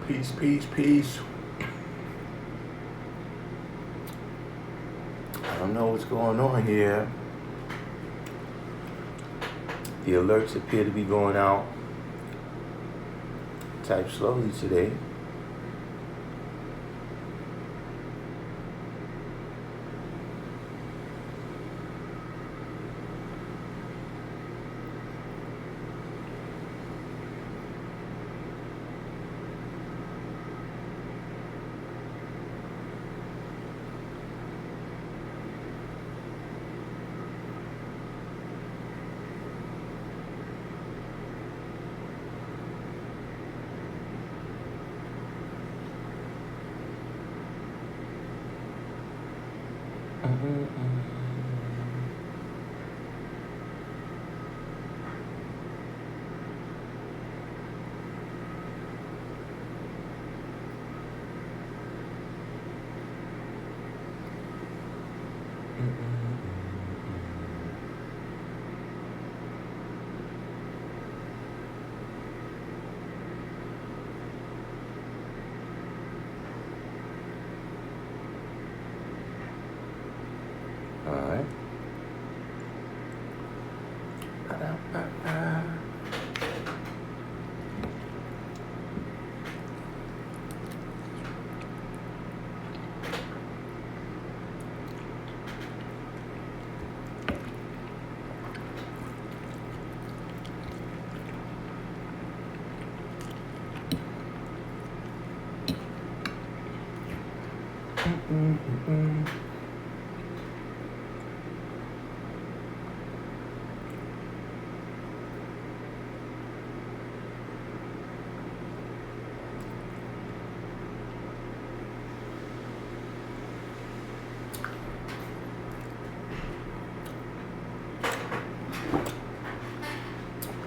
Peace, peace, peace. I don't know what's going on here. The alerts appear to be going out type slowly today. All right.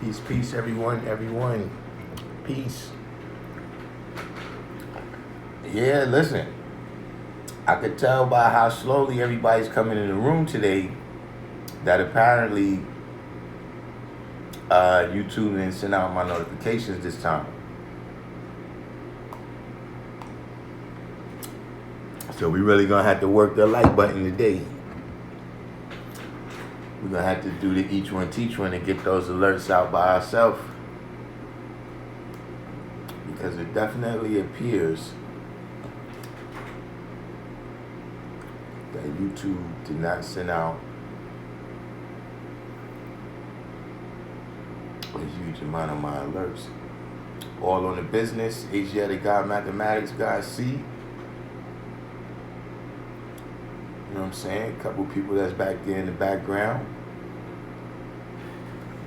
Peace, peace, everyone. Peace. Yeah, listen. I could tell by how slowly everybody's coming in the room today that apparently YouTube didn't send out my notifications this time. So we really gonna have to work the like button today. We're gonna have to do the each one teach one and get those alerts out by ourselves, because it definitely appears that YouTube did not send out a huge amount of my alerts. All on the business, Asiatic God, mathematics, God, C. You know what I'm saying? A couple people that's back there in the background.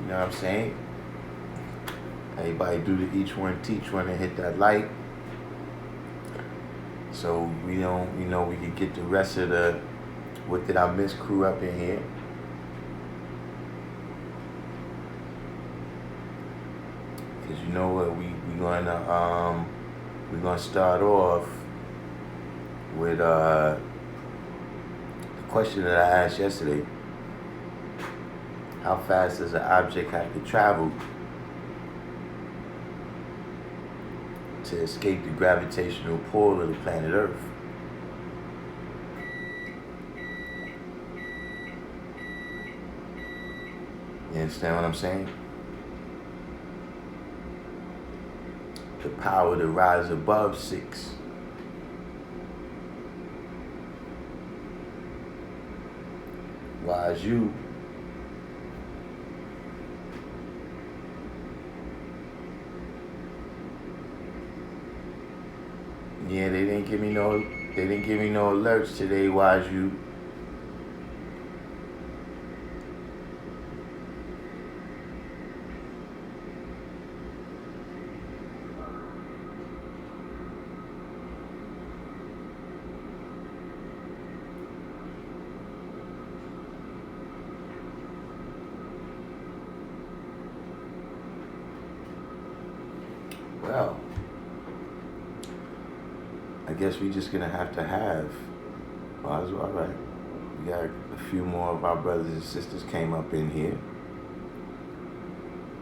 You know what I'm saying? Everybody do the each one teach one and hit that like. So we don't, we can get the rest of the What Did I Miss crew up in here. Cause you know what, we're gonna start off with the question that I asked yesterday. How fast does an object have to travel to escape the gravitational pull of the planet Earth? You understand what I'm saying? The power to rise above 6. Wise you. Yeah, they didn't give me no alerts today, wise you. Well, I guess we're just gonna have to have Well, that's all right. We got a few more of our brothers and sisters came up in here.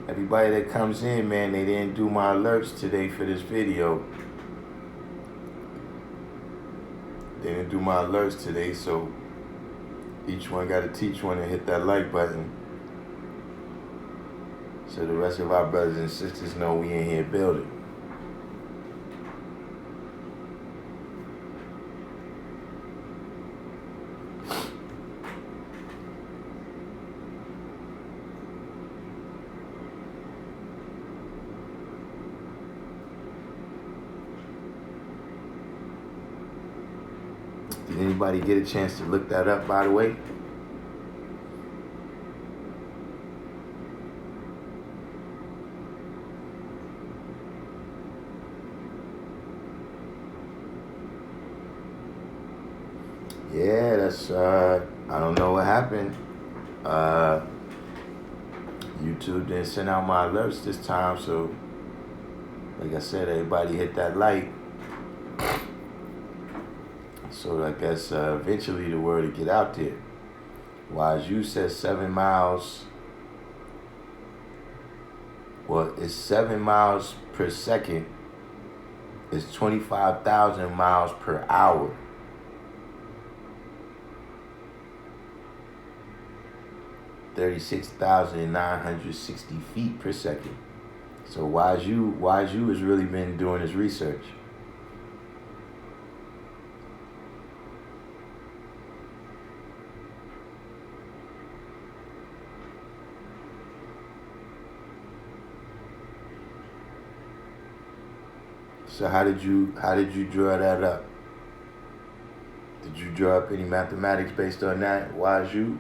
Everybody that comes in, man, they didn't do my alerts today for this video. They didn't do my alerts today, so each one got to teach one and hit that like button, so the rest of our brothers and sisters know we in here building. Did anybody get a chance to look that up, by the way? Yeah, that's, I don't know what happened. YouTube didn't send out my alerts this time, so like I said, everybody hit that like. So I guess eventually the word will get out there. Wazoo says 7 miles. Well, it's 7 miles per second. It's 25,000 miles per hour. (36,960 feet per second). So Wazoo has really been doing his research. So how did you draw that up? Did you draw up any mathematics based on that, Wazoo?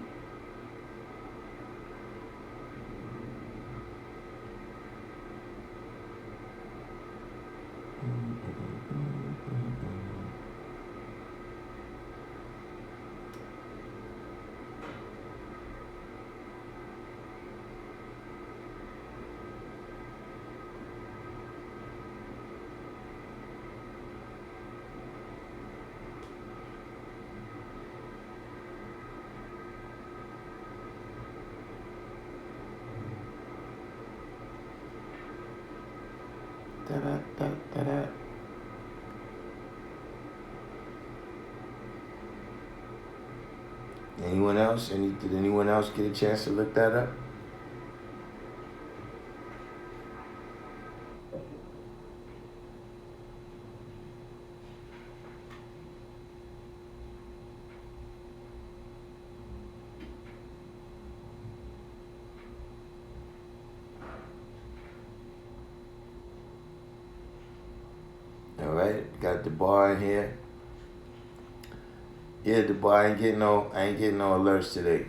Da-da-da-da-da. Anyone else? Did anyone else get a chance to look that up? All right, got the bar in here. Yeah, the bar I ain't getting no alerts today.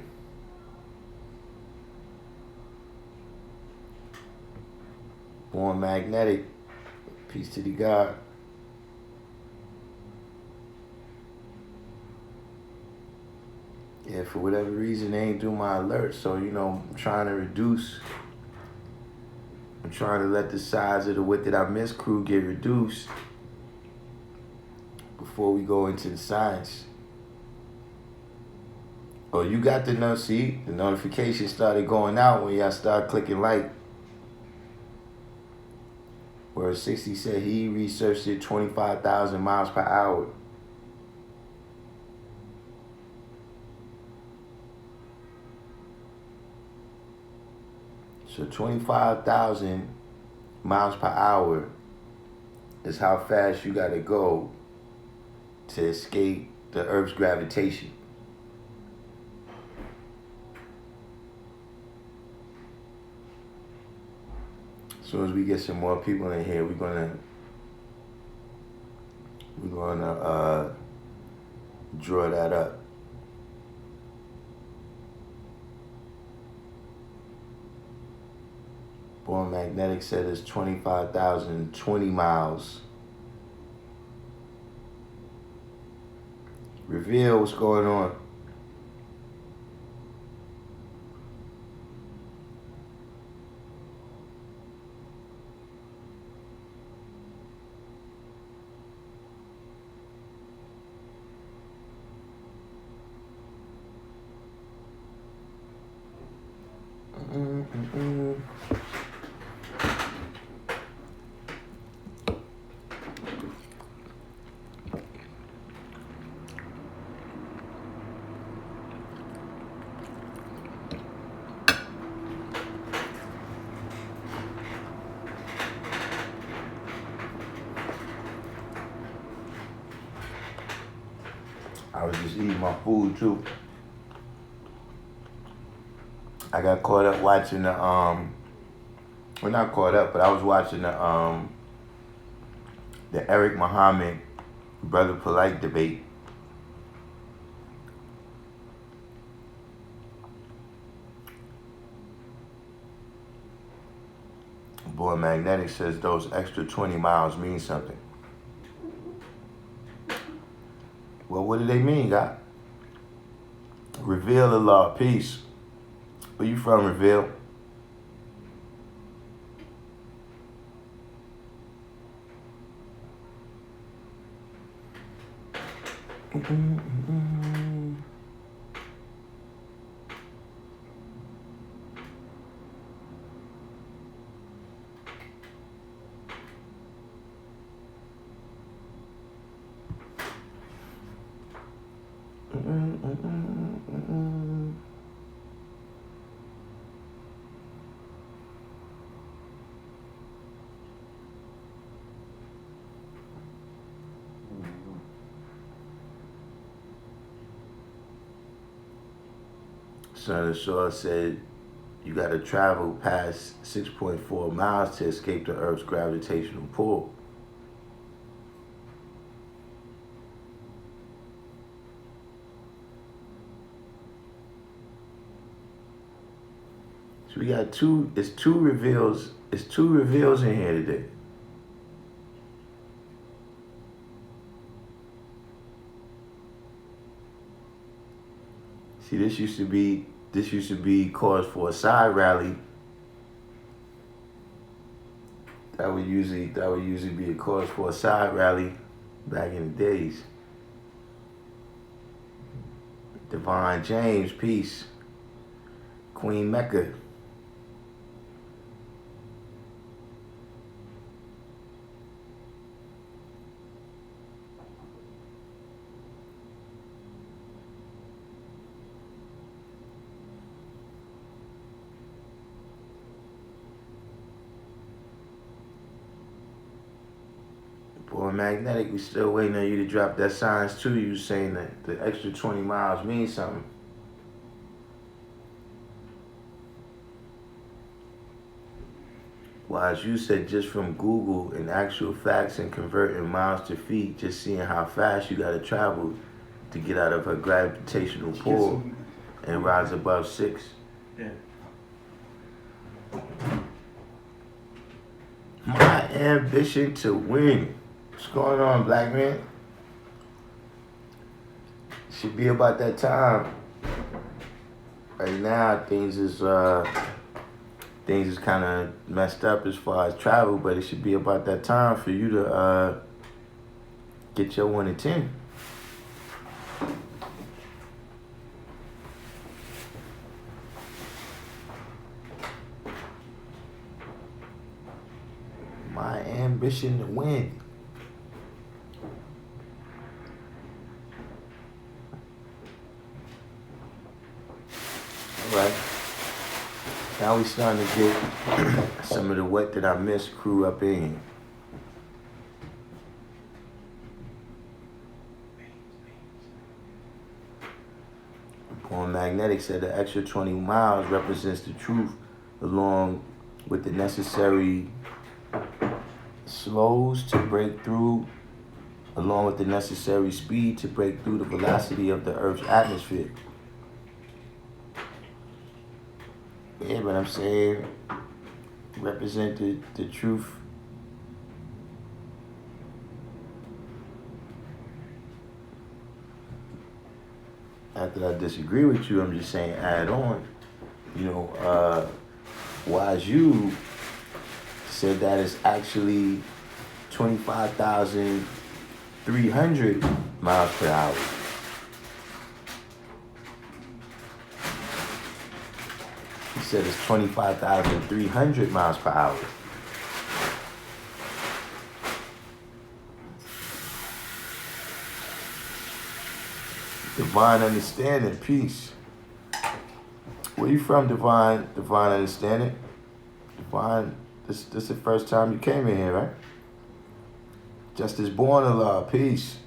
Born magnetic. Peace to the God. Yeah, for whatever reason they ain't do my alerts, so I'm trying to reduce. I'm trying to let the size of the What Did I Miss crew get reduced before we go into the science. Oh, you got the note. See, the notification started going out when y'all start clicking like. Where 60 said he researched it 25,000 miles per hour. So 25,000 miles per hour is how fast you gotta go to escape the Earth's gravitation. As soon as we get some more people in here, we're gonna draw that up. Born Magnetic said it's 25,020 miles. Reveal what's going on. I was just eating my food too. I got caught up watching the well, not caught up, but I was watching the Eric Muhammad Brother Polite debate. Boy, Magnetic says those extra 20 miles mean something. Well, what do they mean, God? Reveal the law. Peace. Where you from, Reveal? Son of Shaw said you got to travel past 6.4 miles to escape the Earth's gravitational pull. So we got two reveals in here today. See, this used to be cause for a side rally. That would usually be a cause for a side rally back in the days. Divine James, peace. Queen Mecca. Boy, Magnetic, we still waiting on you to drop that science too. You saying that the extra 20 miles means something. Well, as you said, just from Google and actual facts and converting miles to feet, just seeing how fast you got to travel to get out of her gravitational pull and rise above 6. Yeah. My ambition to win. What's going on, black man? Should be about that time. Right now, things is kind of messed up as far as travel, but it should be about that time for you to get your 1 in 10. My ambition to win. All right. Now we starting to get some of the What Did I Miss crew up in here. Paul Magnetic said the extra 20 miles represents the truth along with the necessary slows to break through, along with the necessary speed to break through the velocity of the Earth's atmosphere. Yeah, but I'm saying represent the truth. After I disagree with you, I'm just saying add on. You know, Wise You said that it's actually 25,300 miles per hour. said it's 25,300 miles per hour. Divine understanding, peace. Where you from, divine understanding? Divine, this is the first time you came in here, right? Justice born Allah, peace.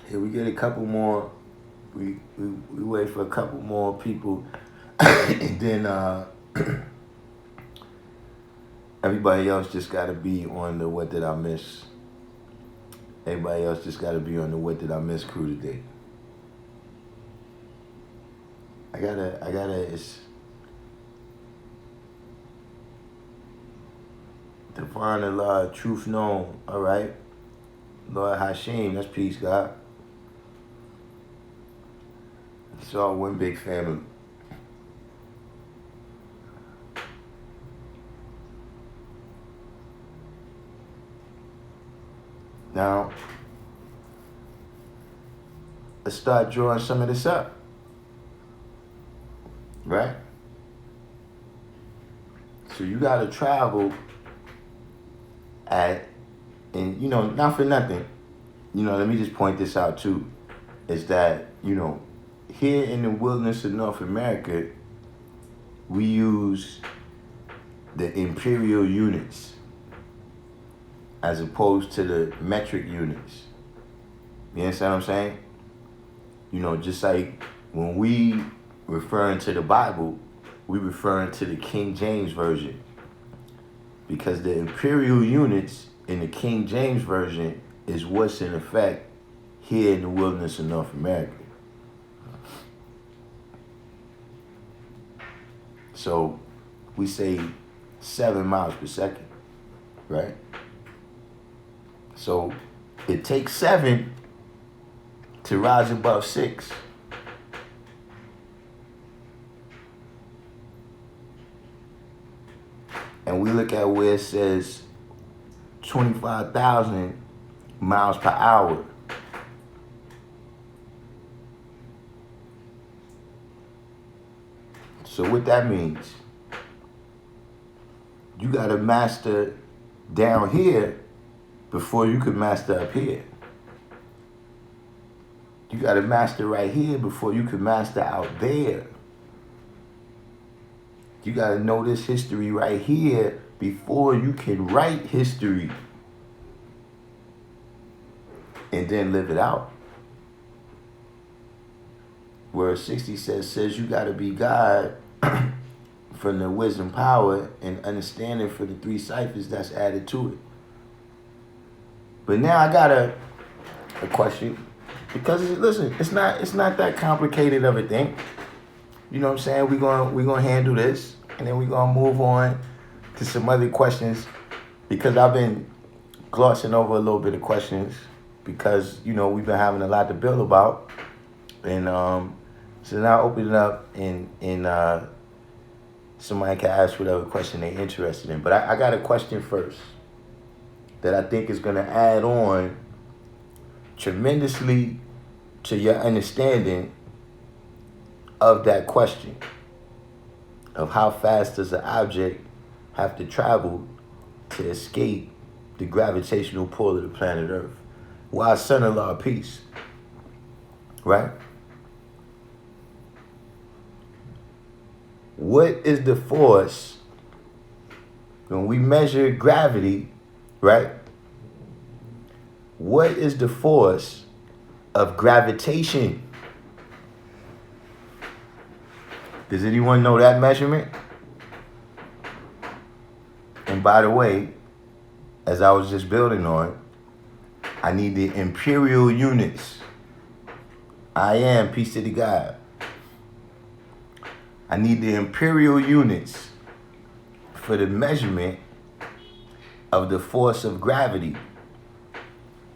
Here we get a couple more. We wait for a couple more people, and then everybody else just got to be on the what did I miss. Everybody else just got to be on the what did I miss crew today. I gotta. It's divine Allah, truth known. All right, Lord Hashim, that's peace, God. It's all one big family. Now, let's start drawing some of this up. Right? So you got to travel and not for nothing, let me just point this out too, is that, here in the wilderness of North America, we use the imperial units as opposed to the metric units. You understand what I'm saying? Just like when we referring to the Bible, we referring to the King James Version. Because the imperial units in the King James Version is what's in effect here in the wilderness of North America. So we say 7 miles per second, right? So it takes 7 to rise above 6. And we look at where it says 25,000 miles per hour. So what that means, you got to master down here before you could master up here. You got to master right here before you could master out there. You got to know this history right here before you can write history and then live it out. Where 60 says you got to be God from the wisdom, power, and understanding for the 3 ciphers that's added to it. But now I got a question, because listen, it's not that complicated of a thing. You know what I'm saying? We're gonna handle this, and then we're gonna move on to some other questions, because I've been glossing over a little bit of questions because we've been having a lot to build about, and so now open it up and somebody can ask whatever question they're interested in. But I got a question first that I think is gonna add on tremendously to your understanding of that question of how fast does an object have to travel to escape the gravitational pull of the planet Earth. Why son-in-law peace, right? What is the force when we measure gravity, right? What is the force of gravitation? Does anyone know that measurement? And by the way, as I was just building on, I need the imperial units. I am, peace to the God. I need the imperial units for the measurement of the force of gravity.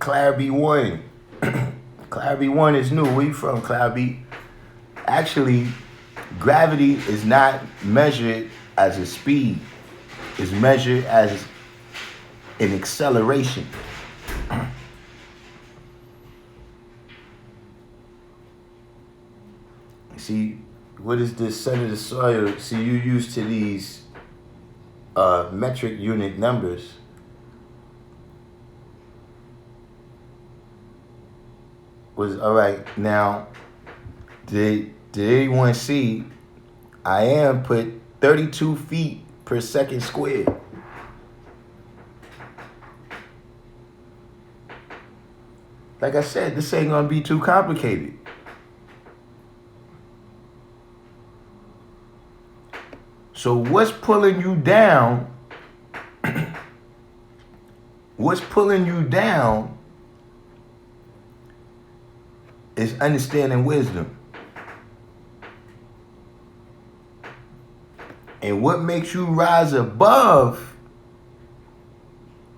Clarity 1. Clarity 1 is new. Where you from, Clarity? Actually, gravity is not measured as a speed. It's measured as an acceleration. what is this set of the soil? See, you used to these metric unit numbers. Was all right. Now, did anyone see? I am put 32 feet per second squared. Like I said, this ain't gonna be too complicated. So what's pulling you down? What's pulling you down is understanding wisdom. And what makes you rise above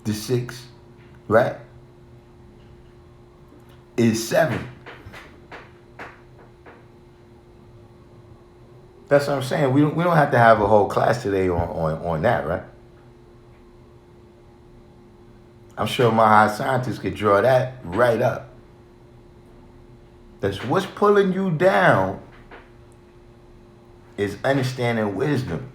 the 6, right, is 7. That's what I'm saying. We don't have to have a whole class today on that, right? I'm sure my high scientists could draw that right up. That's what's pulling you down is understanding wisdom.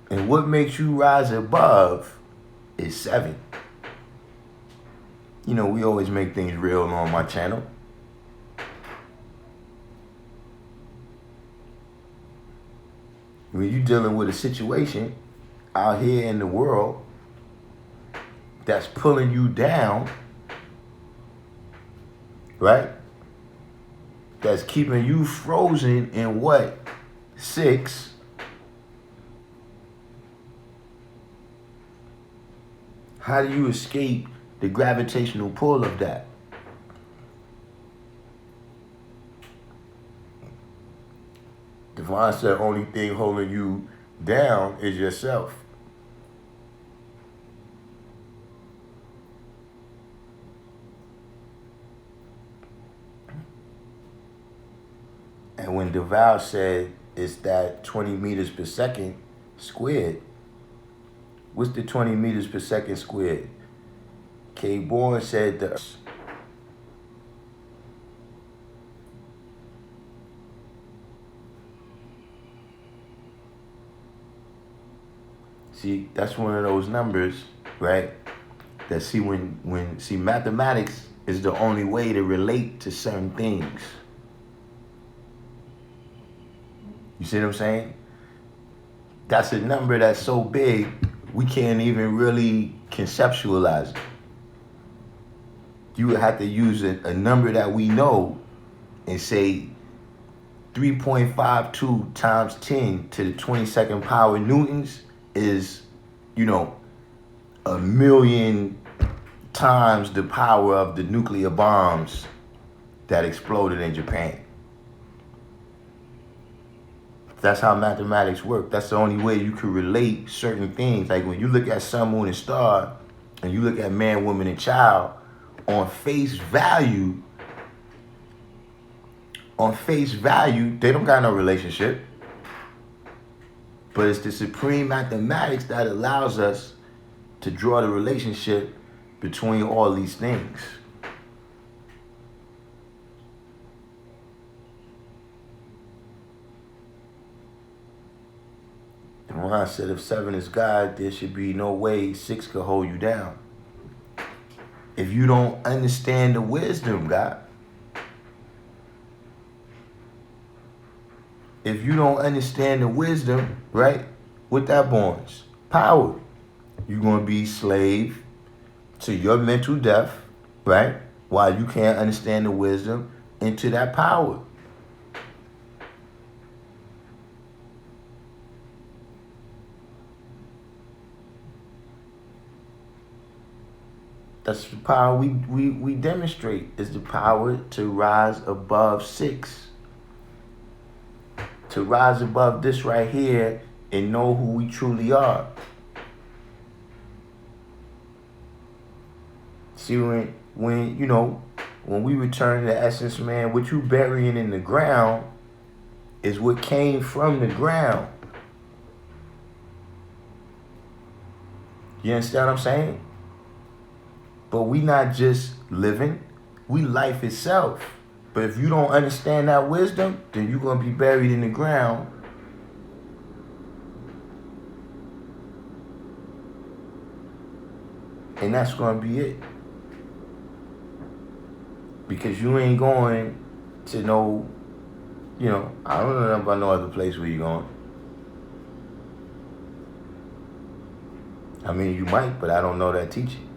And what makes you rise above is 7. You know, we always make things real on my channel. When you're dealing with a situation out here in the world that's pulling you down, right? That's keeping you frozen in what? 6. How do you escape the gravitational pull of that? Devon said, only thing holding you down is yourself. And when DeVal said it's that 20 meters per second squared, what's the 20 meters per second squared? K. Bourne said the See, that's one of those numbers, right? That see when mathematics is the only way to relate to certain things. You see what I'm saying? That's a number that's so big we can't even really conceptualize it. You would have to use a number that we know and say 3.52 times 10 to the 22nd power newtons is, you know, 1,000,000 times the power of the nuclear bombs that exploded in Japan. That's how mathematics work. That's the only way you can relate certain things. Like when you look at sun, moon, and star, and you look at man, woman, and child, on face value, they don't got no relationship. But it's the supreme mathematics that allows us to draw the relationship between all these things. And when I said if 7 is God, there should be no way 6 could hold you down. If you don't understand the wisdom, God, if you don't understand the wisdom, right, what that borns? Power. You're going to be slave to your mental death, right, while you can't understand the wisdom into that power. That's the power we demonstrate, is the power to rise above 6. To rise above this right here and know who we truly are. See, when you know, when we return to essence, man, what you burying in the ground is what came from the ground. You understand what I'm saying? But we not just living, we life itself. But if you don't understand that wisdom, then you're going to be buried in the ground. And that's going to be it. Because you ain't going to know, I don't know about no other place where you're going. I mean, you might, but I don't know that teaching.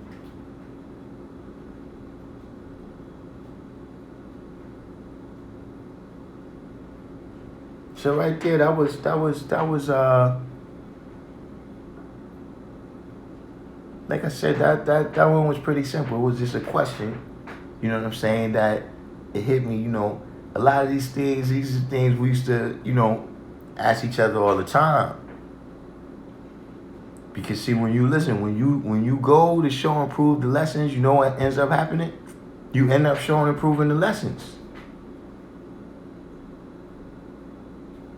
So right there, that was like I said, that one was pretty simple. It was just a question, you know what I'm saying, that it hit me, a lot of these are things we used to, ask each other all the time. Because see, when you go to show and prove the lessons, you know what ends up happening? You end up showing and proving the lessons.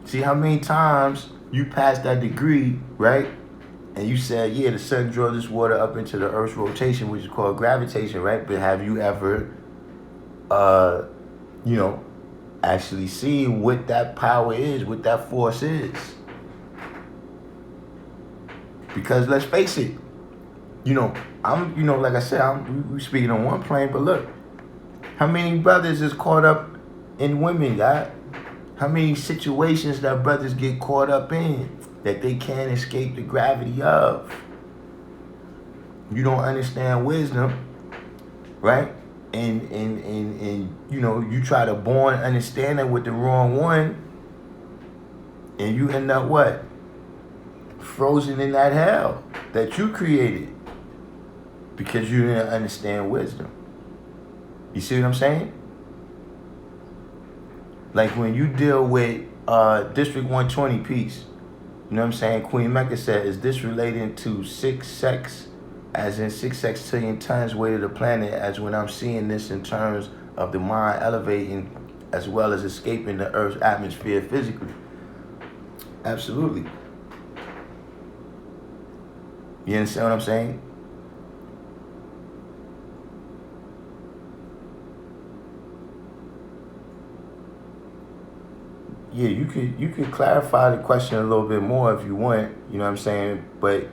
See how many times you passed that degree, right? And you said, yeah, the sun draws this water up into the Earth's rotation, which is called gravitation, right? But have you ever, actually seen what that power is, what that force is? Because let's face it, I'm, like I said, we speaking on one plane, but look, how many brothers is caught up in women, God? How many situations that brothers get caught up in that they can't escape the gravity of? You don't understand wisdom, right? And you try to born understanding with the wrong one, and you end up what? Frozen in that hell that you created because you didn't understand wisdom. You see what I'm saying? Like when you deal with District 120 peace, you know what I'm saying? Queen Mecca said, is this relating to 6 sex, as in 6 sextillion tons weight of the planet, as when I'm seeing this in terms of the mind elevating as well as escaping the Earth's atmosphere physically? Absolutely. You understand what I'm saying? Yeah, you could clarify the question a little bit more if you want, you know what I'm saying? But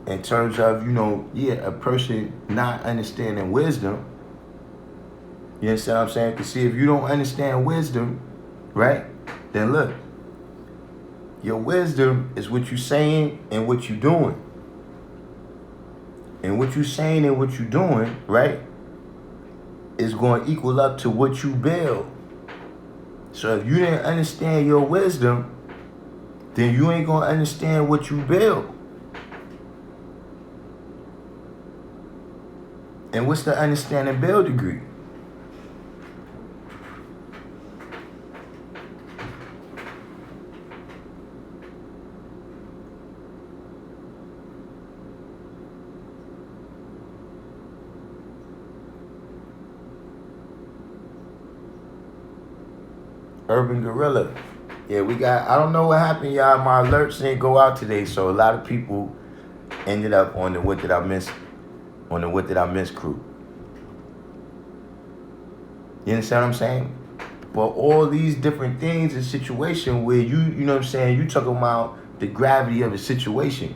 in terms of, a person not understanding wisdom, you understand what I'm saying? Because see, if you don't understand wisdom, right, then look, your wisdom is what you're saying and what you're doing. And what you're saying and what you're doing, right, is going to equal up to what you build. So if you didn't understand your wisdom, then you ain't going to understand what you build. And what's the understand and build degree? Urban Gorilla. Yeah, I don't know what happened, y'all. My alerts didn't go out today, so a lot of people ended up on the What Did I Miss crew. You understand what I'm saying? But all these different things in situation where you know what I'm saying, you talking about the gravity of a situation.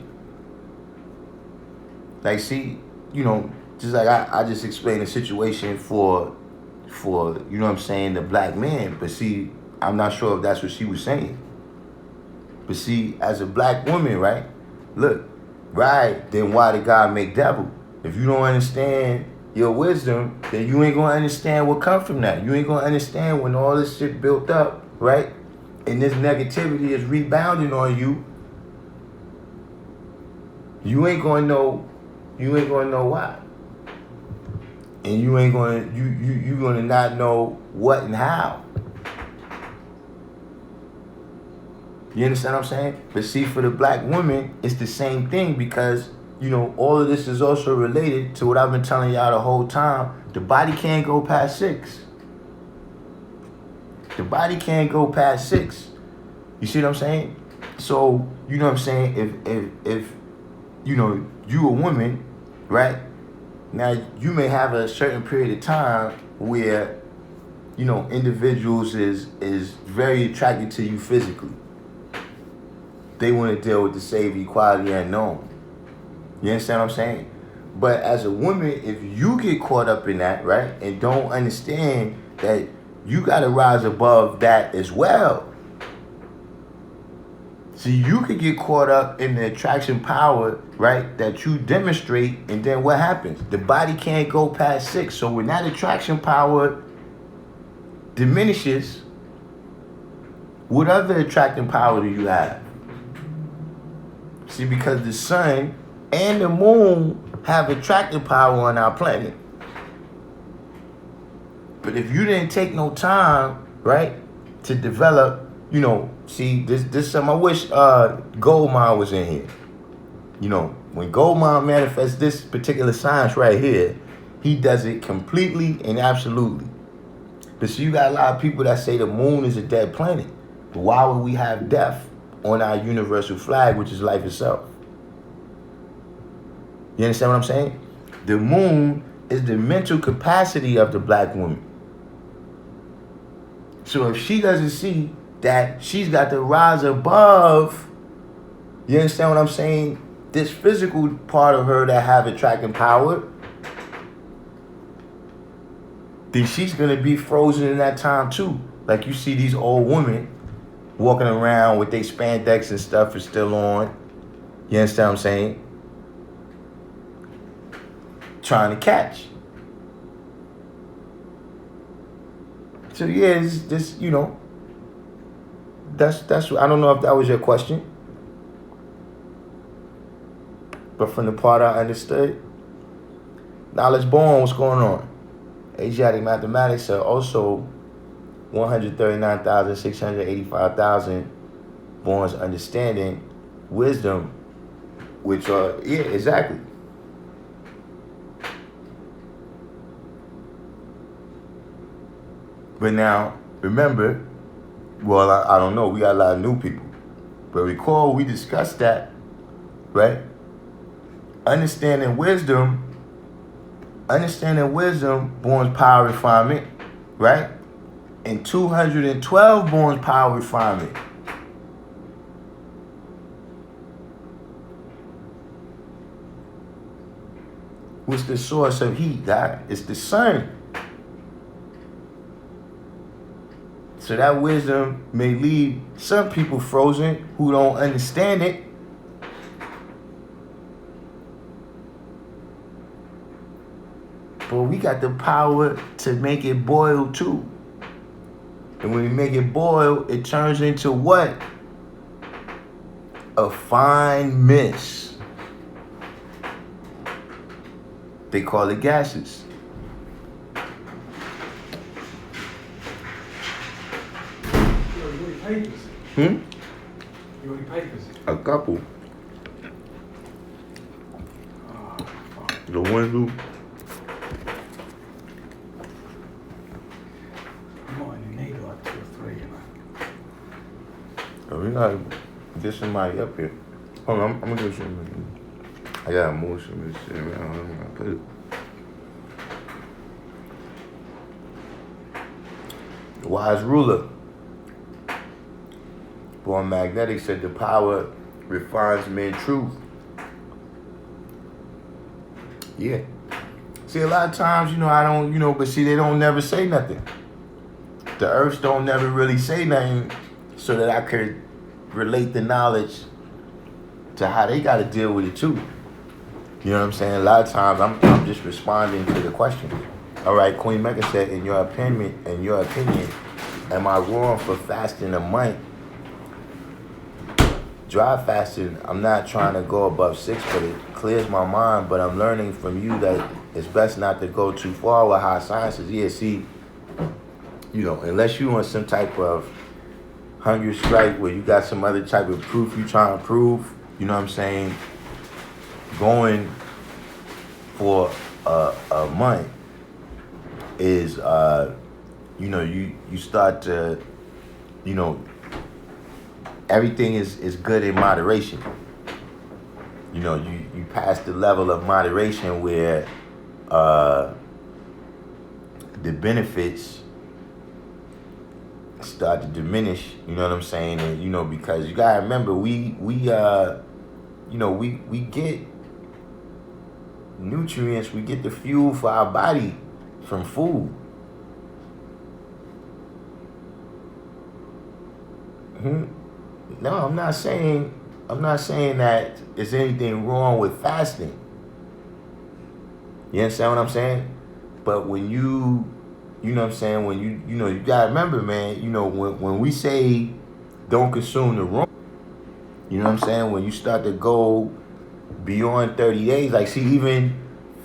Like, see, just like I just explained the situation for you know what I'm saying, the black man. But see, I'm not sure if that's what she was saying. But see, as a black woman, right? Look, right, then why did God make devil? If you don't understand your wisdom, then you ain't gonna understand what comes from that. You ain't gonna understand when all this shit built up, right? And this negativity is rebounding on you. You ain't gonna know why. And you ain't gonna you gonna not know what and how. You understand what I'm saying? But see, for the black woman, it's the same thing because, all of this is also related to what I've been telling y'all the whole time. The body can't go past 6. The body can't go past 6. You see what I'm saying? So, you know what I'm saying? If you a woman, right? Now you may have a certain period of time where, individuals is very attracted to you physically. They want to deal with the save equality unknown. You understand what I'm saying? But as a woman, if you get caught up in that, right, and don't understand that you got to rise above that as well. See, you could get caught up in the attraction power, right, that you demonstrate, and then what happens? The body can't go past 6. So when that attraction power diminishes, what other attracting power do you have? See, because the sun and the moon have attractive power on our planet. But if you didn't take no time, right, to develop, see, this something I wish Goldmine was in here. When Goldmine manifests this particular science right here, he does it completely and absolutely. But see, you got a lot of people that say the moon is a dead planet. But why would we have death on our universal flag, which is life itself? You understand what I'm saying? The moon is the mental capacity of the black woman. So if she doesn't see that she's got to rise above, you understand what I'm saying? This physical part of her that have attracting power, then she's going to be frozen in that time too. Like you see these old women walking around with their spandex and stuff is still on. You understand what I'm saying? Trying to catch. So yeah, this that's I don't know if that was your question, but from the part I understood, knowledge born, what's going on? Asiatic mathematics are also 139,685,000 born's understanding, wisdom, which are exactly. But now, remember, well, I don't know, we got a lot of new people. But recall, we discussed that, right? Understanding wisdom, born's power refinement, right? And 212 born's power refinement. What's the source of heat, God? It's the sun. So that wisdom may leave some people frozen who don't understand it. But we got the power to make it boil too. And when we make it boil, it turns into what? A fine mist. They call it gases. Papers. You want any papers? A couple. Oh, The one who. I might only need like 2 or 3, We gotta get somebody up here. Hold on, I'm gonna get some. I gotta move some of this shit around. I'm gonna put it. The wise ruler. Born Magnetic said the power refines men's truth. Yeah. See, a lot of times, I don't, but see, they don't never say nothing. The earths don't never really say nothing so that I could relate the knowledge to how they got to deal with it too. You know what I'm saying? A lot of times I'm just responding to the question. All right, Queen Mecca said, in your opinion, am I wrong for fasting a month? Dry fasting, I'm not trying to go above 6, but it clears my mind. But I'm learning from you that it's best not to go too far with high sciences. Yeah, see, unless you on some type of hunger strike where you got some other type of proof you trying to prove, you know what I'm saying? Going for a month is, you start to, everything is good in moderation. You you pass the level of moderation where the benefits start to diminish, you know what I'm saying? And, you know, because you gotta remember, we get nutrients, we get the fuel for our body from food. No, I'm not saying that there's anything wrong with fasting. You understand what I'm saying? But when you know what I'm saying, when you gotta remember, man, you know, when we say don't consume the wrong, you know what I'm saying, when you start to go beyond 30 days, like, see, even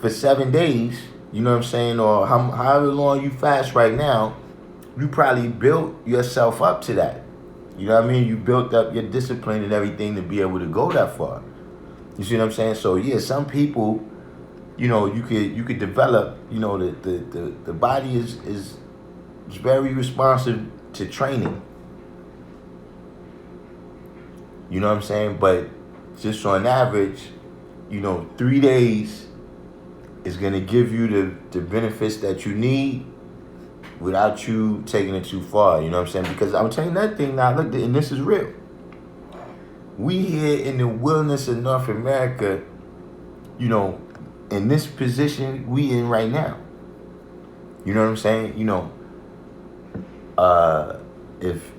for 7 days, you know what I'm saying, or however long you fast right now, you probably built yourself up to that. You know what I mean? You built up your discipline and everything to be able to go that far. You see what I'm saying? So yeah, some people, you know, you could develop, you know, the body is very responsive to training. You know what I'm saying? But just on average, you know, 3 days is gonna give you the benefits that you need without you taking it too far. You know what I'm saying? Because I'm telling you that thing now, look, and this is real. We here in the wilderness of North America, you know, in this position we in right now. You know what I'm saying? You know, if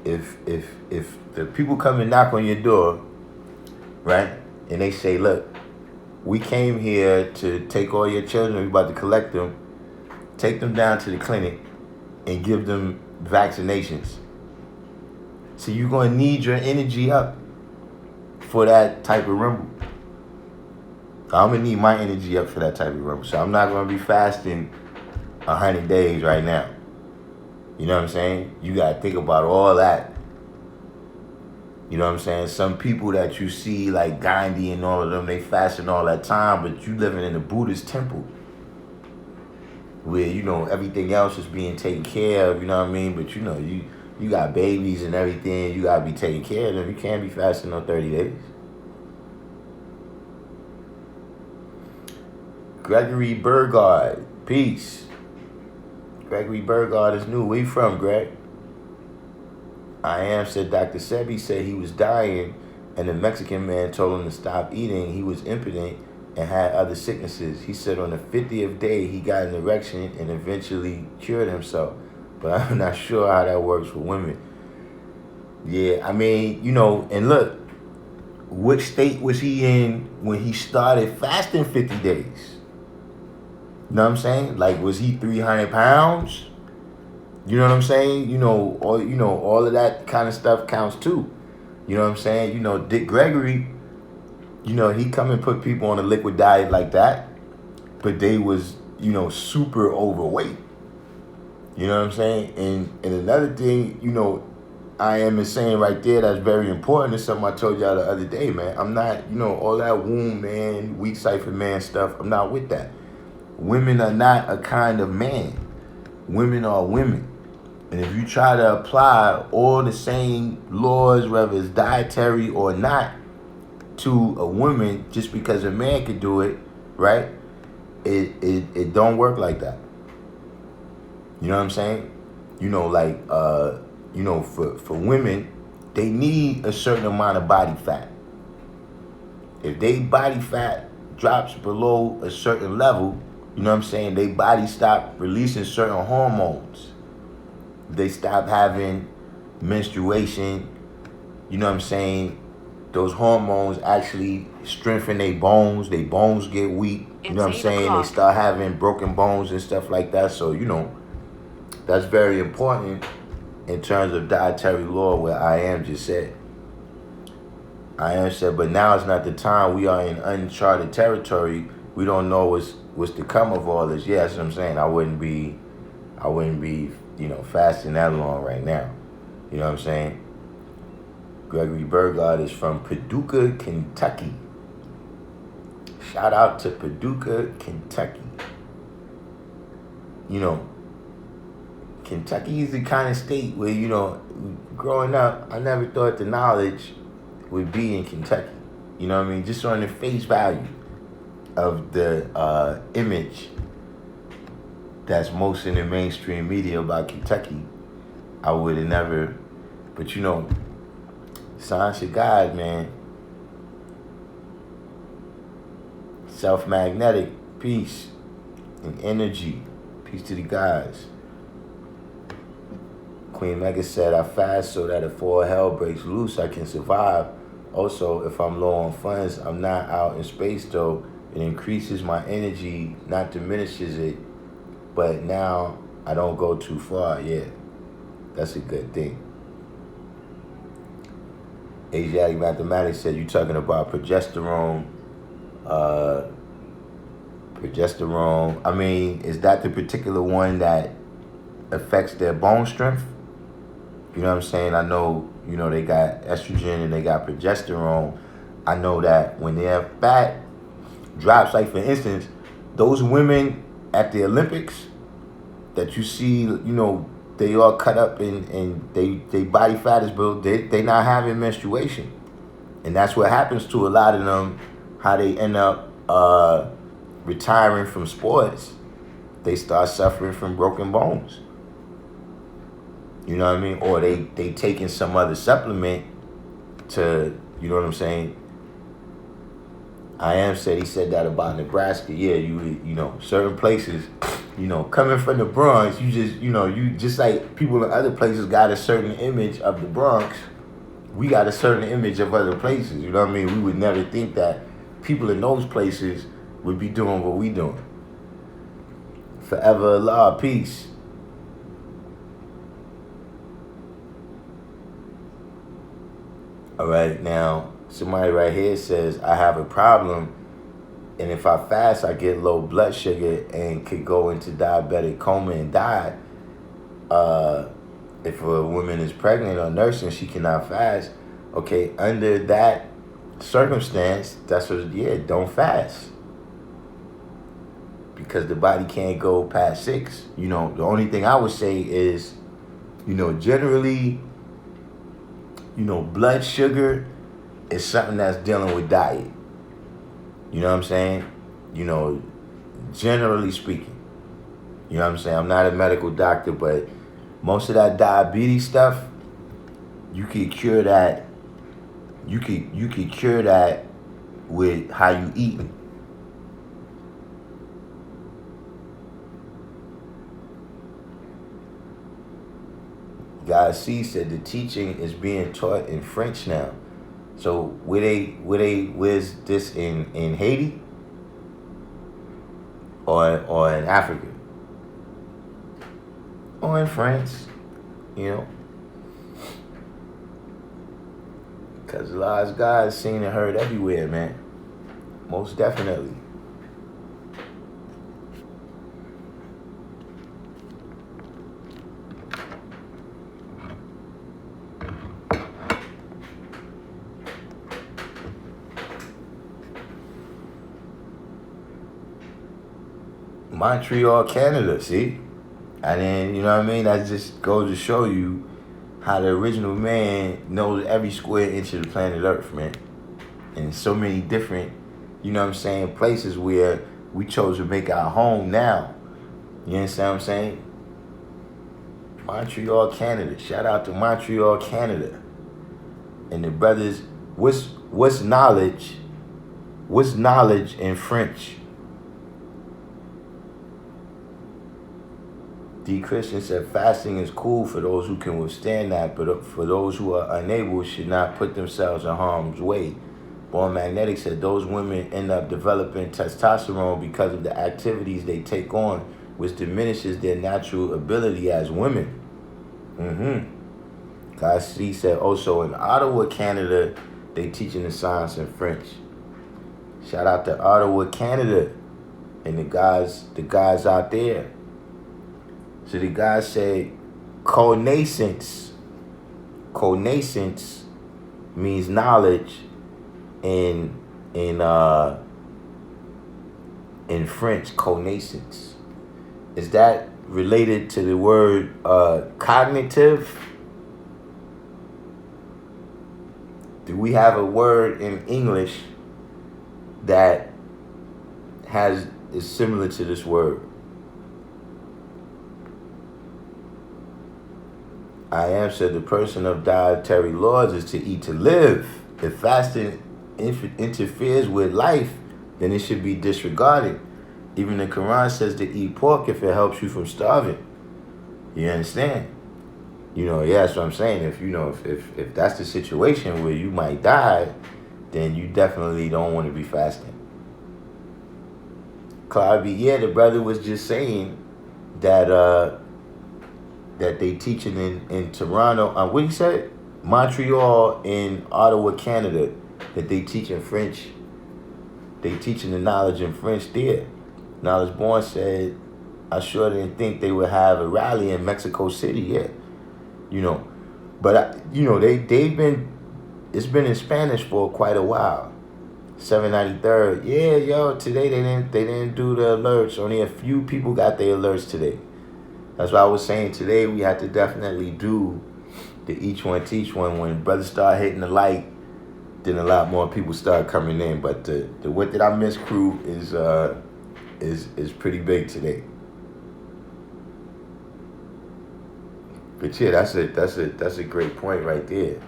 the people come and knock on your door, right, and they say, look, we came here to take all your children, we about to collect them, take them down to the clinic and give them vaccinations. So you're going to need your energy up for that type of rumble. I'm going to need my energy up for that type of rumble. So I'm not going to be fasting 100 days right now. You know what I'm saying? You got to think about all that. You know what I'm saying? Some people that you see, like Gandhi and all of them, they fasting all that time, but you living in a Buddhist temple where, you know, everything else is being taken care of, you know what I mean? But, you know, you got babies and everything, you got to be taking care of them. You can't be fasting on 30 days. Gregory Burgard, peace. Gregory Burgard is new. Where you from, Greg? I am, said Dr. Sebi, said he was dying and the Mexican man told him to stop eating. He was impotent and had other sicknesses. He said on the 50th day he got an erection and eventually cured himself. But I'm not sure how that works for women. Yeah, I mean, you know, and look, what state was he in when he started fasting 50 days? You know what I'm saying? Like, was he 300 pounds? You know what I'm saying? You know, all of that kind of stuff counts too. You know what I'm saying? You know, Dick Gregory, you know, he come and put people on a liquid diet like that, but they was, you know, super overweight. You know what I'm saying? And another thing, you know, I am saying right there that's very important is something I told y'all the other day, man. I'm not, you know, all that womb man, weak cipher man stuff, I'm not with that. Women are not a kind of man. Women are women. And if you try to apply all the same laws, whether it's dietary or not, to a woman just because a man could do it, right? It don't work like that. You know what I'm saying? You know, like, you know, for women, they need a certain amount of body fat. If they body fat drops below a certain level, you know what I'm saying, they body stop releasing certain hormones. They stop having menstruation, you know what I'm saying? Those hormones actually strengthen their bones get weak, you know what I'm saying? They start having broken bones and stuff like that. So, you know, that's very important in terms of dietary law, where I am just said. I am said, but now it's not the time. We are in uncharted territory. We don't know what's to come of all this. Yeah, that's what I'm saying. I wouldn't be, you know, fasting that long right now. You know what I'm saying? Gregory Burgard is from Paducah, Kentucky. Shout out to Paducah, Kentucky. You know, Kentucky is the kind of state where, you know, growing up, I never thought the knowledge would be in Kentucky. You know what I mean? Just on the face value. of the image that's most in the mainstream media about Kentucky, I would have never. But you know, science of God, man. Self-magnetic, peace and energy. Peace to the guys. Queen Mega said, I fast so that if all hell breaks loose, I can survive. Also, if I'm low on funds, I'm not out in space though. It increases my energy, not diminishes it. But now I don't go too far. Yeah, that's a good thing. Asiatic Mathematics said, you talking about progesterone. Progesterone. I mean, is that the particular one that affects their bone strength? You know what I'm saying? I know, you know, they got estrogen and they got progesterone. I know that when their fat drops, like for instance, those women at the Olympics that you see, you know, they all cut up and they body fat is built, they not having menstruation. And that's what happens to a lot of them, how they end up retiring from sports. They start suffering from broken bones. You know what I mean? Or they taking some other supplement to, you know what I'm saying? He said that about Nebraska. Yeah, you know, certain places, you know, coming from the Bronx, you just like people in other places got a certain image of the Bronx, we got a certain image of other places. You know what I mean? We would never think that people in those places would be doing what we doing. Forever Allah, peace. All right, now somebody right here says, I have a problem, and if I fast, I get low blood sugar and could go into diabetic coma and die. If a woman is pregnant or nursing, she cannot fast. Okay, under that circumstance, that's what, yeah, don't fast. Because the body can't go past 6. You know, the only thing I would say is, you know, generally, you know, blood sugar is something that's dealing with diet. You know what I'm saying? You know, generally speaking. You know what I'm saying? I'm not a medical doctor, but most of that diabetes stuff, you could cure that. You could cure that with how you eat. God C said the teaching is being taught in French now. So where's this in Haiti or in Africa or in France, you know? Because Allah's God is seen and heard everywhere, man. Most definitely. Montreal, Canada, see? And then, you know what I mean? That just goes to show you how the original man knows every square inch of the planet Earth, man. And so many different, you know what I'm saying, places where we chose to make our home now. You understand what I'm saying? Montreal, Canada. Shout out to Montreal, Canada. And the brothers, what's knowledge? What's knowledge in French? D. Christian said, fasting is cool for those who can withstand that, but for those who are unable, should not put themselves in harm's way. Born Magnetic said, those women end up developing testosterone because of the activities they take on, which diminishes their natural ability as women. Cassie said, also in Ottawa, Canada, they teaching the science in French. Shout out to Ottawa, Canada, and the guys out there. So the guy said, connaissance. Connaissance means knowledge in French, connaissance. Is that related to the word cognitive? Do we have a word in English that is similar to this word. I am said the person of dietary laws is to eat to live. If fasting interferes with life, then it should be disregarded. Even the Quran says to eat pork if it helps you from starving. You understand? Yeah, that's what I'm saying. If that's the situation where you might die, then you definitely don't want to be fasting. Cloudy, yeah, the brother was just saying that that they teaching in Toronto. What he said? Montreal and Ottawa, Canada, that they teaching French. They teaching the knowledge in French there. Knowledge Born said, I sure didn't think they would have a rally in Mexico City yet. But they've been, it's been in Spanish for quite a while. 793rd, yeah, yo, today they didn't do the alerts. Only a few people got their alerts today. That's why I was saying today we have to definitely do the each one teach one. When brothers start hitting the light, then a lot more people start coming in. But the What Did I Miss crew is pretty big today. But yeah, that's a great point right there.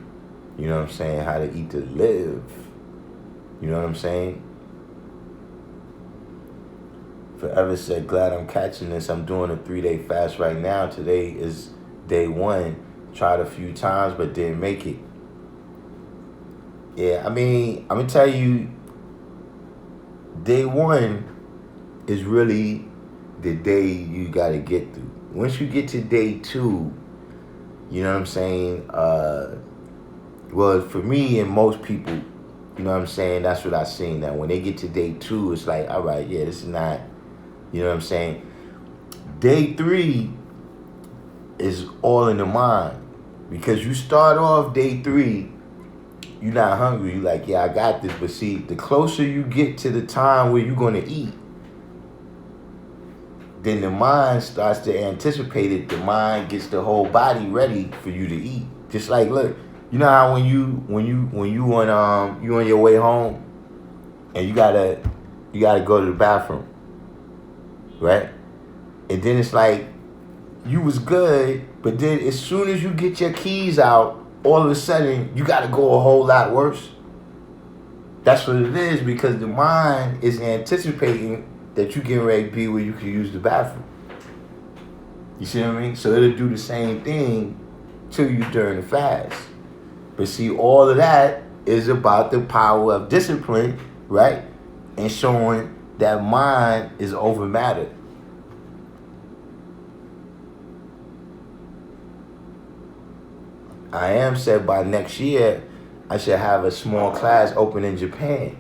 You know what I'm saying? How to eat to live. You know what I'm saying? Forever said, glad I'm catching this. I'm doing a 3-day fast right now. Today is day 1. Tried a few times but didn't make it. Yeah, I mean, I'm gonna tell you, day 1 is really the day you gotta get through. Once you get to day 2, you know what I'm saying? Well, for me and most people, you know what I'm saying? That's what I've seen. That when they get to day 2, it's like, all right, yeah, this is not, you know what I'm saying? Day 3 is all in the mind. Because you start off day 3, you're not hungry. You're like, yeah, I got this. But see, the closer you get to the time where you're going to eat, then the mind starts to anticipate it. The mind gets the whole body ready for you to eat. Just like, look, you know how when you on your way home and you gotta go to the bathroom, right? And then it's like you was good, but then as soon as you get your keys out, all of a sudden you gotta go a whole lot worse. That's what it is, because the mind is anticipating that you getting ready to be where you can use the bathroom. You see what I mean? So it'll do the same thing to you during the fast. But see, all of that is about the power of discipline, right? And showing that mind is over matter. I am said by next year, I should have a small class open in Japan.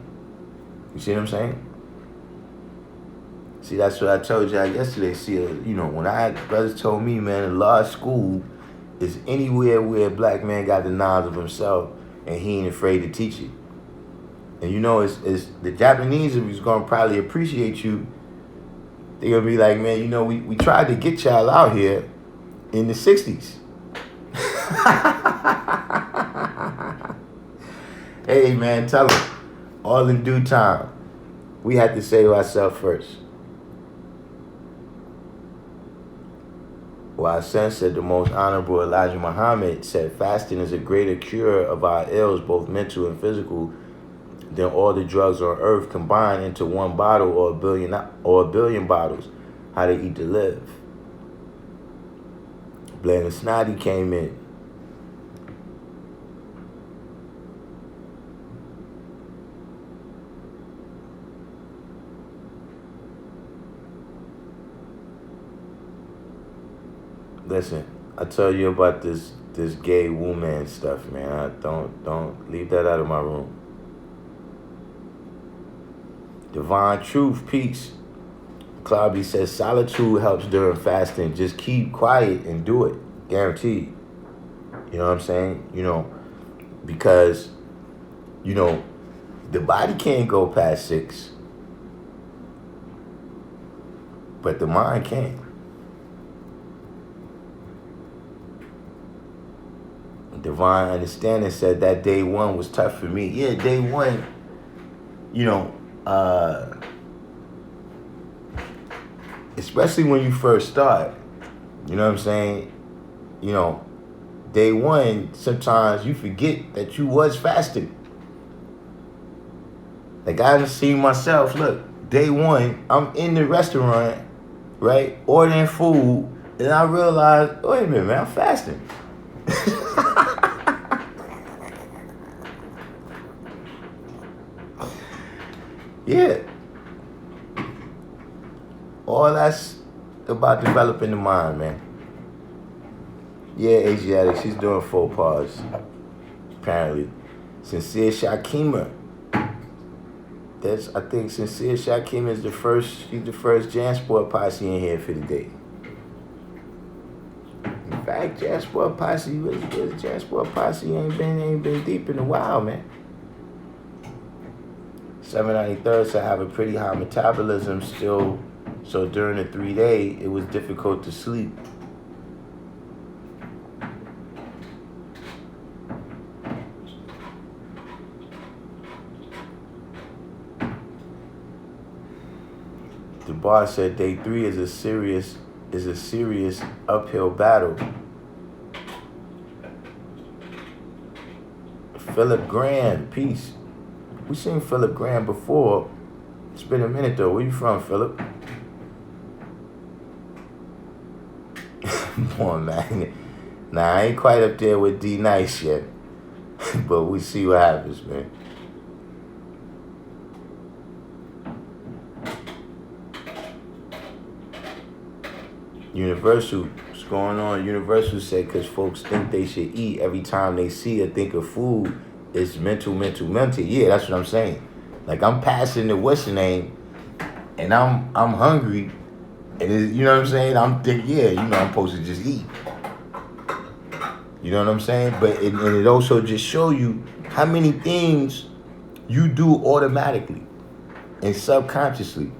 You see what I'm saying? See, that's what I told y'all yesterday. See, when brothers told me, man, a large school is anywhere where a black man got the knowledge of himself and he ain't afraid to teach it. And it's the Japanese is gonna probably appreciate you. They're gonna be like, man, we tried to get y'all out here in the 60s. Hey, man, tell them, all in due time. We had to save ourselves first. Well, Hassan said the most honorable Elijah Muhammad said fasting is a greater cure of our ills, both mental and physical, than all the drugs on earth combined into one bottle or a billion bottles. How to eat to live. Blaine and Snotty came in. Listen, I tell you about this gay woman stuff, man. Don't leave that out of my room. Divine Truth, peace. Cloudy says solitude helps during fasting. Just keep quiet and do it. Guaranteed. You know what I'm saying? Because, the body can't go past 6. But the mind can. Divine Understanding said that day 1 was tough for me. Yeah, day 1, especially when you first start, you know what I'm saying? You know, day one, sometimes you forget that you was fasting. Like I done seen myself, look, day one, I'm in the restaurant, right, ordering food, and I realized, wait a minute, man, I'm fasting. Yeah. All that's about developing the mind, man. Yeah, Asiatic, she's doing faux pas, apparently. Sincere Shakima. I think Sincere Shakima is she's the first Jansport posse in here for the day. In fact, Jansport posse, Jansport posse ain't been deep in a while, man. 793rd, so I have a pretty high metabolism still. So during the 3-day, it was difficult to sleep. The bar said day 3 is a serious uphill battle. Philip Graham, peace. We seen Philip Graham before. It's been a minute though. Where you from, Philip? Come on, man. Nah, I ain't quite up there with D Nice yet. But we see what happens, man. Universal, what's going on? Universal said because folks think they should eat every time they see or think of food. It's mental. Yeah, that's what I'm saying. Like I'm passing the what's the name, and I'm hungry, and you know what I'm saying. I'm thinking, yeah, I'm supposed to just eat. You know what I'm saying? But it also just show you how many things you do automatically and subconsciously.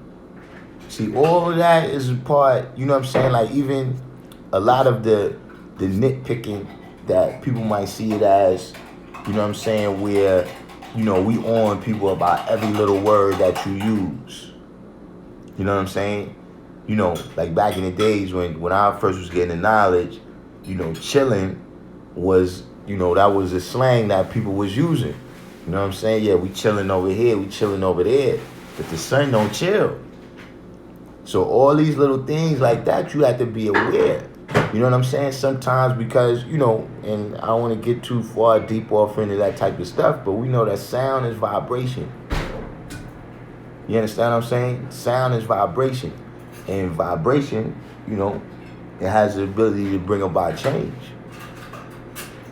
See, all of that is a part. You know what I'm saying? Like even a lot of the nitpicking that people might see it as. You know what I'm saying? Where, we on people about every little word that you use. You know what I'm saying? Like back in the days when I first was getting the knowledge, chilling was, that was a slang that people was using. You know what I'm saying? Yeah, we chilling over here, we chilling over there. But the sun don't chill. So all these little things like that, you have to be aware. You know what I'm saying? Sometimes because, and I don't want to get too far deep off into that type of stuff, but we know that sound is vibration. You understand what I'm saying? Sound is vibration. And vibration, it has the ability to bring about change.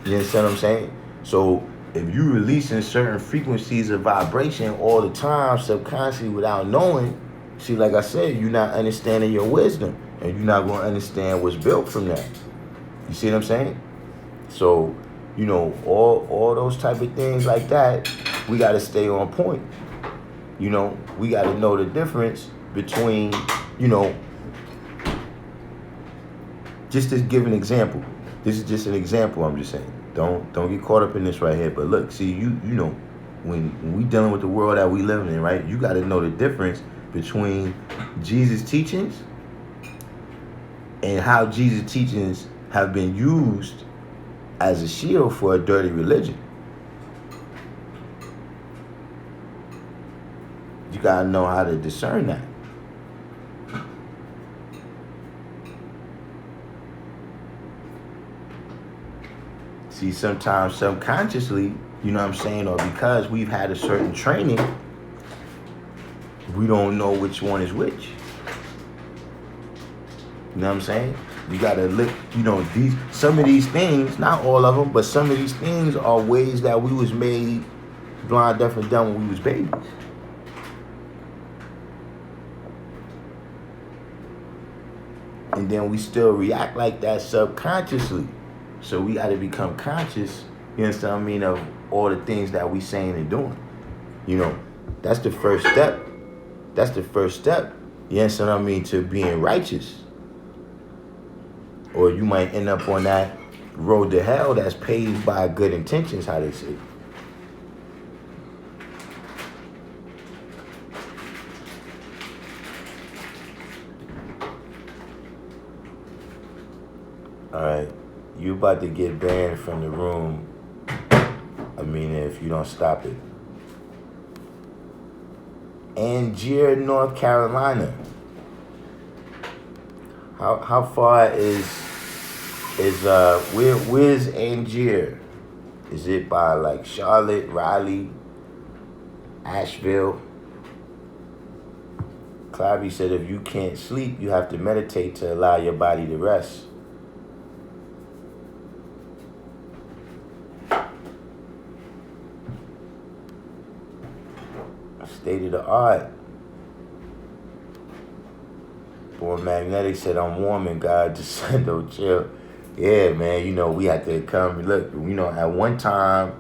You understand what I'm saying? So if you releasing certain frequencies of vibration all the time, subconsciously without knowing, see, like I said, you're not understanding your wisdom. And you're not going to understand what's built from that. You see what I'm saying? So, all those type of things like that, we got to stay on point. We got to know the difference between, just to give an example. This is just an example, I'm just saying. Don't get caught up in this right here. But look, see, when we dealing with the world that we living in, right, you got to know the difference between Jesus' teachings and how Jesus' teachings have been used as a shield for a dirty religion. You gotta know how to discern that. See, sometimes subconsciously, you know what I'm saying, or because we've had a certain training, we don't know which one is which. You know what I'm saying? You gotta look, some of these things, not all of them, but some of these things are ways that we was made blind, deaf, and dumb when we was babies. And then we still react like that subconsciously. So we gotta become conscious, you understand what I mean, of all the things that we saying and doing. That's the first step. That's the first step, you understand what I mean, to being righteous. Or you might end up on that road to hell that's paved by good intentions, how they say. you about to get banned from the room. I mean, if you don't stop it. Angier, North Carolina. How far where's Angier? Is it by like Charlotte, Raleigh, Asheville? Clive said if you can't sleep, you have to meditate to allow your body to rest. State of the art. Boy, Magnetic said, I'm warm and God just said, don't chill. Yeah, man, you know, we had to come. Look, you know, at one time,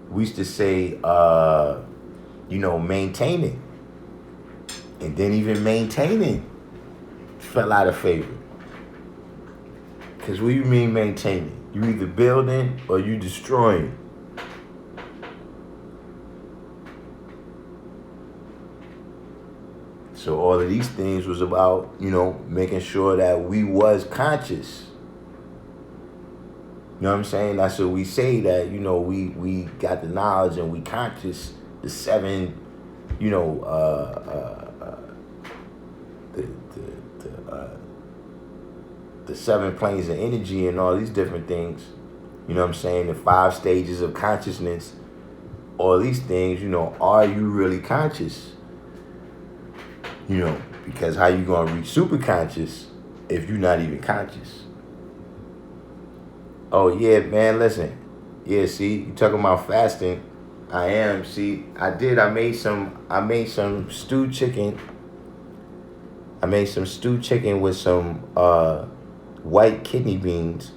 we used to say, you know, maintaining. And then even maintaining fell out of favor. Because what do you mean maintaining? You either building or you destroying. So all of these things was about, you know, making sure that we was conscious. You know what I'm saying? That's what we say, that, you know, we got the knowledge and we conscious, the seven, you know, the seven planes of energy and all these different things. You know what I'm saying? The 5 stages of consciousness. All these things, you know, are you really conscious? You know, because how you gonna reach super conscious if you're not even conscious? Oh yeah, man, listen. Yeah, see, you talking about fasting. I am. See, I made some stewed chicken. I made some stewed chicken with some white kidney beans.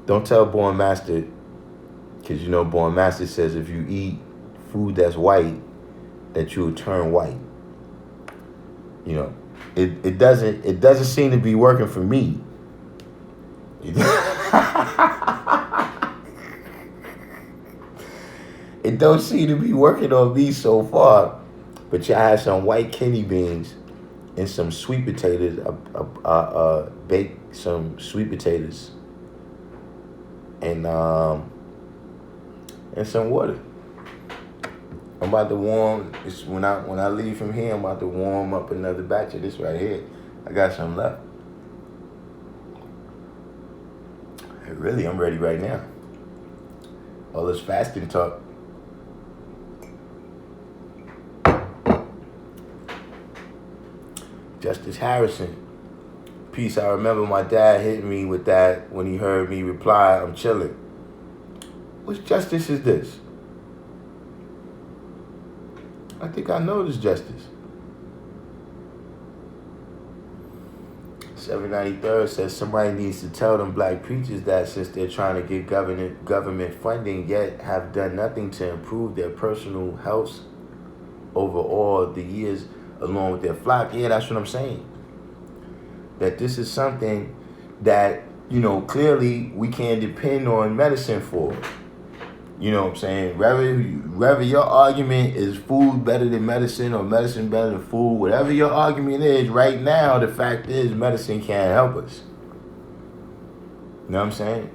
Don't tell Born Master, because you know Born Master says if you eat food that's white, that you will turn white. You know, it doesn't seem to be working for me. It don't seem to be working on me so far. But you had some white kidney beans and some sweet potatoes, baked some sweet potatoes, and some water. I'm about to warm. It's when I leave from here, I'm about to warm up another batch of this right here. I got some left. Really, I'm ready right now. All this fasting talk. Justice Harrison. Peace. I remember my dad hitting me with that when he heard me reply, I'm chilling. Which justice is this? I think I know this justice. 793rd says somebody needs to tell them black preachers that since they're trying to get government funding, yet have done nothing to improve their personal health over all the years along with their flock. Yeah, that's what I'm saying. That this is something that, you know, clearly we can't depend on medicine for. You know what I'm saying? Whether your argument is food better than medicine or medicine better than food, whatever your argument is, right now, the fact is medicine can't help us. You know what I'm saying?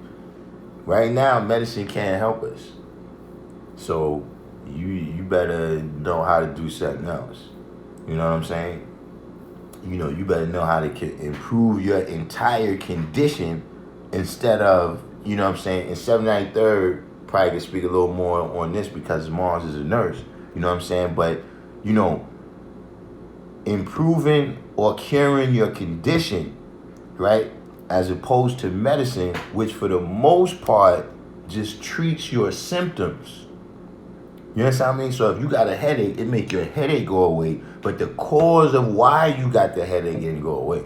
Right now, medicine can't help us. So you better know how to do something else. You know what I'm saying? You know, you better know how to improve your entire condition instead of, you know what I'm saying, in 793rd, probably can speak a little more on this because Mars is a nurse, you know what I'm saying? But, you know, improving or curing your condition, right, as opposed to medicine, which for the most part just treats your symptoms. You understand what I mean? So if you got a headache, it make your headache go away, but the cause of why you got the headache didn't go away.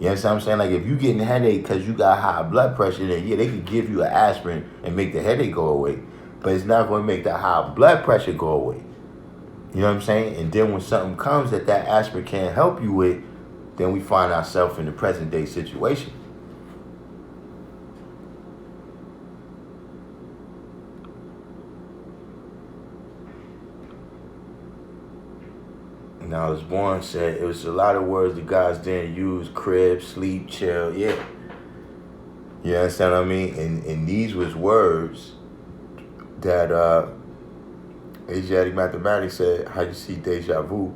You understand what I'm saying? Like if you getting a headache because you got high blood pressure, then yeah, they could give you an aspirin and make the headache go away. But it's not going to make the high blood pressure go away. You know what I'm saying? And then when something comes that aspirin can't help you with, then we find ourselves in the present day situation. Now, as Born said, it was a lot of words the guys didn't use: crib, sleep, chill. Yeah. You understand what I mean? And these was words that Asiatic mathematics said, how you see deja vu?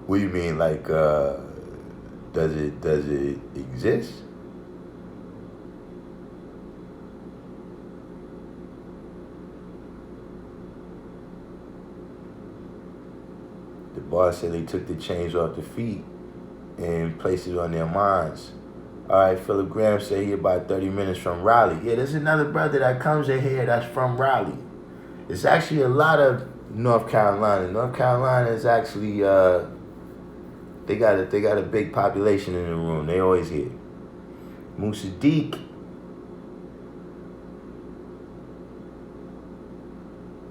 What do you mean, like, does it exist? The boss said they took the chains off the feet and placed it on their minds. All right, Philip Graham said he about 30 minutes from Raleigh. Yeah, there's another brother that comes in here that's from Raleigh. It's actually a lot of North Carolina. North Carolina is actually they got a big population in the room. They always here. Musadeq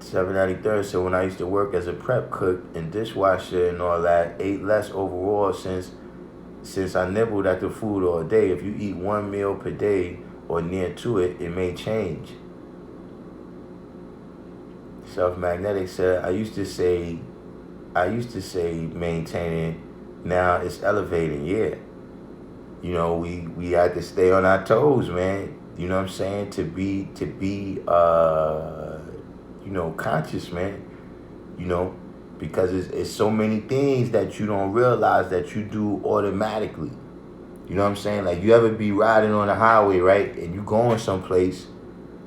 793 said, when I used to work as a prep cook and dishwasher and all that, ate less overall since I nibbled at the food all day. If you eat one meal per day or near to it, it may change. Self-Magnetic said, I used to say maintaining, now it's elevating. Yeah. You know, we had to stay on our toes, man. You know what I'm saying? To be conscious, man. You know, because it's so many things that you don't realize that you do automatically. You know what I'm saying? Like, you ever be riding on the highway, right? And you going someplace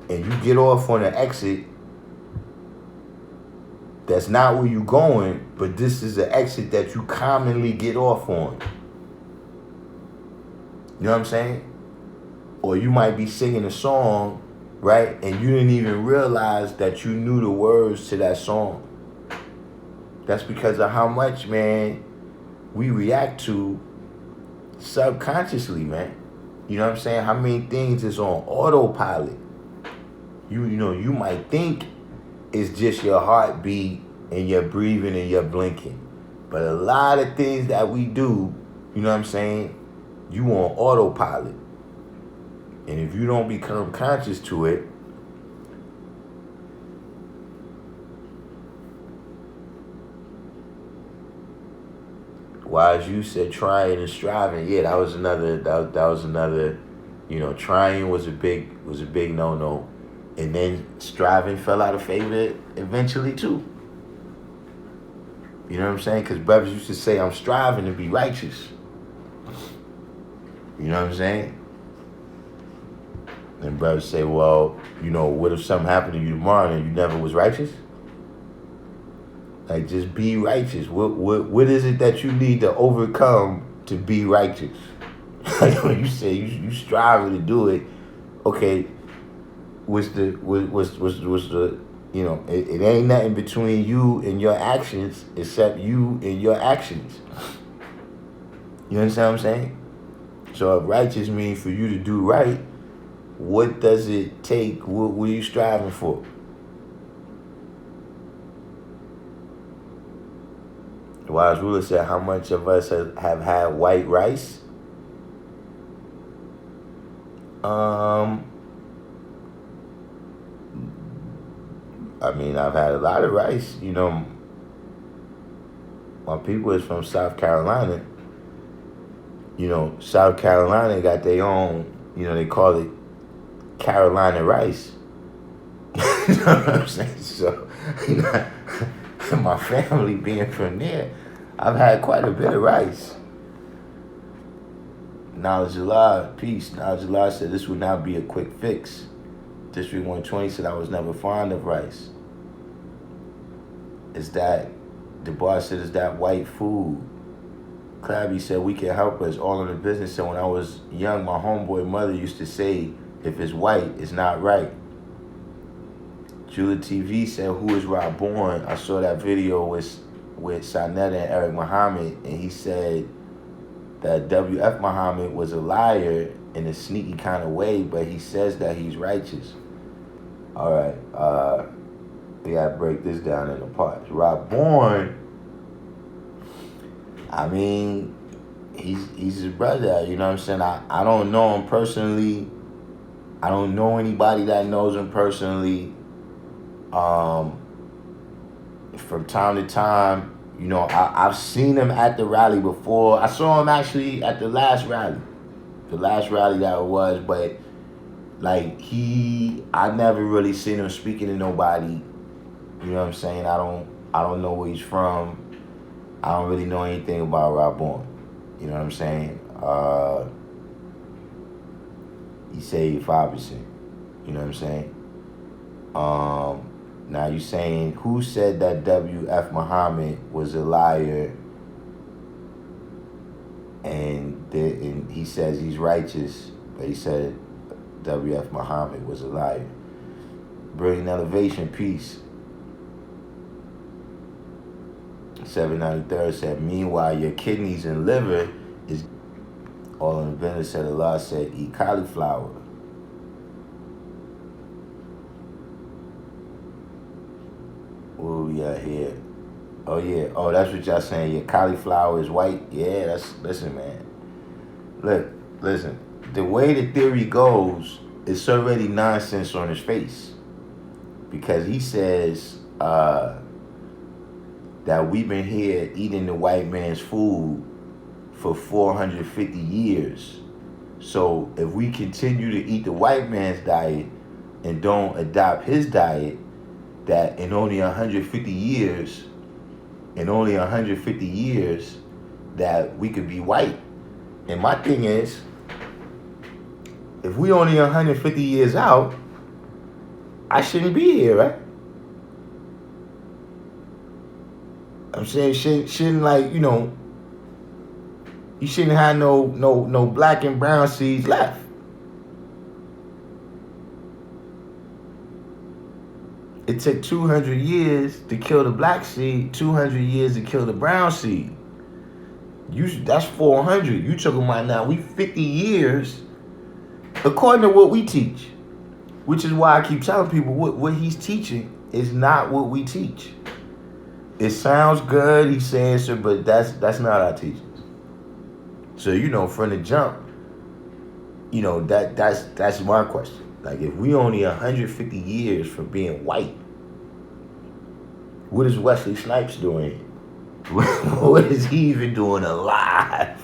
and you get off on an exit that's not where you going, but this is the exit that you commonly get off on. You know what I'm saying? Or you might be singing a song, right? And you didn't even realize that you knew the words to that song. That's because of how much, man, we react to subconsciously, man. You know what I'm saying? How many things is on autopilot? You might think it's just your heartbeat and your breathing and your blinking. But a lot of things that we do, you know what I'm saying, you on autopilot. And if you don't become conscious to it, Wise you said trying and striving. Yeah, that was another. You know, trying was a big no-no, and then striving fell out of favor eventually too. You know what I'm saying? Because brothers used to say, "I'm striving to be righteous." You know what I'm saying? And brothers say, "Well, you know, what if something happened to you tomorrow and you never was righteous?" Like, just be righteous. What is it that you need to overcome to be righteous? Like, when you say you striving to do it, okay, what's the you know, it ain't nothing between you and your actions except you and your actions. You understand what I'm saying? So if righteous means for you to do right, what does it take? What are you striving for? The wise ruler said, how much of us have had white rice? I mean, I've had a lot of rice. You know, my people is from South Carolina. You know, South Carolina got their own, you know, they call it Carolina rice. You know what I'm saying? So, you know, my family being from there, I've had quite a bit of rice. Knowledge Allah, peace. Knowledge Allah said this would not be a quick fix. District 120 said I was never fond of rice. Is that, the boss said, is that white food? Clabby said we can help us all in the business. So when I was young, my homeboy mother used to say, if it's white, it's not right. Julia TV said, who is Rob Bourne? I saw that video with Sanetta and Eric Muhammad, and he said that W.F. Muhammad was a liar in a sneaky kind of way, but he says that he's righteous. All right, we gotta break this down into parts. Rob Bourne, I mean, he's his brother, you know what I'm saying? I don't know him personally. I don't know anybody that knows him personally. From time to time, you know, I've seen him at the rally before. I saw him actually at the last rally that it was, but Like I never really seen him speaking to nobody. You know what I'm saying? I don't know where he's from. I don't really know anything about Rabon. You know what I'm saying? He saved 5%. You know what I'm saying? Now you saying who said that W.F. Muhammad was a liar, and he says he's righteous, but he said W.F. Muhammad was a liar. Brilliant Elevation, peace. 793 said, meanwhile, your kidneys and liver is all in the vendor said Allah said, eat cauliflower. Where we at here? Oh yeah. Oh, that's what y'all saying. Your cauliflower is white. Yeah, listen, man. Listen. The way the theory goes, it's already nonsense on his face. Because he says that we've been here eating the white man's food for 450 years. So if we continue to eat the white man's diet and don't adopt his diet, that in only 150 years, that we could be white. And my thing is, if we only 150 years out, I shouldn't be here, right? I'm saying shouldn't like, you know, you shouldn't have no black and brown seeds left. It took 200 years to kill the black seed, 200 years to kill the brown seed. That's 400. You talking about now, we 50 years, according to what we teach. Which is why I keep telling people what he's teaching is not what we teach. It sounds good, he's saying so, but that's not our teachings. So, you know, from the jump, you know, that's my question. Like, if we only 150 years from being white, what is Wesley Snipes doing? What is he even doing alive?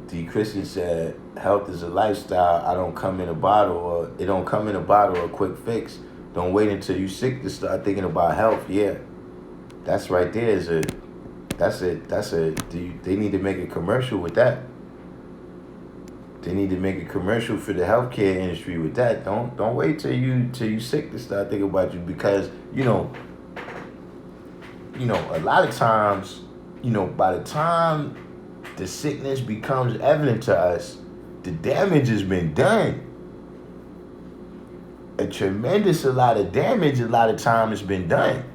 D. Christian said, health is a lifestyle. It don't come in a bottle or a quick fix. Don't wait until you sick to start thinking about health. Yeah. That's right there. They need to make a commercial with that. They need to make a commercial for the healthcare industry with that. Don't wait till you sick to start thinking about you, because you know a lot of times, by the time the sickness becomes evident to us, the damage has been done. A lot of damage a lot of time has been done.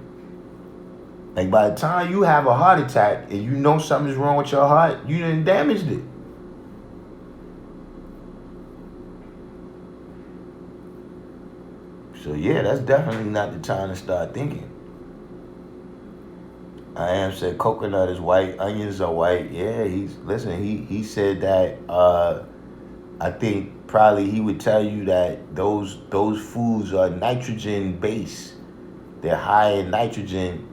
Like, by the time you have a heart attack and you know something's wrong with your heart, you done damaged it. So yeah, that's definitely not the time to start thinking. I am said coconut is white, onions are white. Yeah, he said that I think probably he would tell you that those foods are nitrogen based. They're high in nitrogen,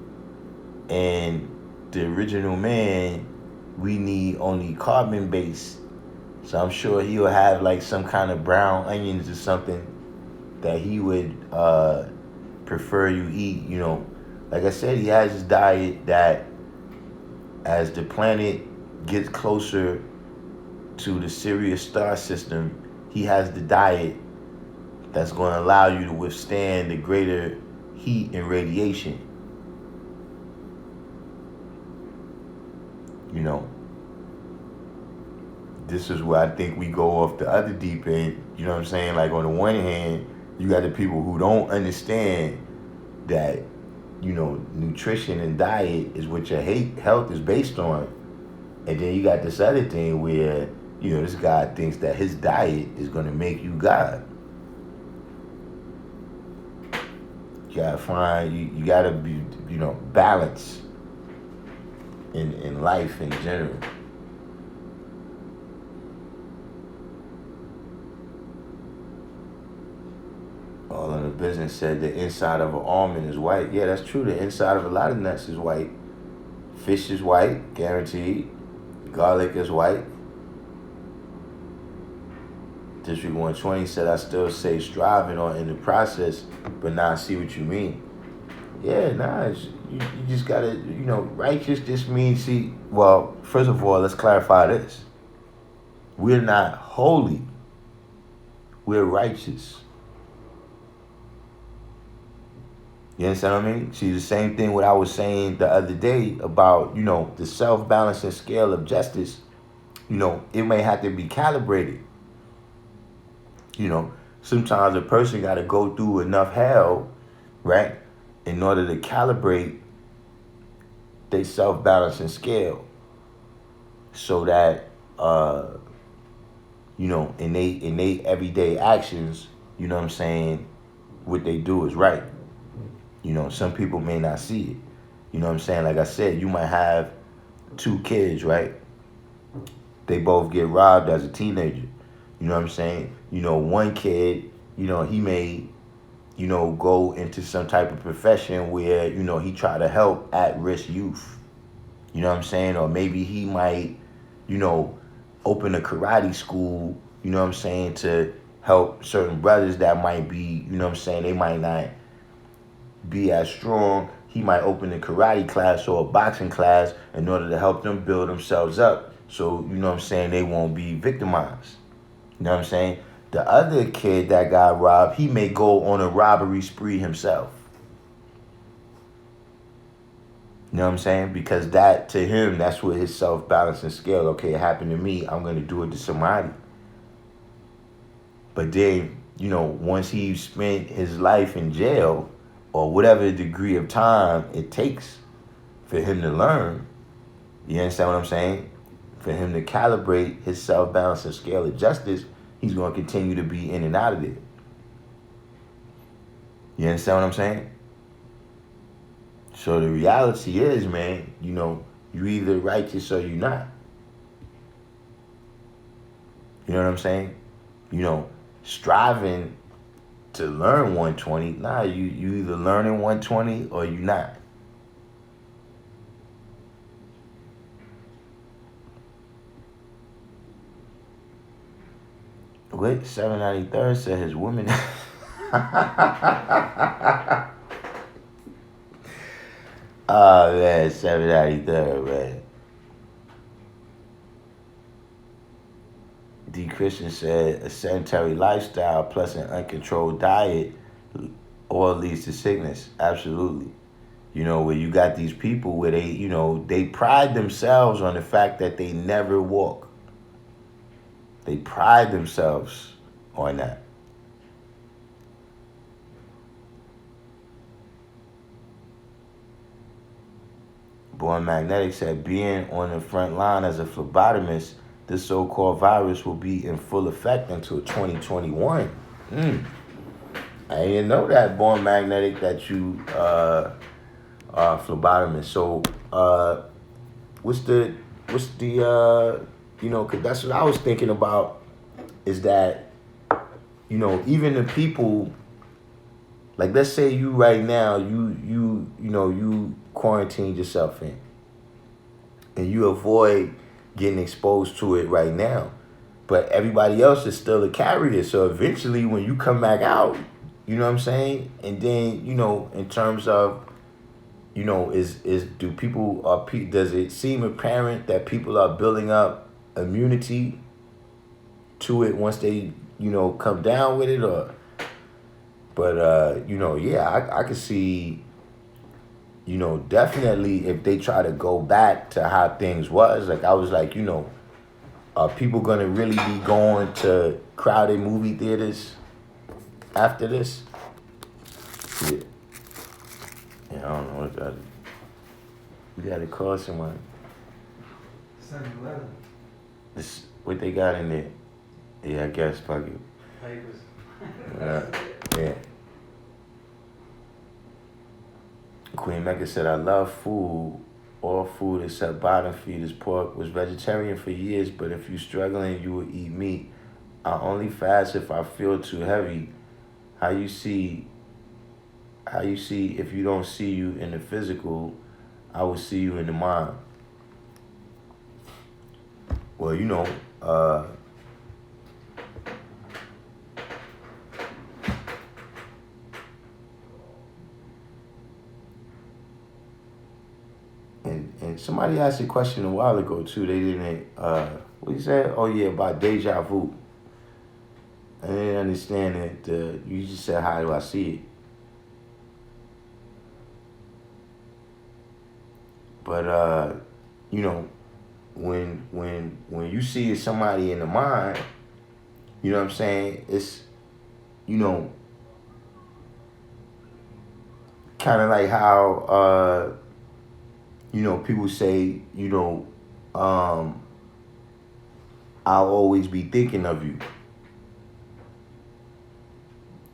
and the original man, we need only carbon based. So I'm sure he'll have like some kind of brown onions or something that he would prefer you eat. Like I said, he has his diet that as the planet gets closer to the Sirius star system, he has the diet that's going to allow you to withstand the greater heat and radiation. This is where I think we go off the other deep end. You know what I'm saying? Like, on the one hand, you got the people who don't understand that, nutrition and diet is what your health is based on. And then you got this other thing where, this guy thinks that his diet is going to make you God. You got to find, you got to be, balance in life in general. All in the business said the inside of an almond is white. Yeah, that's true. The inside of a lot of nuts is white. Fish is white, guaranteed. Garlic is white. District 120 said, I still say striving or in the process, but now I see what you mean. Yeah, you just gotta, righteous just means, well, first of all, let's clarify this. We're not holy. We're righteous. You understand what I mean? See, the same thing what I was saying the other day about, the self-balancing scale of justice, it may have to be calibrated. Sometimes a person got to go through enough hell, right, in order to calibrate their self-balancing scale so that, in they everyday actions, what they do is right. Some people may not see it. You know what I'm saying? Like I said, you might have 2 kids, right? They both get robbed as a teenager. You know what I'm saying? One kid, he may, go into some type of profession where, he try to help at-risk youth. You know what I'm saying? Or maybe he might, open a karate school, to help certain brothers that might be, they might not be as strong. He might open a karate class or a boxing class in order to help them build themselves up. So, they won't be victimized. You know what I'm saying? The other kid that got robbed, he may go on a robbery spree himself. You know what I'm saying? Because that, to him, that's what his self-balancing scale. Okay, it happened to me. I'm going to do it to somebody. But then, once he spent his life in jail, or whatever degree of time it takes for him to learn, you understand what I'm saying? For him to calibrate his self-balancing scale of justice, he's going to continue to be in and out of it. You understand what I'm saying? So the reality is, man, you either righteous or you're not. You know what I'm saying? Striving to learn 120, you either learning 120 or you not. Wait, 793rd said his woman. Oh man, 793rd, man. D. Christian said a sedentary lifestyle plus an uncontrolled diet all leads to sickness. Absolutely. Where you got these people where they, they pride themselves on the fact that they never walk. They pride themselves on that. Born Magnetic said being on the front line as a phlebotomist, this so-called virus will be in full effect until 2021. I didn't know that, Born Magnetic, that you are a phlebotomist. So what's the cause that's what I was thinking about, is that, even the people, like let's say you right now, you quarantined yourself in and you avoid getting exposed to it right now, but everybody else is still a carrier. So eventually when you come back out, you know what I'm saying? And then, in terms of, does it seem apparent that people are building up immunity to it once they, come down with it? I could see, definitely if they try to go back to how things was, like I was like, are people going to really be going to crowded movie theaters after this? Yeah. I don't know what that is. You got to call someone. 7-Eleven. This, what they got in there? Yeah, I guess, fuck it. Papers. Yeah. Queen Mecca said, I love food. All food except bottom feeders. Pork. Was vegetarian for years, but if you're struggling, you will eat meat. I only fast if I feel too heavy. How you see how you see, if you don't see you in the physical, I will see you in the mind. Well, and somebody asked a question a while ago too. They didn't. What you said? Oh yeah, about deja vu. I didn't understand it. You just said, how do I see it? But you know, when you see somebody in the mind, you know what I'm saying? It's, you know, kind of like how people say, I'll always be thinking of you.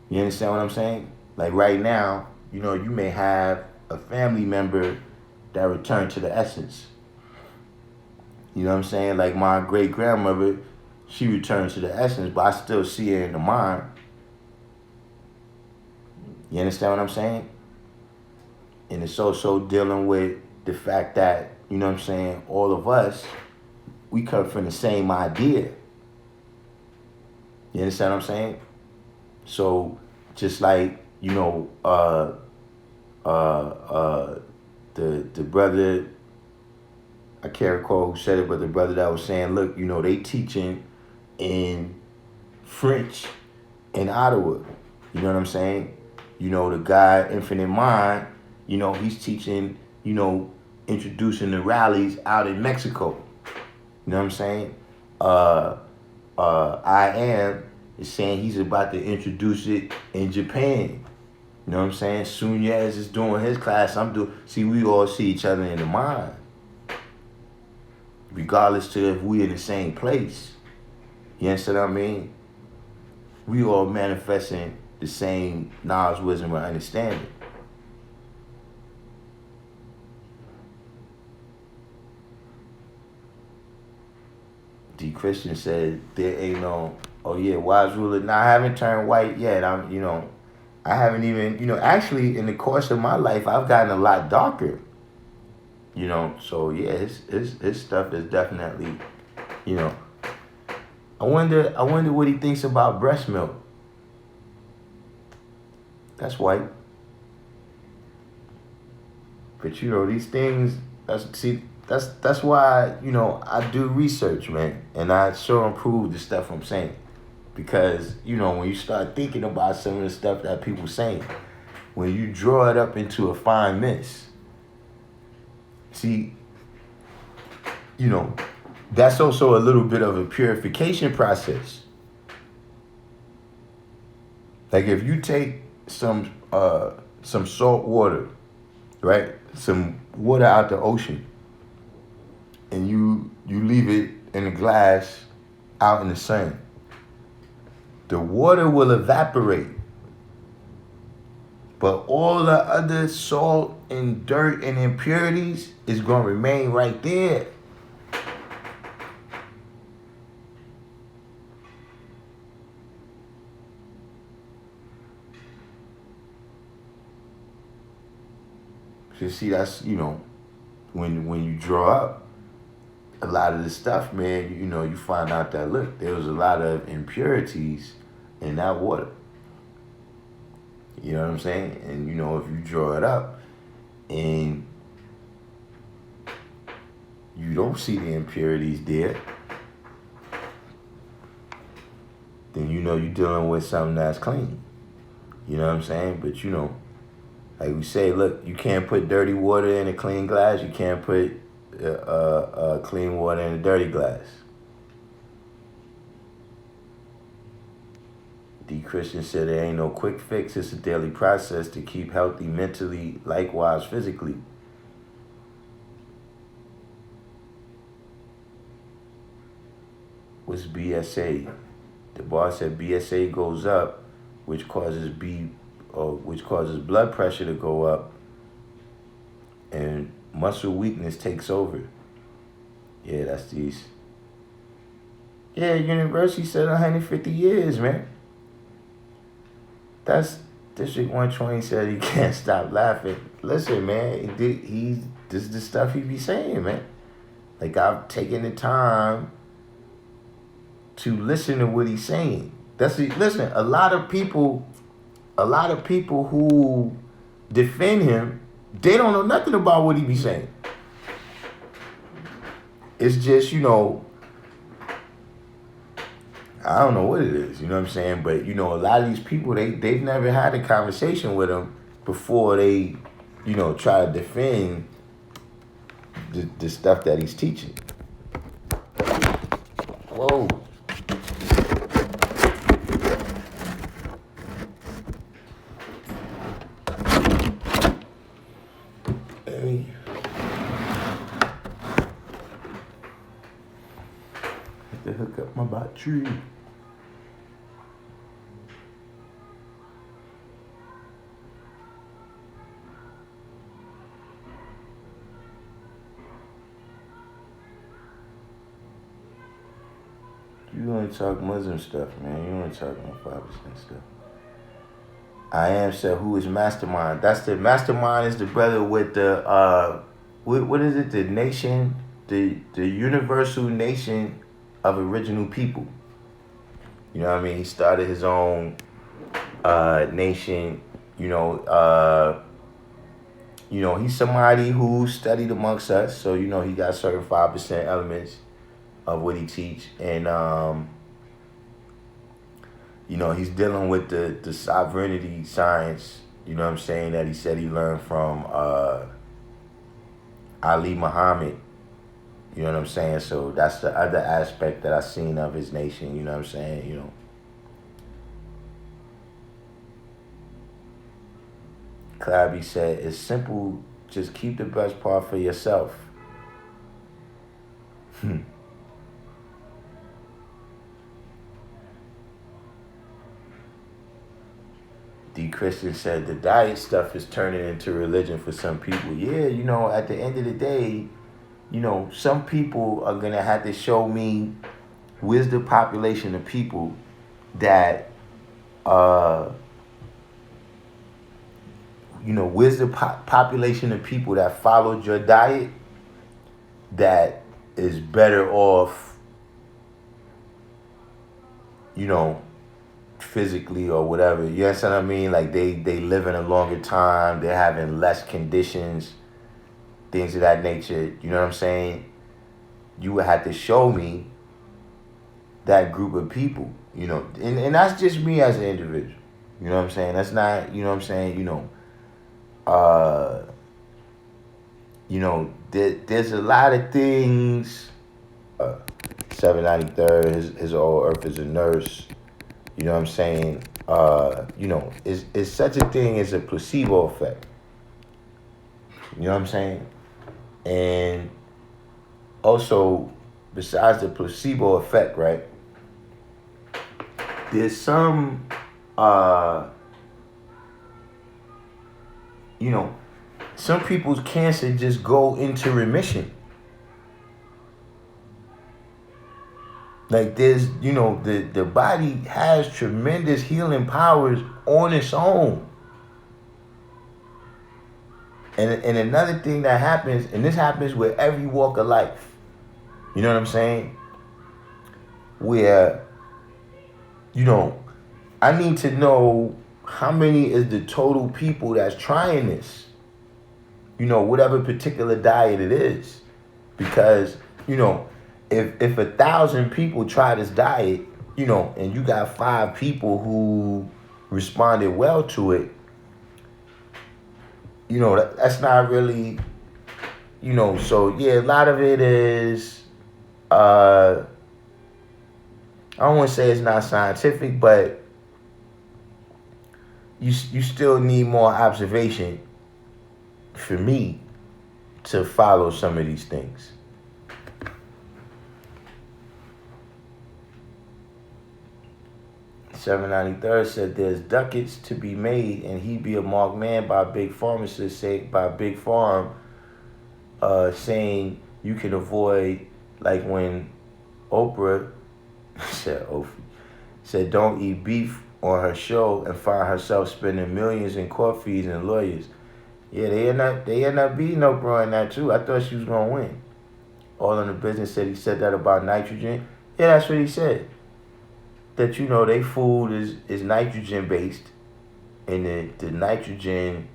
You understand what I'm saying? Like right now, you may have a family member that returned to the essence. You know what I'm saying? Like my great grandmother, she returned to the essence, but I still see her in the mind. You understand what I'm saying? And it's also dealing with the fact that, you know what I'm saying, all of us, we come from the same idea. You understand what I'm saying? So just like, the brother, I can't recall who said it, but the brother that was saying, look, they teaching in French in Ottawa. You know what I'm saying? The guy, Infinite Mind, he's teaching, introducing the rallies out in Mexico. You know what I'm saying? I Am is saying he's about to introduce it in Japan. You know what I'm saying? Soon as is doing his class, see, we all see each other in the mind. Regardless to if we in the same place. You understand what I mean? We all manifesting the same knowledge, wisdom, and understanding. D. Christian said there ain't no, oh yeah, wise ruler. Now I haven't turned white yet. I haven't even, actually in the course of my life, I've gotten a lot darker. So yeah, his stuff is definitely, I wonder what he thinks about breast milk. That's white. But these things, that's why, I do research, man. And I sure improve the stuff I'm saying. Because, when you start thinking about some of the stuff that people saying, when you draw it up into a fine mist, see, that's also a little bit of a purification process. Like if you take some salt water, right? Some water out the ocean, and you leave it in a glass out in the sun, the water will evaporate. But all the other salt and dirt and impurities is going to remain right there. You see, that's, when you draw up a lot of the stuff, man, you find out that, look, there was a lot of impurities in that water. You know what I'm saying? And, if you draw it up and you don't see the impurities there, then you're dealing with something that's clean. You know what I'm saying? But, like we say, look, you can't put dirty water in a clean glass. You can't put clean water in a dirty glass. D. Christian said there ain't no quick fix. It's a daily process to keep healthy mentally, likewise physically. What's BSA? The boss said BSA goes up, which causes blood pressure to go up, and muscle weakness takes over. Yeah, that's these. Yeah, university said 150 years, man. That's District 120 said he can't stop laughing. Listen, man, this is the stuff he be saying, man. Like, I've taken the time to listen to what he's saying. Listen, a lot of people who defend him, they don't know nothing about what he be saying. It's just, I don't know what it is, you know what I'm saying? But, a lot of these people, they've never had a conversation with him before they, try to defend the stuff that he's teaching. Whoa. Hey. Have to hook up my battery. You want to talk Muslim stuff, man. You want to talk about 5% stuff. I am said, who is Mastermind? That's the Mastermind is the brother with the what is it? The nation, the universal nation of original people. You know what I mean? He started his own nation. He's somebody who studied amongst us, so he got certain 5% elements of what he teach, and he's dealing with the sovereignty science, that he said he learned from Ali Muhammad, so that's the other aspect that I seen of his nation, Clabby said, it's simple, just keep the best part for yourself. D. Christian said the diet stuff is turning into religion for some people. Yeah, at the end of the day, some people are going to have to show me where's the population of people that, where's the population of people that followed your diet that is better off, physically or whatever, you understand what I mean? Like they living a longer time, they're having less conditions, things of that nature. You know what I'm saying? You would have to show me that group of people, and that's just me as an individual. You know what I'm saying? That's not, you know what I'm saying? There's a lot of things. 793rd, his old earth is a nurse. You know what I'm saying? It's such a thing as a placebo effect. You know what I'm saying? And also, besides the placebo effect, right? There's some, some people's cancer just go into remission. Like there's, the body has tremendous healing powers on its own. And another thing that happens, and this happens with every walk of life. You know what I'm saying? Where, I need to know how many is the total people that's trying this. Whatever particular diet it is. Because, if 1,000 people try this diet, and you got 5 people who responded well to it, that's not really, so yeah, a lot of it is, I don't want to say it's not scientific, but you still need more observation for me to follow some of these things. $7.93 said there's ducats to be made, and he be a marked man by big pharmacists, say by big farm, saying you can avoid, like when Oprah said don't eat beef on her show and find herself spending millions in court fees and lawyers. Yeah, they end up beating Oprah in that too. I thought she was gonna win. All in the Business said he said that about nitrogen. Yeah, that's what he said. That they food is nitrogen based, and the nitrogen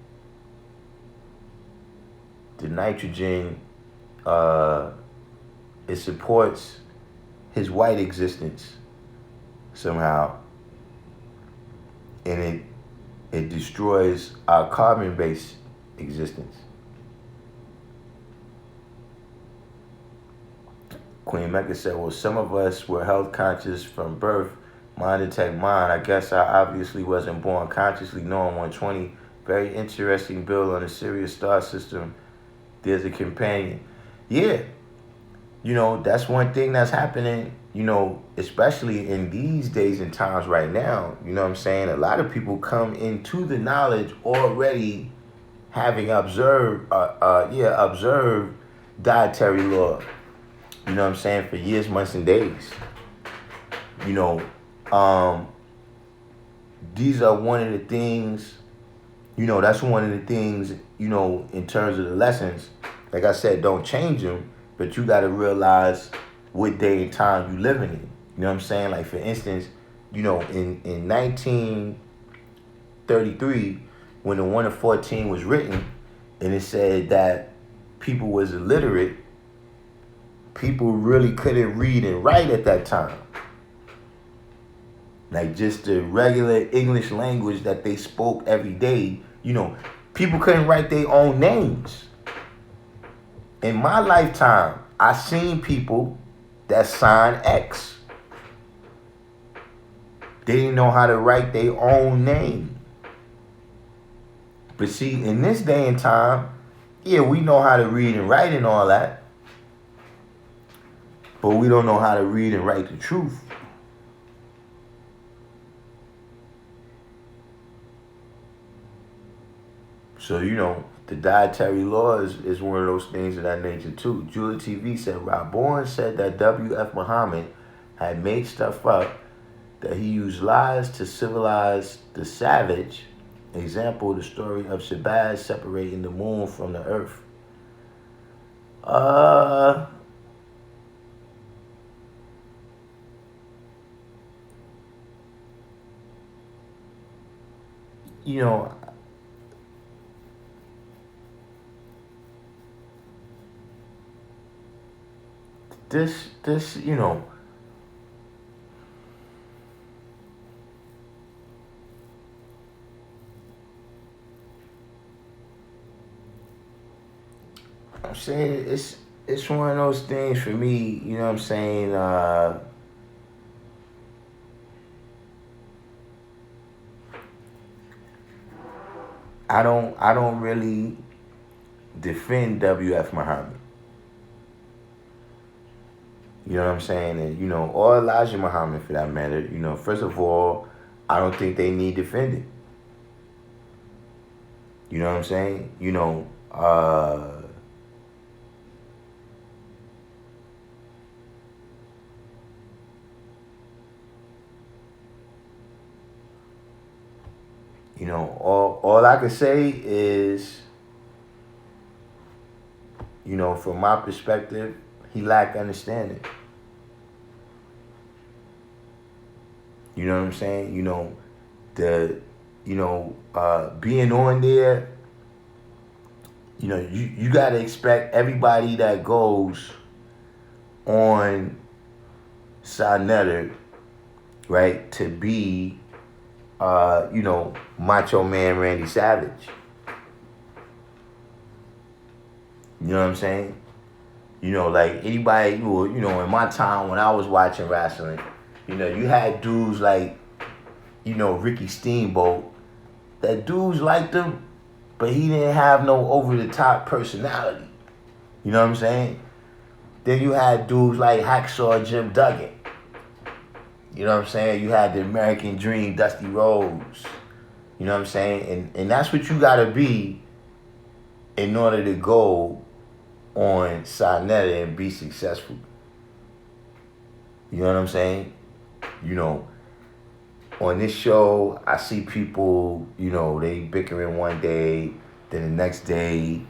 it supports his white existence somehow, and it destroys our carbon based existence. Queen Mecca said, well, some of us were health conscious from birth. Mind detect mind. I guess I obviously wasn't born consciously knowing 120. Very interesting build on the Sirius star system. There's a companion. Yeah. That's one thing that's happening, especially in these days and times right now. You know what I'm saying? A lot of people come into the knowledge already having observed dietary law. You know what I'm saying? For years, months, and days. These are one of the things, that's one of the things, in terms of the lessons. Like I said, don't change them, but you got to realize what day and time you living in. You know what I'm saying? Like, for instance, in 1933, when the 1 of 14 was written, and it said that people was illiterate, people really couldn't read and write at that time. Like, just the regular English language that they spoke every day, people couldn't write their own names. In my lifetime, I seen people that signed X. They didn't know how to write their own name. But see, in this day and time, yeah, we know how to read and write and all that. But we don't know how to read and write the truth. So, the dietary law is one of those things of that nature too. Julia TV said, Rob Bourne said that W.F. Muhammad had made stuff up, that he used lies to civilize the savage. Example, the story of Shabazz separating the moon from the earth. This, I'm saying it's one of those things for me, you know what I'm saying? I don't really defend W.F. Muhammad. You know what I'm saying? And, or Elijah Muhammad for that matter. First of all, I don't think they need defending. You know what I'm saying? All I can say is, from my perspective, he lacked understanding. You know what I'm saying? Being on there, you gotta expect everybody that goes on Sinetta, right, to be Macho Man Randy Savage. You know what I'm saying? Like anybody who, in my time when I was watching wrestling, you had dudes like, Ricky Steamboat, that dudes liked him, but he didn't have no over-the-top personality. You know what I'm saying? Then you had dudes like Hacksaw Jim Duggan. You know what I'm saying? You had the American Dream, Dusty Rhodes. You know what I'm saying? And that's what you gotta be in order to go on Sinetta and be successful. You know what I'm saying? on this show, I see people, they bickering one day, then the next day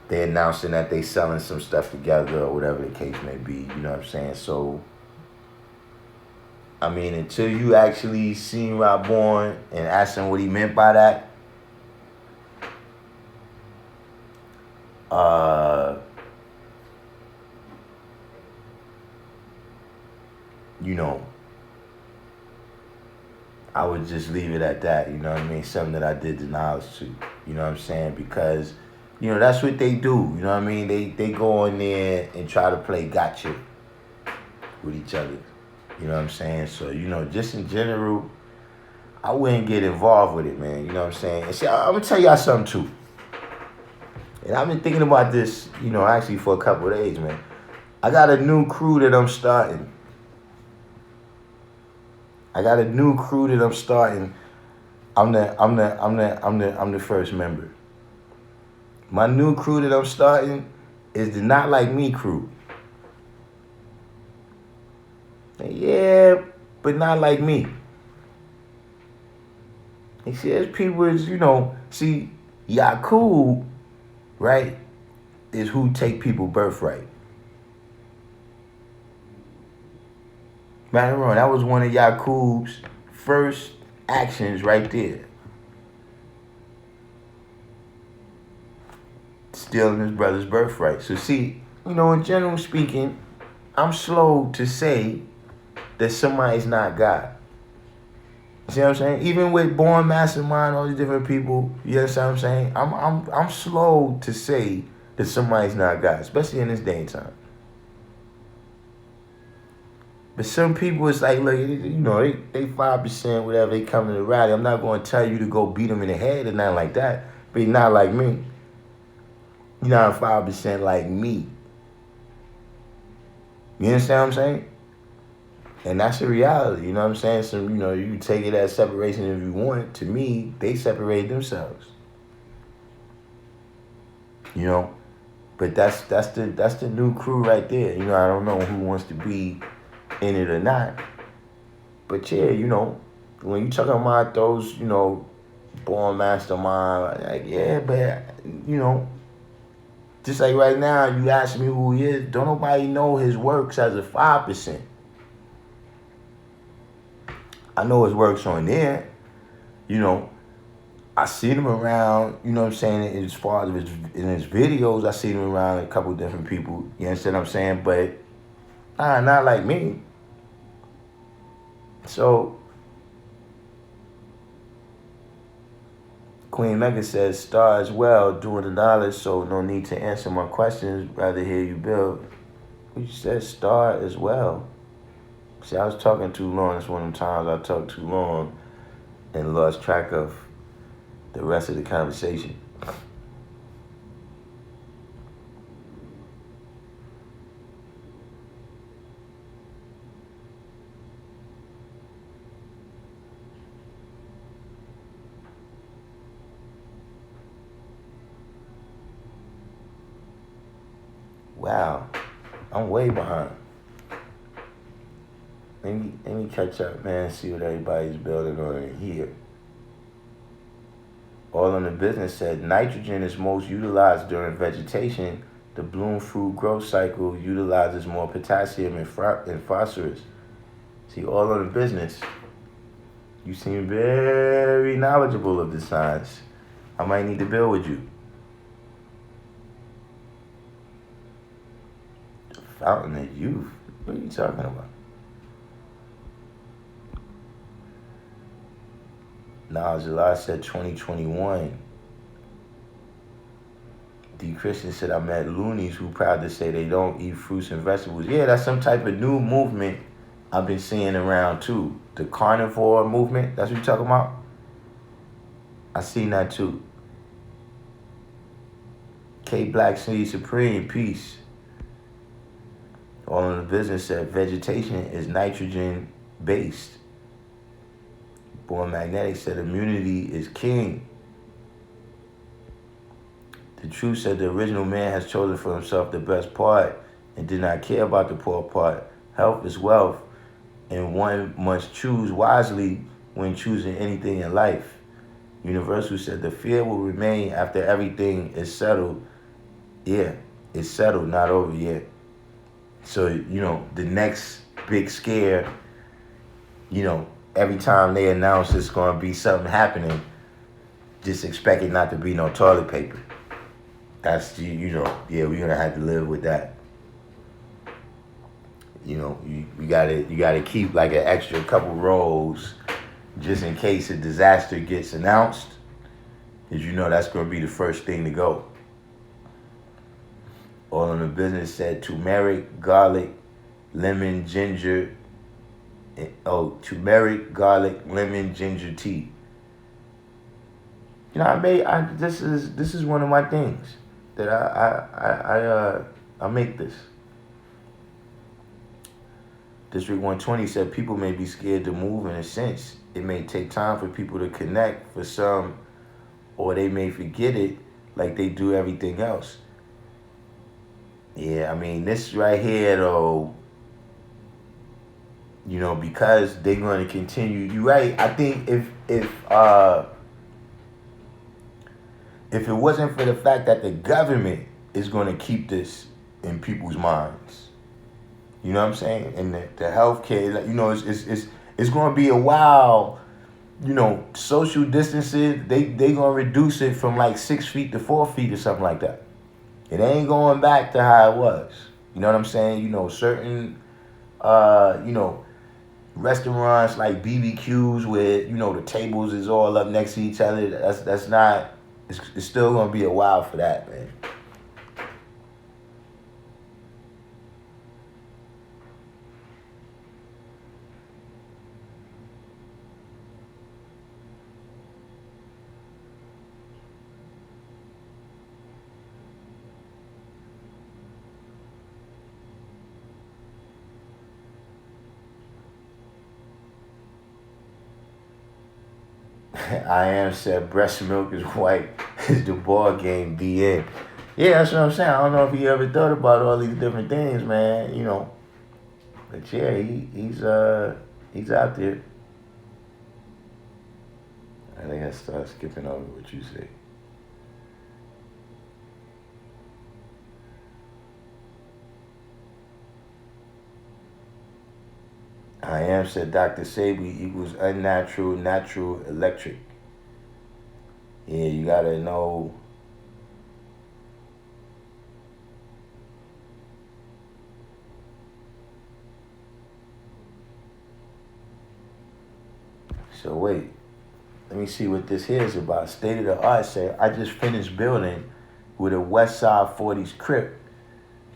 they announcing that they selling some stuff together or whatever the case may be. You know what I'm saying? So, I mean, until you actually seen Rob Bourne and asked him what he meant by that, I would just leave it at that, you know what I mean? Something that I did the knowledge to, you know what I'm saying? Because, that's what they do, you know what I mean? They go in there and try to play gotcha with each other, you know what I'm saying? So, just in general, I wouldn't get involved with it, man, you know what I'm saying? And see, I'm going to tell y'all something, too. And I've been thinking about this, actually for a couple of days, man. I got a new crew that I'm starting. I'm the first member. My new crew that I'm starting is the Not Like Me crew. Yeah, but not like me. He says people is, see, Yakub, right, is who take people birthright. Right or wrong, that was one of Yakub's first actions right there. Stealing his brother's birthright. So see, in general speaking, I'm slow to say that somebody's not God. You see what I'm saying? Even with Born Mastermind, all these different people, you understand what I'm saying? I'm slow to say that somebody's not God, especially in this day and time. But some people, it's like, look, they 5%, whatever, they come to the rally. I'm not going to tell you to go beat them in the head or nothing like that. But you're not like me. You're not 5% like me. You understand what I'm saying? And that's the reality, you know what I'm saying? So, you take it as separation if you want. To me, they separate themselves. But that's the new crew right there. I don't know who wants to be in it or not. But yeah, when you talking about those, Born Mastermind, like, yeah, but, just like right now, you ask me who he is, don't nobody know his works as a 5%. I know his works on there. I see him around, you know what I'm saying, as far as in his videos, I see him around a couple different people, you understand what I'm saying? But not like me. So, Queen Mega says, star as well, doing the knowledge, so no need to answer my questions, rather hear you build. You said star as well. See, I was talking too long. That's one of them times I talked too long and lost track of the rest of the conversation. Wow, I'm way behind. Let me catch up, man, see what everybody's building on here. All in the Business said nitrogen is most utilized during vegetation. The bloom fruit growth cycle utilizes more potassium and phosphorus. See, All in the Business, you seem very knowledgeable of the science. I might need to build with you. The Fountain of Youth? What are you talking about? July said 2021. D. Christian said, I met loonies who proud to say they don't eat fruits and vegetables. Yeah, that's some type of new movement I've been seeing around too. The carnivore movement, that's what you're talking about? I seen that too. K. Black City Supreme, peace. All in the Business said vegetation is nitrogen based. Born Magnetic said immunity is king. The Truth said the original man has chosen for himself the best part and did not care about the poor part. Health is wealth, and one must choose wisely when choosing anything in life. Universal said the fear will remain after everything is settled. Yeah, it's settled, not over yet. So, the next big scare, every time they announce it's going to be something happening, just expect it not to be no toilet paper. That's, we're going to have to live with that. You gotta keep like an extra couple rolls just in case a disaster gets announced, because that's going to be the first thing to go. All in the Business said turmeric, garlic, lemon, ginger. Turmeric, garlic, lemon, ginger tea. This is one of my things that I make this. District 120 said people may be scared to move in a sense. It may take time for people to connect for some, or they may forget it like they do everything else. Yeah, this right here though, because they're going to continue. You're right. I think if it wasn't for the fact that the government is going to keep this in people's minds, you know what I'm saying? And the healthcare, it's going to be a while. Social distancing, they going to reduce it from like 6 feet to 4 feet or something like that. It ain't going back to how it was. You know what I'm saying? Certain, restaurants like BBQs where, the tables is all up next to each other. That's not, it's still going to be a while for that, man. I am said breast milk is white. Is the ball game the end? Yeah, that's what I'm saying. I don't know if he ever thought about all these different things, man. But yeah, he's out there. I think I start skipping over what you say. I am said Dr. Sabi equals unnatural, natural, electric. Yeah, you gotta know. So wait, let me see what this here is about. State of the art said, I just finished building with a West Side 40s Crip,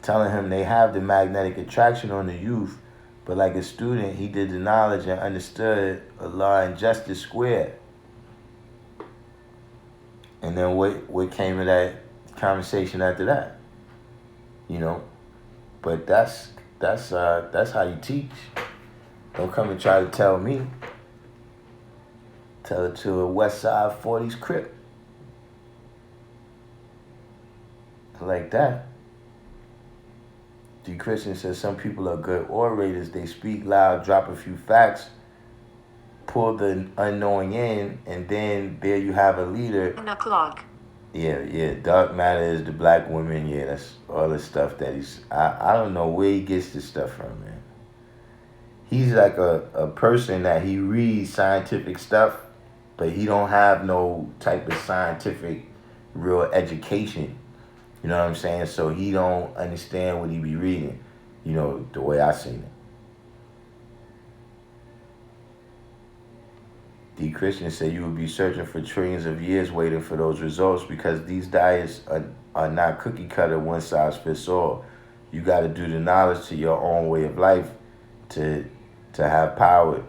telling him they have the magnetic attraction on the youth, but like a student, he did the knowledge and understood a law and justice squared. And then what came of that conversation after that? But that's how you teach. Don't come and try to tell me. Tell it to a West Side 40s Crip. Like that. D. Christian says some people are good orators. They speak loud, drop a few facts, pull the unknowing in, and then there you have a leader. 1 o'clock. Yeah. Dark matter is the black woman. Yeah, that's all the stuff that he's. I don't know where he gets this stuff from, man. He's like a person that he reads scientific stuff, but he don't have no type of scientific real education. You know what I'm saying? So he don't understand what he be reading, the way I seen it. D. Christian said you would be searching for trillions of years waiting for those results because these diets are not cookie cutter, one size fits all. You got to do the knowledge to your own way of life to have power.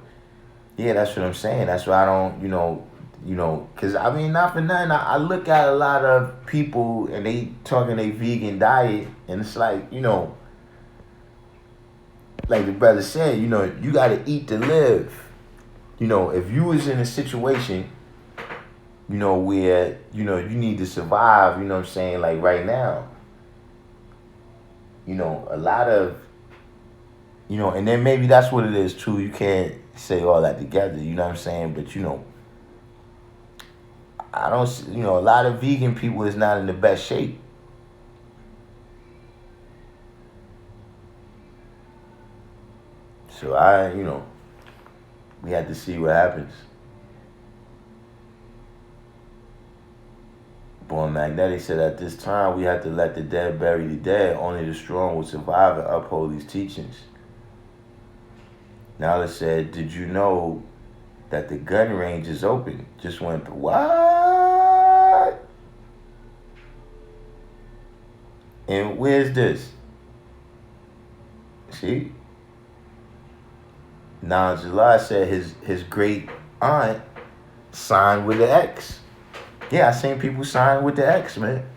Yeah, that's what I'm saying. That's why I don't, because not for nothing. I look at a lot of people and they talking a vegan diet, and it's like, like the brother said, you got to eat to live. If you was in a situation, where, you need to survive, you know what I'm saying, like right now, a lot of You know, and then maybe that's what it is too. You can't say all that together, you know what I'm saying? But you know, I don't, you know, a lot of vegan people is not in the best shape. So you know, we have to see what happens. Born Magnetic said, at this time, we have to let the dead bury the dead. Only the strong will survive and uphold these teachings. Nala said, did you know that the gun range is open? Just went, what? And where's this? See? Now, July said his great aunt signed with the X. Yeah, I seen people sign with the X, man.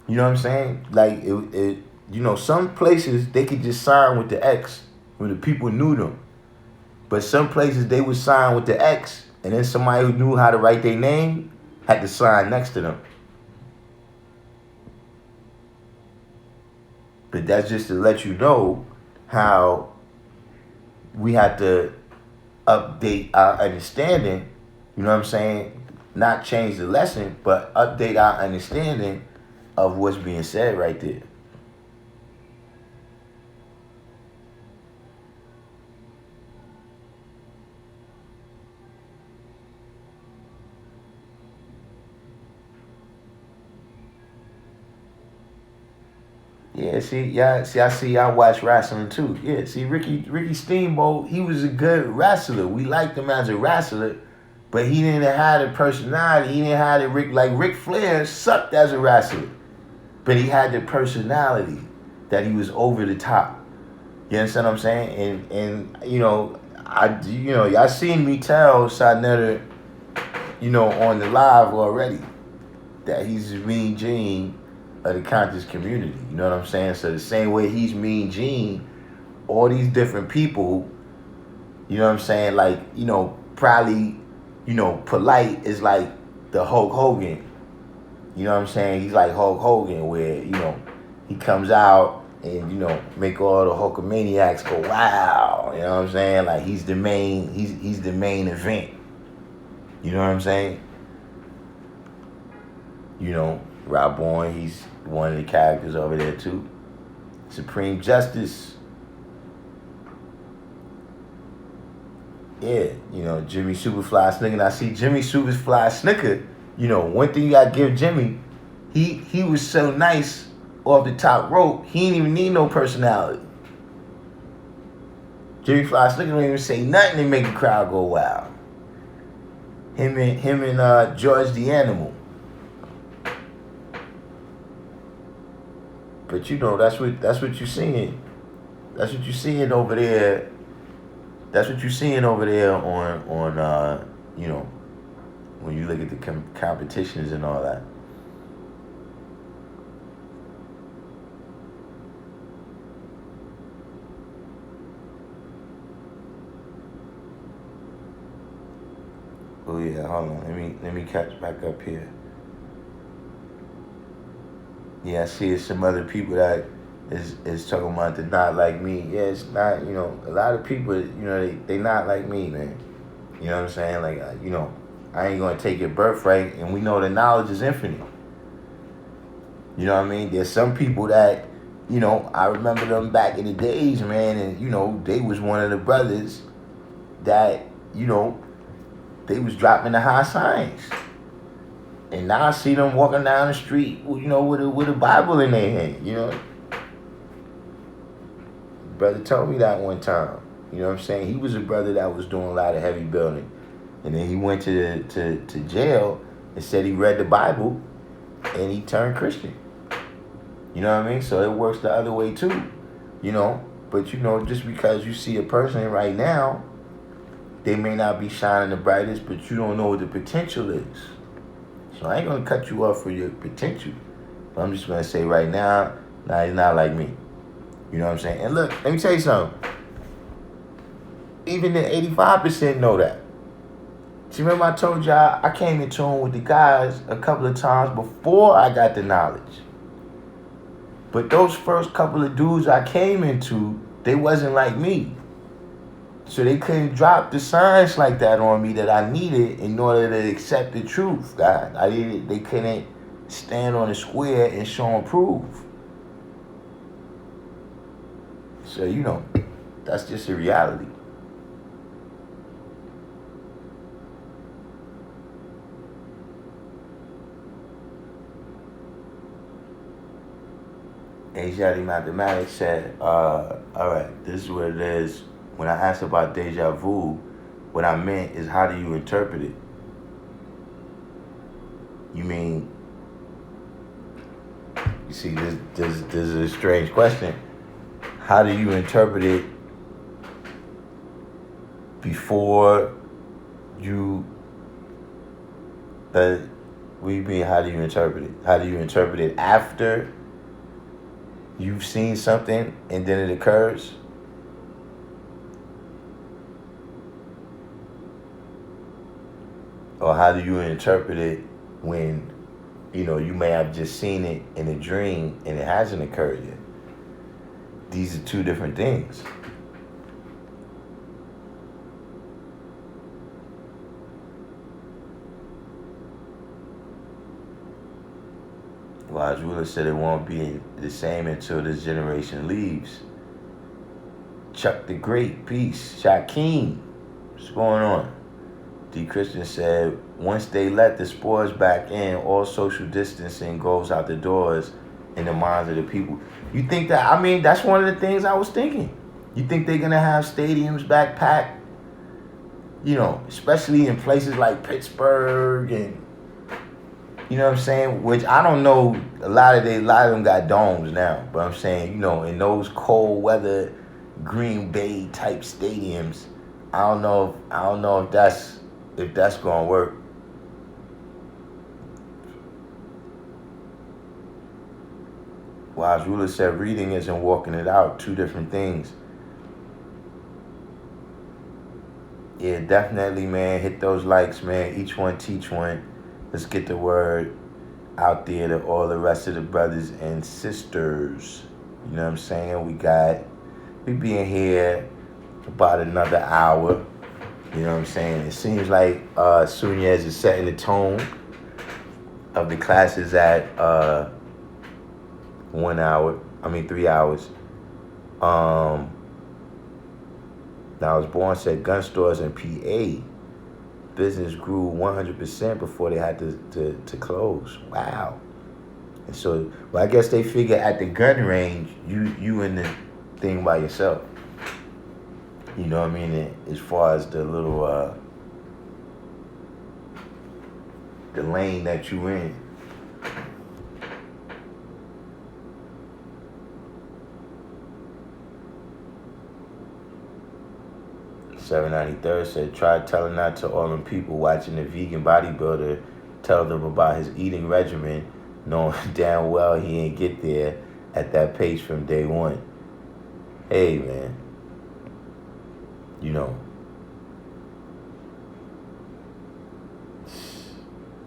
You know what I'm saying? Like, you know, some places they could just sign with the X when the people knew them. But some places they would sign with the X, and then somebody who knew how to write their name had to sign next to them. But that's just to let you know how we have to update our understanding, you know what I'm saying? Not change the lesson, but update our understanding of what's being said right there. Yeah, I see y'all watch wrestling too. Yeah, see Ricky Steamboat, he was a good wrestler. We liked him as a wrestler, but he didn't have the personality. He didn't have the Ric Flair sucked as a wrestler, but he had the personality that he was over the top. You understand what I'm saying? And you know, y'all seen me tell Sarnetta, you know, on the live already that he's a Mean Gene of the conscious community. You know what I'm saying? So the same way he's Mean Gene, all these different people, you know what I'm saying? Like, you know, probably, you know, Polite is like the Hulk Hogan. You know what I'm saying? He's like Hulk Hogan, where, you know, he comes out and, you know, make all the Hulkamaniacs go, wow. You know what I'm saying? Like, he's the main event. You know what I'm saying? You know, Rob Bourne, he's one of the characters over there too. Supreme Justice. Yeah, you know, Jimmy Superfly Snicker. And I see Jimmy Superfly Snicker, you know, one thing you gotta give Jimmy, he was so nice off the top rope, he didn't even need no personality. Jimmy Fly Snicker don't even say nothing to make the crowd go wild. Him and George the Animal. But you know, that's what you're seeing. That's what you're seeing over there. That's what you're seeing over there on you know, when you look at the competitions and all that. Oh yeah, hold on. Let me catch back up here. Yeah, I see some other people that is talking about they're not like me. Yeah, it's not, you know, a lot of people, you know, they not like me, man. You know what I'm saying? Like, you know, I ain't going to take your birthright, and we know the knowledge is infinite. You know what I mean? There's some people that, you know, I remember them back in the days, man, and, you know, they was one of the brothers that, you know, they was dropping the high science. And now I see them walking down the street, you know, with a Bible in their hand, you know. Brother told me that one time. You know what I'm saying? He was a brother that was doing a lot of heavy building. And then he went to jail and said he read the Bible and he turned Christian. You know what I mean? So it works the other way too, you know. But, you know, just because you see a person right now, they may not be shining the brightest, but you don't know what the potential is. So I ain't going to cut you off for your potential. But I'm just going to say right now, nah, he's not like me. You know what I'm saying? And look, let me tell you something. Even the 85% know that. See, remember I told y'all I came in tune with the guys a couple of times before I got the knowledge. But those first couple of dudes I came into, they wasn't like me. So they couldn't drop the signs like that on me that I needed in order to accept the truth, God. They couldn't stand on the square and show and prove. So, that's just a reality. Asiatic Mathematics said, all right, this is what it is. When I asked about deja vu, what I meant is, how do you interpret it? You mean, you see, this is a strange question. How do you interpret it before you, what do you mean, how do you interpret it? How do you interpret it after you've seen something and then it occurs? Or how do you interpret it when, you may have just seen it in a dream and it hasn't occurred yet? These are two different things. Wise ruler said it won't be the same until this generation leaves. Chuck the Great, peace. Shaquem, what's going on? D. Christian said, once they let the spores back in, all social distancing goes out the doors in the minds of the people. You think that, that's one of the things I was thinking. You think they're going to have stadiums back packed? Especially in places like Pittsburgh and, you know what I'm saying? Which I don't know, a lot of them got domes now. But I'm saying, in those cold weather Green Bay type stadiums, I don't know if that's gonna work. Wise ruler said reading isn't walking it out, two different things. Yeah, definitely, man. Hit those likes, man. Each one teach one. Let's get the word out there to all the rest of the brothers and sisters. You know what I'm saying? We being here about another hour. You know what I'm saying? It seems like Sunez is setting the tone of the classes at 3 hours. Now I was born said gun stores in PA. Business grew 100% before they had to close. Wow. And so, I guess they figure at the gun range, you in the thing by yourself. You know what I mean? As far as the little, the lane that you in. $7.93 said, try telling that to all them people watching the vegan bodybuilder. Tell them about his eating regimen, knowing damn well he ain't get there at that pace from day one. Hey, man.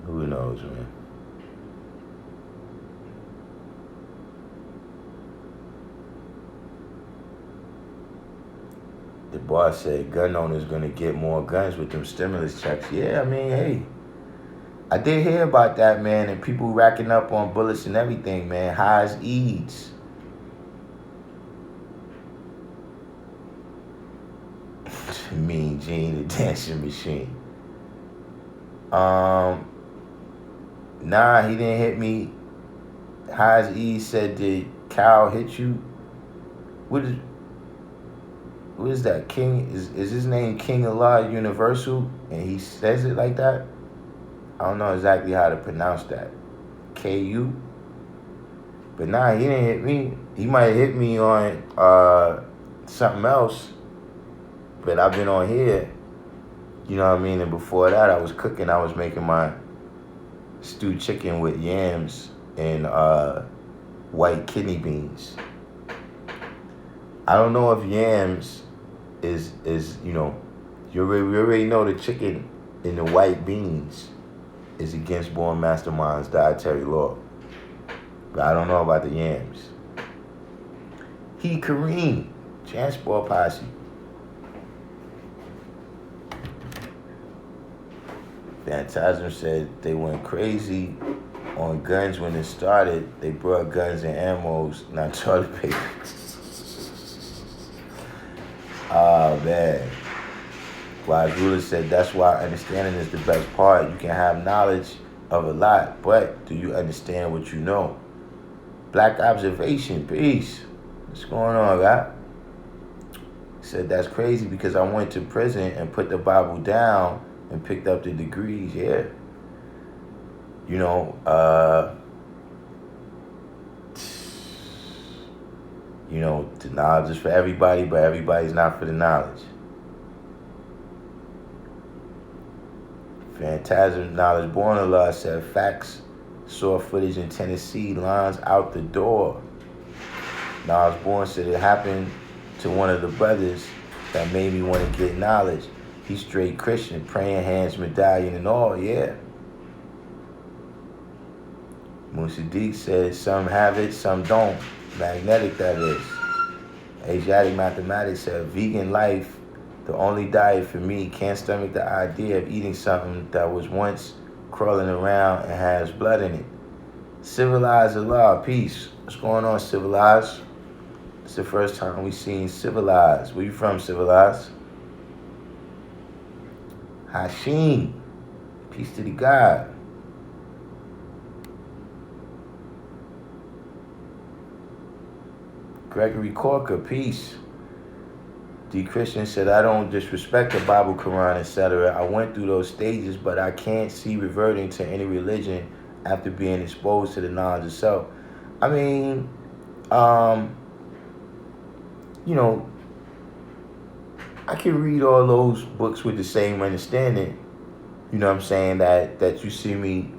Who knows, man? The boss said gun owners gonna get more guns with them stimulus checks. Yeah, hey. I did hear about that, man, and people racking up on bullets and everything, man. High as Eads. Mean Gene, the dancing machine. Nah, he didn't hit me. High as Eads said, did Cal hit you? What is that? King is his name King Allah Universal, and he says it like that? I don't know exactly how to pronounce that. KU. But nah, he didn't hit me. He might have hit me on something else. But I've been on here. You know what I mean? And before that, I was cooking. I was making my stewed chicken with yams and white kidney beans. I don't know if yams is you already know the chicken and the white beans is against Born Mastermind's dietary law. But I don't know about the yams. Kareem, Transport posse. Phantasm said they went crazy on guns when it started. They brought guns and ammos, not toilet paper. Oh, man. Wise Ruler said that's why understanding is the best part. You can have knowledge of a lot, but do you understand what you know? Black Observation, peace. What's going on, guy? Said that's crazy because I went to prison and put the Bible down and picked up the degrees. Yeah. You know, the knowledge is for everybody, but everybody's not for the knowledge. Phantasm Knowledge Born Allah said facts. Saw footage in Tennessee, lines out the door. Knowledge Born said it happened to one of the brothers that made me want to get knowledge. He's straight Christian, praying hands, medallion and all, yeah. Musaddiq said some have it, some don't. Magnetic, that is. Asiatic Mathematics said vegan life, the only diet for me. Can't stomach the idea of eating something that was once crawling around and has blood in it. Civilized Allah, peace. What's going on, Civilized? It's the first time we seen Civilized. Where you from, Civilized? Hashim, peace to the God. Gregory Corker, peace. D. Christian said, I don't disrespect the Bible, Quran, etc. I went through those stages, but I can't see reverting to any religion after being exposed to the knowledge of self. I mean, I can read all those books with the same understanding, you know what I'm saying, that you see me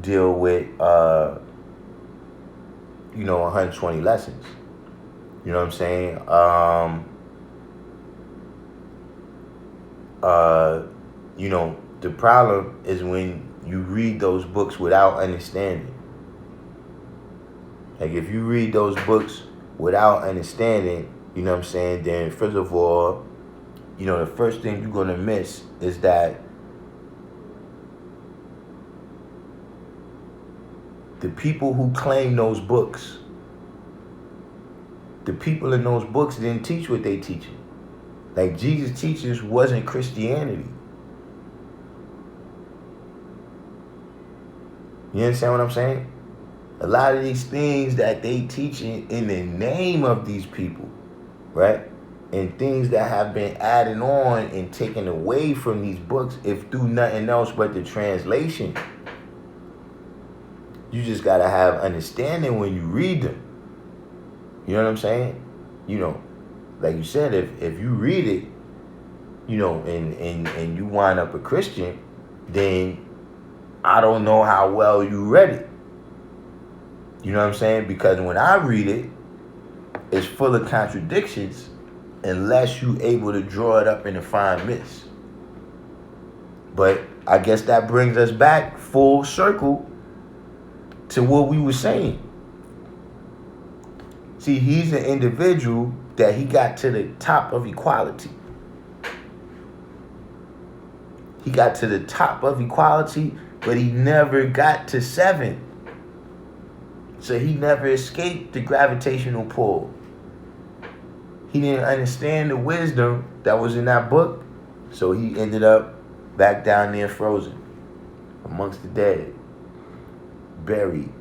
deal with, 120 lessons. You know what I'm saying? The problem is when you read those books without understanding. Like, if you read those books without understanding, you know what I'm saying, then first of all, the first thing you're going to miss is that the people who claim those books, the people in those books didn't teach what they teaching. Like, Jesus' teachings wasn't Christianity. You understand what I'm saying? A lot of these things that they teaching in the name of these people, right? And things that have been added on and taken away from these books, if through nothing else but the translation. You just gotta have understanding when you read them. You know what I'm saying? Like you said, if you read it, and you wind up a Christian, then I don't know how well you read it. You know what I'm saying? Because when I read it, it's full of contradictions unless you able to draw it up in a fine mist. But I guess that brings us back full circle to what we were saying. See, he's an individual that he got to the top of equality. He got to the top of equality, but he never got to 7. So he never escaped the gravitational pull. He didn't understand the wisdom that was in that book, so he ended up back down there frozen amongst the dead, buried.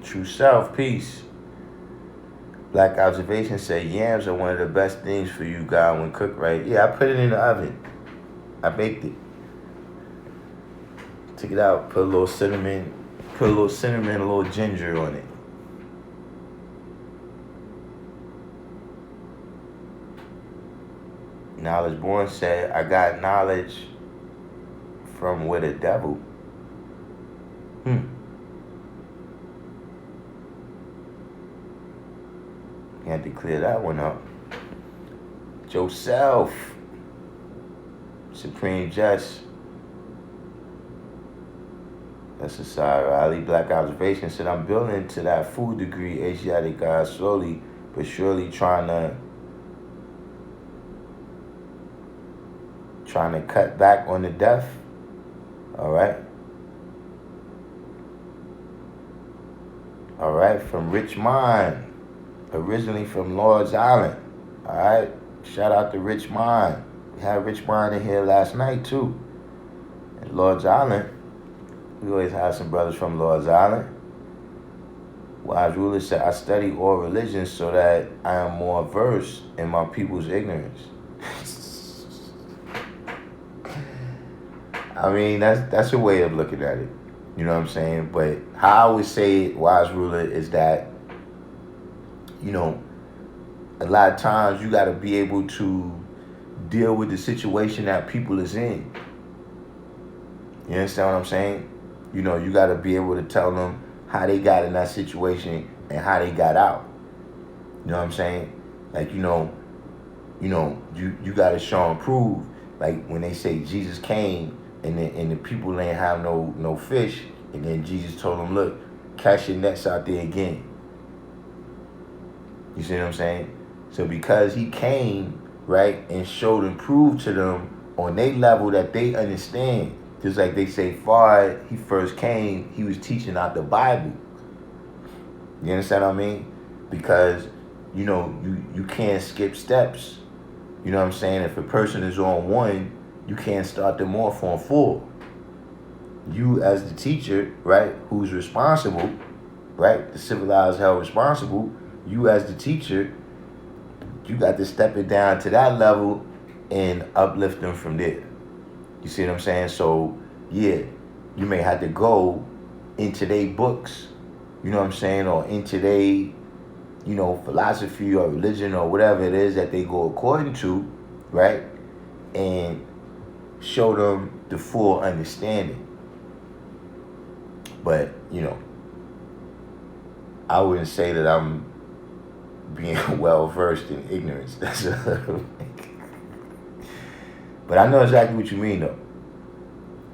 True self, peace. Black Observation said yams are one of the best things for you, God, when cooked right. Yeah, I put it in the oven. I baked it. Took it out, put a little cinnamon, a little ginger on it. Knowledge Born said, I got knowledge from with a devil. You had to clear that one up. Joseph, Supreme Judge. That's a side. Ali Black Observation said, I'm building to that food degree, Asiatic guys, slowly but surely trying to cut back on the death. All right. All right, from Rich Mind, originally from Lord's Island. All right, shout out to Rich Mind. We had Rich Mind in here last night too. At Lord's Island, we always have some brothers from Lord's Island. Wise Ruler said, I study all religions so that I am more versed in my people's ignorance. I mean, that's a way of looking at it. You know what I'm saying? But how I would say it, Wise Ruler, is that, you know, a lot of times you got to be able to deal with the situation that people is in. You understand what I'm saying? You know, you got to be able to tell them how they got in that situation and how they got out. You know what I'm saying? Like, you got to show and prove. Like when they say Jesus came and the people ain't have no fish, and then Jesus told them, look, cast your nets out there again. You see what I'm saying? So because he came, right, and showed and proved to them on their level that they understand, just like they say, far he first came, he was teaching out the Bible. You understand what I mean? Because, you know, you can't skip steps. You know what I'm saying? If a person is on 1, you can't start them off on 4. You as the teacher, right, who's responsible, right, the civilized held responsible, you as the teacher, you got to step it down to that level and uplift them from there. You see what I'm saying? So, yeah, you may have to go into their books, you know what I'm saying, or into their, you know, philosophy or religion or whatever it is that they go according to, right, and show them the full understanding. But, you know, I wouldn't say that I'm being well versed in ignorance. But I know exactly what you mean, though.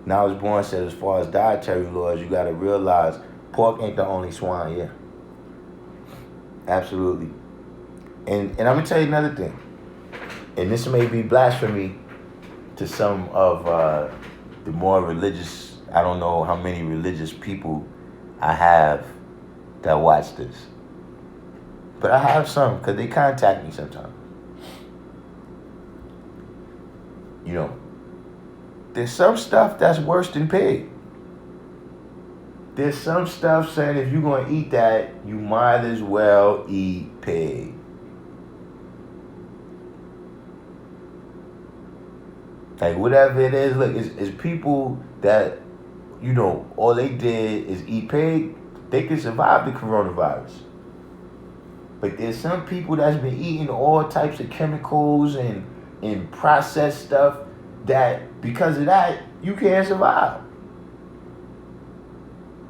Now I was born said, as far as dietary laws, you got to realize pork ain't the only swine. Yeah, absolutely. And I'm gonna tell you another thing, and this may be blasphemy to some of the more religious. I don't know how many religious people I have that watch this, but I have some because they contact me sometimes. You know, there's some stuff that's worse than pig. There's some stuff saying if you're going to eat that, you might as well eat pig. Like whatever it is, look, it's people that, you know, all they did is eat pig. They can survive the coronavirus. But there's some people that's been eating all types of chemicals and processed stuff that because of that, you can't survive.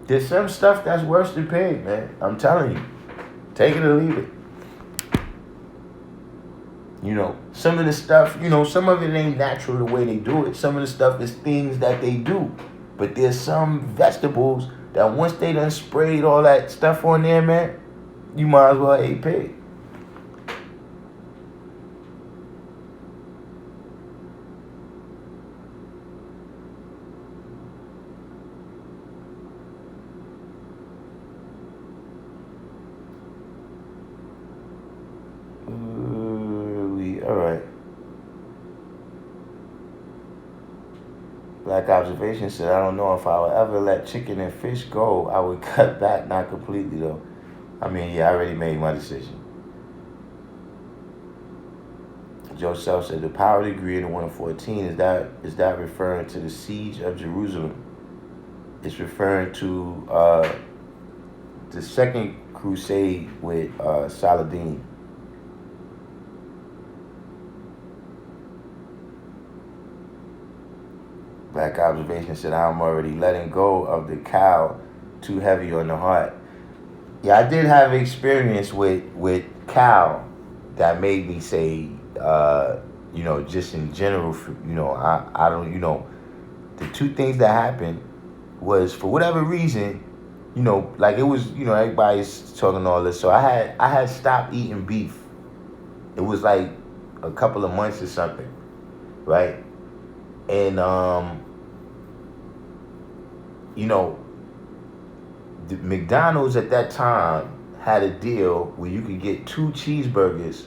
There's some stuff that's worse than pig, man. I'm telling you. Take it or leave it. You know, some of the stuff, you know, some of it ain't natural the way they do it. Some of the stuff is things that they do. But there's some vegetables that once they done sprayed all that stuff on there, man, you might as well eat pig. All right. Black Observation said, I don't know if I would ever let chicken and fish go. I would cut back, not completely though. I mean, yeah, I already made my decision. Joseph said, the power degree in the 114, is that referring to the siege of Jerusalem? It's referring to the second crusade with Saladin. Black Observation said, I'm already letting go of the cow, too heavy on the heart. Yeah, I did have experience with Cal that made me say, just in general, I don't, the two things that happened was for whatever reason, like it was, everybody's talking all this. So I had stopped eating beef. It was like a couple of months or something, right? And you know, the McDonald's at that time had a deal where you could get 2 cheeseburgers,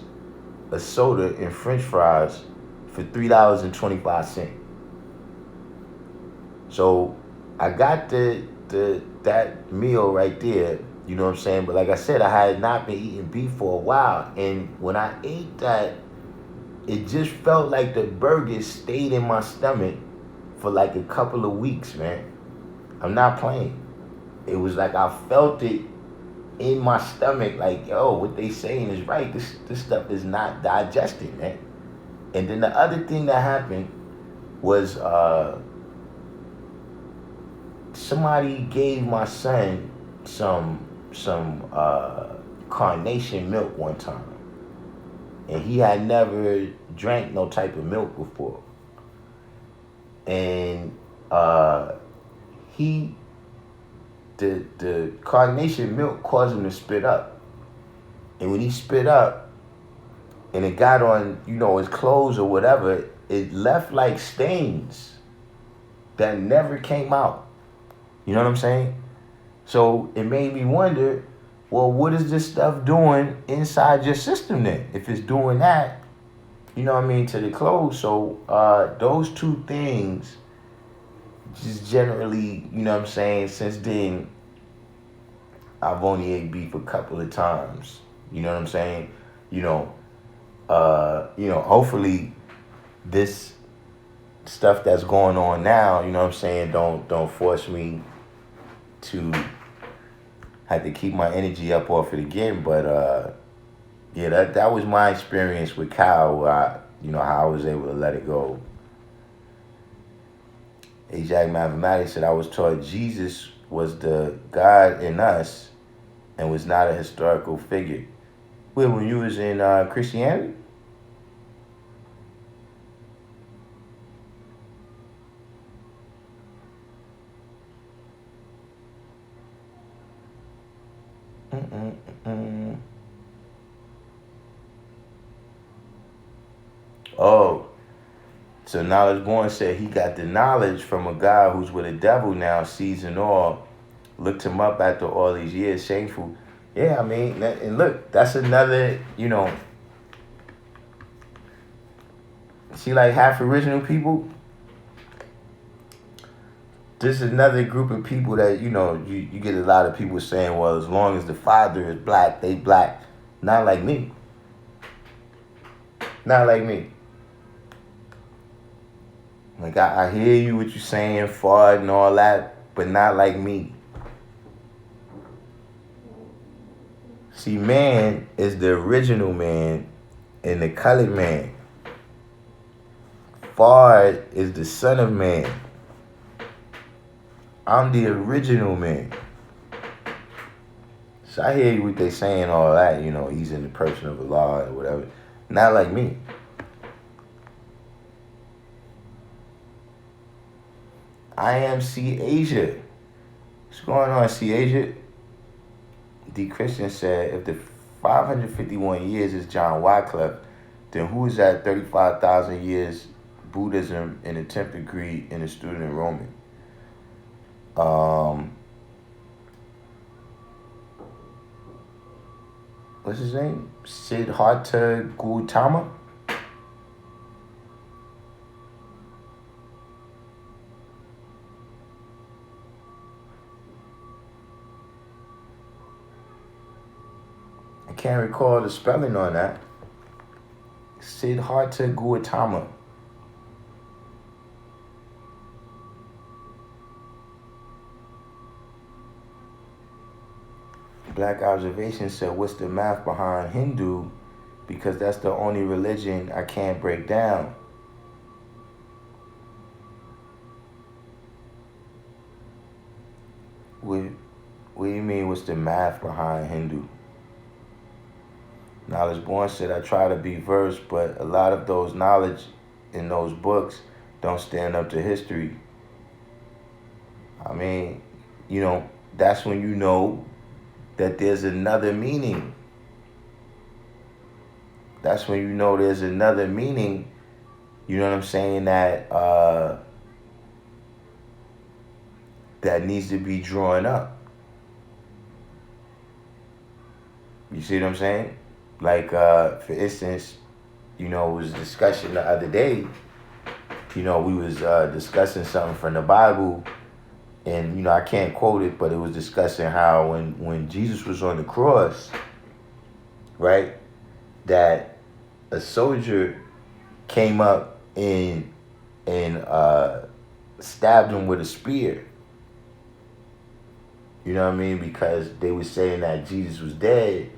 a soda, and French fries for $3.25. So I got that meal right there. You know what I'm saying? But like I said, I had not been eating beef for a while, and when I ate that, it just felt like the burgers stayed in my stomach for like a couple of weeks, man. I'm not playing. It was like I felt it in my stomach, like, yo, what they saying is right. This stuff is not digesting, man. And then the other thing that happened was somebody gave my son some carnation milk one time, and he had never drank no type of milk before, and he the carnation milk caused him to spit up, and when he spit up and it got on his clothes or whatever, it left like stains that never came out. You know what I'm saying? So it made me wonder, well, what is this stuff doing inside your system then? If it's doing that, to the clothes. So those two things just generally, since then, I've only ate beef a couple of times. You know what I'm saying? Hopefully this stuff that's going on now, don't force me to have to keep my energy up off it again. But yeah, that was my experience with Kyle, where how I was able to let it go. Ajax Mathematics said, I was taught Jesus was the God in us and was not a historical figure. Well, when you was in Christianity? Oh, so Knowledge Born said he got the knowledge from a guy who's with a devil now, sees and all. Looked him up after all these years, shameful. Yeah, I mean, and look, that's another, see, like half original people. This is another group of people that, you get a lot of people saying, well, as long as the father is black, they black. Not like me. Not like me. Like, I hear you, what you're saying, fart and all that, but not like me. See, man is the original man and the colored man. Fard is the son of man. I'm the original man. So I hear you what they saying, all that, he's in the person of Allah or whatever. Not like me. I am C Asia. What's going on, C Asia? D. Christian said, if the 551 years is John Wycliffe, then who is that 35,000 years Buddhism and the 10th degree in the student Roman? What's his name? Siddhartha Gautama? I can't recall the spelling on that. Siddhartha Gautama. Black Observation said, what's the math behind Hindu? Because that's the only religion I can't break down. What What do you mean? What's the math behind Hindu? Knowledge Born said, I try to be versed, but a lot of those knowledge in those books don't stand up to history. I mean, that's when you know that there's another meaning. That's when you know there's another meaning, you know what I'm saying, that that needs to be drawn up. You see what I'm saying? Like, for instance, it was a discussion the other day. We was discussing something from the Bible, and I can't quote it, but it was discussing how when Jesus was on the cross, right, that a soldier came up and stabbed him with a spear. You know what I mean? Because they were saying that Jesus was dead,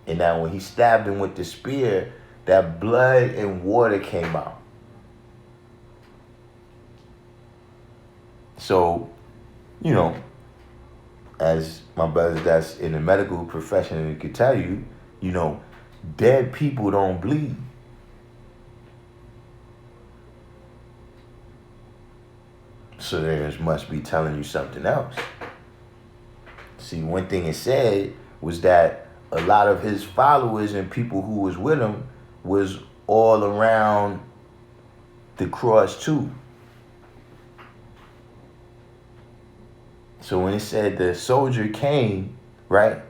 and that when he stabbed him with the spear, that blood and water came out. So, as my brothers that's in the medical profession could tell you, dead people don't bleed. So theirs must be telling you something else. See, one thing it said was that a lot of his followers and people who was with him was all around the cross too. So when it said the soldier came, right,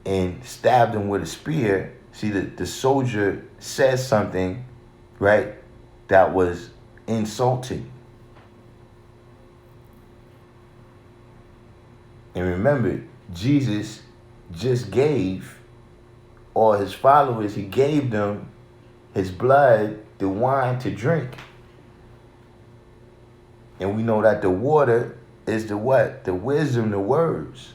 and stabbed him with a spear, see, the soldier said something, right, that was insulting. And remember, Jesus just gave all his followers, he gave them his blood, the wine to drink. And we know that the water is the what? The wisdom, the words.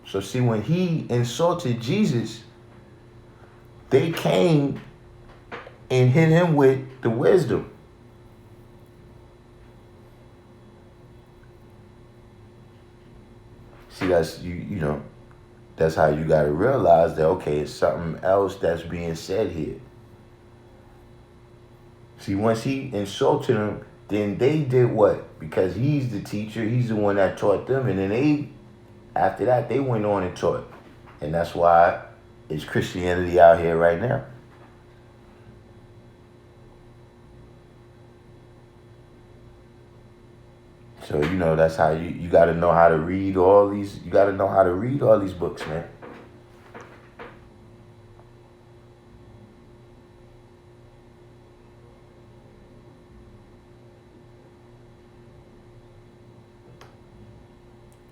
So see, when he insulted Jesus, they came and hit him with the wisdom. See, that's that's how you gotta realize that, okay, it's something else that's being said here. See, once he insulted him, then they did what? Because he's the teacher, he's the one that taught them, and then after that, they went on and taught. And that's why it's Christianity out here right now. So, that's how you got to know how to read all these. You got to know how to read all these books, man.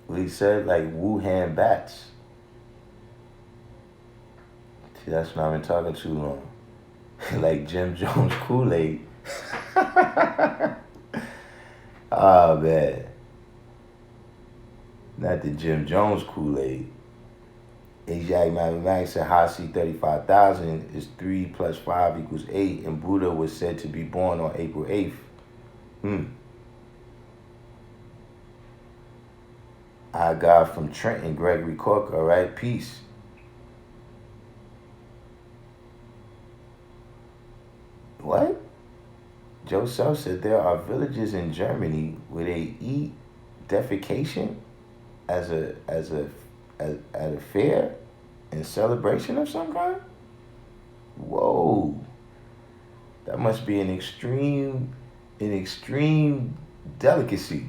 What he said, like Wuhan bats. See, that's what I've been talking too long. Like Jim Jones Kool-Aid. Oh, man. Not the Jim Jones Kool-Aid. Exact mathematics said Hasi 35,000 is 3 plus 5 equals 8, and Buddha was said to be born on April 8th. I got from Trenton, Gregory Cork, all right? Peace. What? Joseph said there are villages in Germany where they eat defecation at a fair and celebration of some kind. Whoa, that must be an extreme delicacy.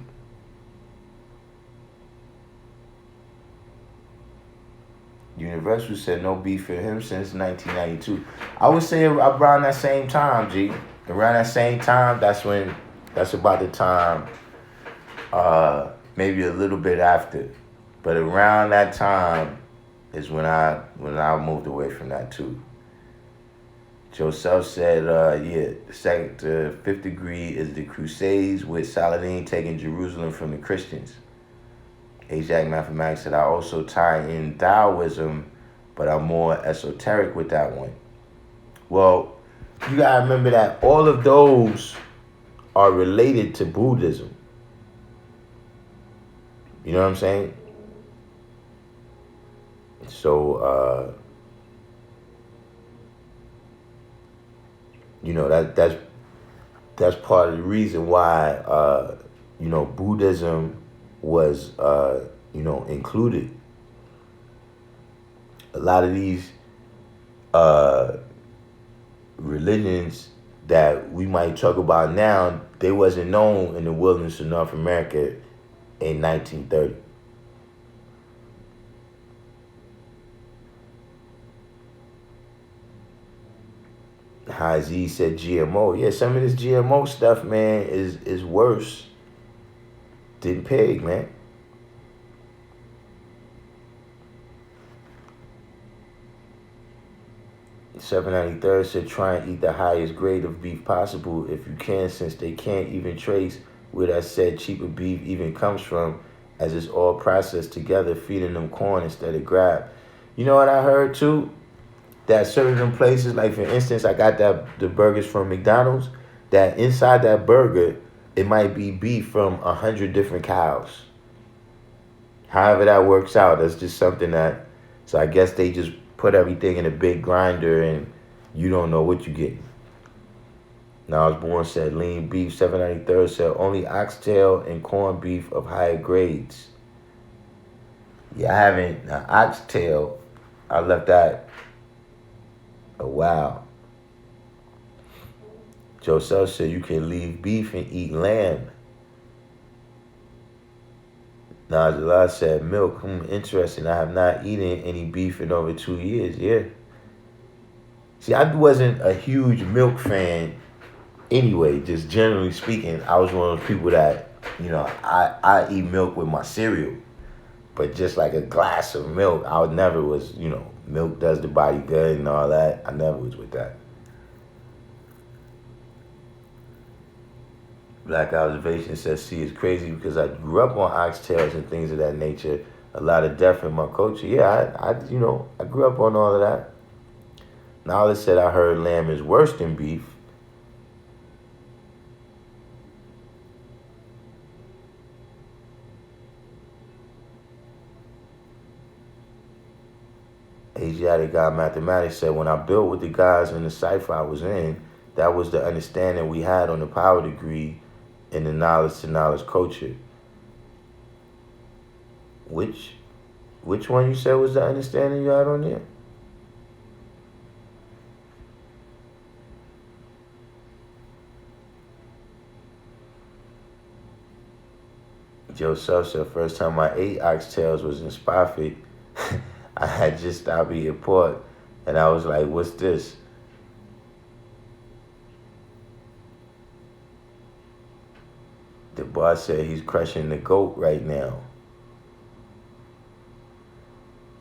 Universal said no beef for him since 1992. I would say around that same time, G. Around that same time, that's about the time, maybe a little bit after. But around that time is when I moved away from that too. Joseph said, the fifth degree is the Crusades with Saladin taking Jerusalem from the Christians. Ajax Mathematics said, I also tie in Taoism, but I'm more esoteric with that one. Well, you gotta remember that all of those are related to Buddhism. You know what I'm saying? So, that's part of the reason why, Buddhism was, included. A lot of these religions that we might talk about now, they wasn't known in the wilderness of North America in 1930. Hazy said GMO. Yeah, some of this GMO stuff, man, is worse than pig, man. $7.93 said try and eat the highest grade of beef possible if you can, since they can't even trace where that said cheaper beef even comes from, as it's all processed together, feeding them corn instead of grab. You know what I heard too? That certain places, like for instance, I got the burgers from McDonald's, that inside that burger, it might be beef from 100 different cows. However that works out, that's just something that, so I guess they just put everything in a big grinder and you don't know what you get. Now I was born said lean beef. 793 said only oxtail and corned beef of higher grades. Yeah, I haven't. Oxtail, I left that a while. Joseph said you can leave beef and eat lamb. Najala said milk. Interesting. I have not eaten any beef in over 2 years. Yeah. See, I wasn't a huge milk fan anyway, just generally speaking. I was one of those people that, I eat milk with my cereal. But just like a glass of milk, I never was, milk does the body good and all that. I never was with that. Black Observation says, see, it's crazy because I grew up on oxtails and things of that nature. A lot of death in my culture. Yeah, I grew up on all of that. Knowledge said I heard lamb is worse than beef. Asiatic God Mathematics said, when I built with the guys in the cipher I was in, that was the understanding we had on the power degree in the knowledge to knowledge culture. Which one you said was the understanding you had on there? Joseph said, first time I ate oxtails was in Spofford. I had just stopped eating pork, and I was like, what's this? The boss said he's crushing the goat right now.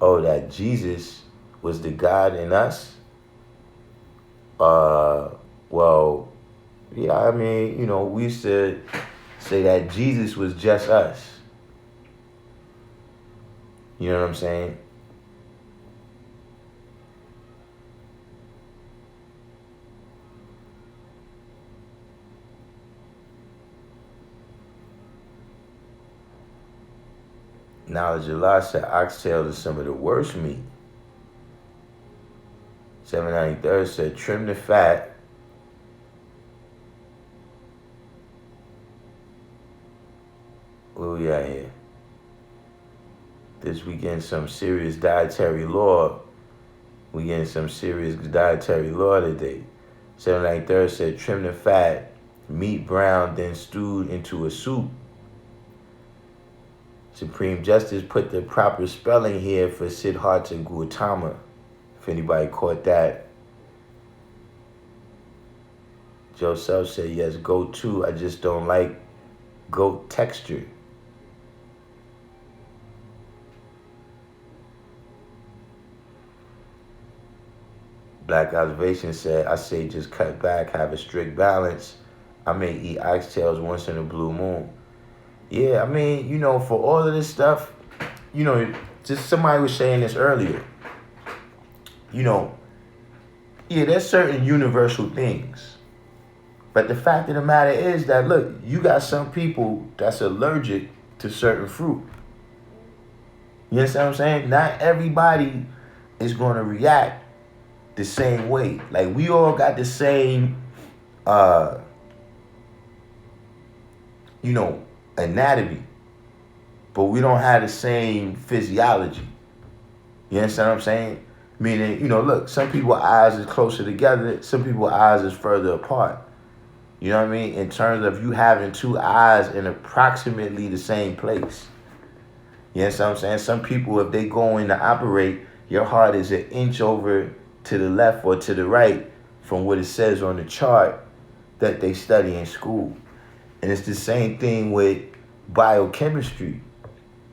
Oh, that Jesus was the God in us? Well, yeah, I mean, we used to say that Jesus was just us. You know what I'm saying? Knowledge of Allah said oxtails are some of the worst meat. 793 said trim the fat. Where we at here? This we getting some serious dietary law. We getting some serious dietary law today. 793 said trim the fat, meat brown, then stewed into a soup. Supreme Justice put the proper spelling here for Siddhartha Gautama, if anybody caught that. Joseph said, yes, goat too. I just don't like goat texture. Black Observation said, I say just cut back, have a strict balance. I may eat oxtails once in a blue moon. Yeah, I mean, for all of this stuff, just somebody was saying this earlier. Yeah, there's certain universal things. But the fact of the matter is that, look, you got some people that's allergic to certain fruit. You understand what I'm saying? Not everybody is going to react the same way. Like, we all got the same, anatomy, but we don't have the same physiology. You understand what I'm saying? Meaning, look, some people's eyes is closer together, some people's eyes is further apart. You know what I mean? In terms of you having two eyes in approximately the same place. You understand what I'm saying? Some people, if they go in to operate, your heart is an inch over to the left or to the right from what it says on the chart that they study in school. And it's the same thing with biochemistry.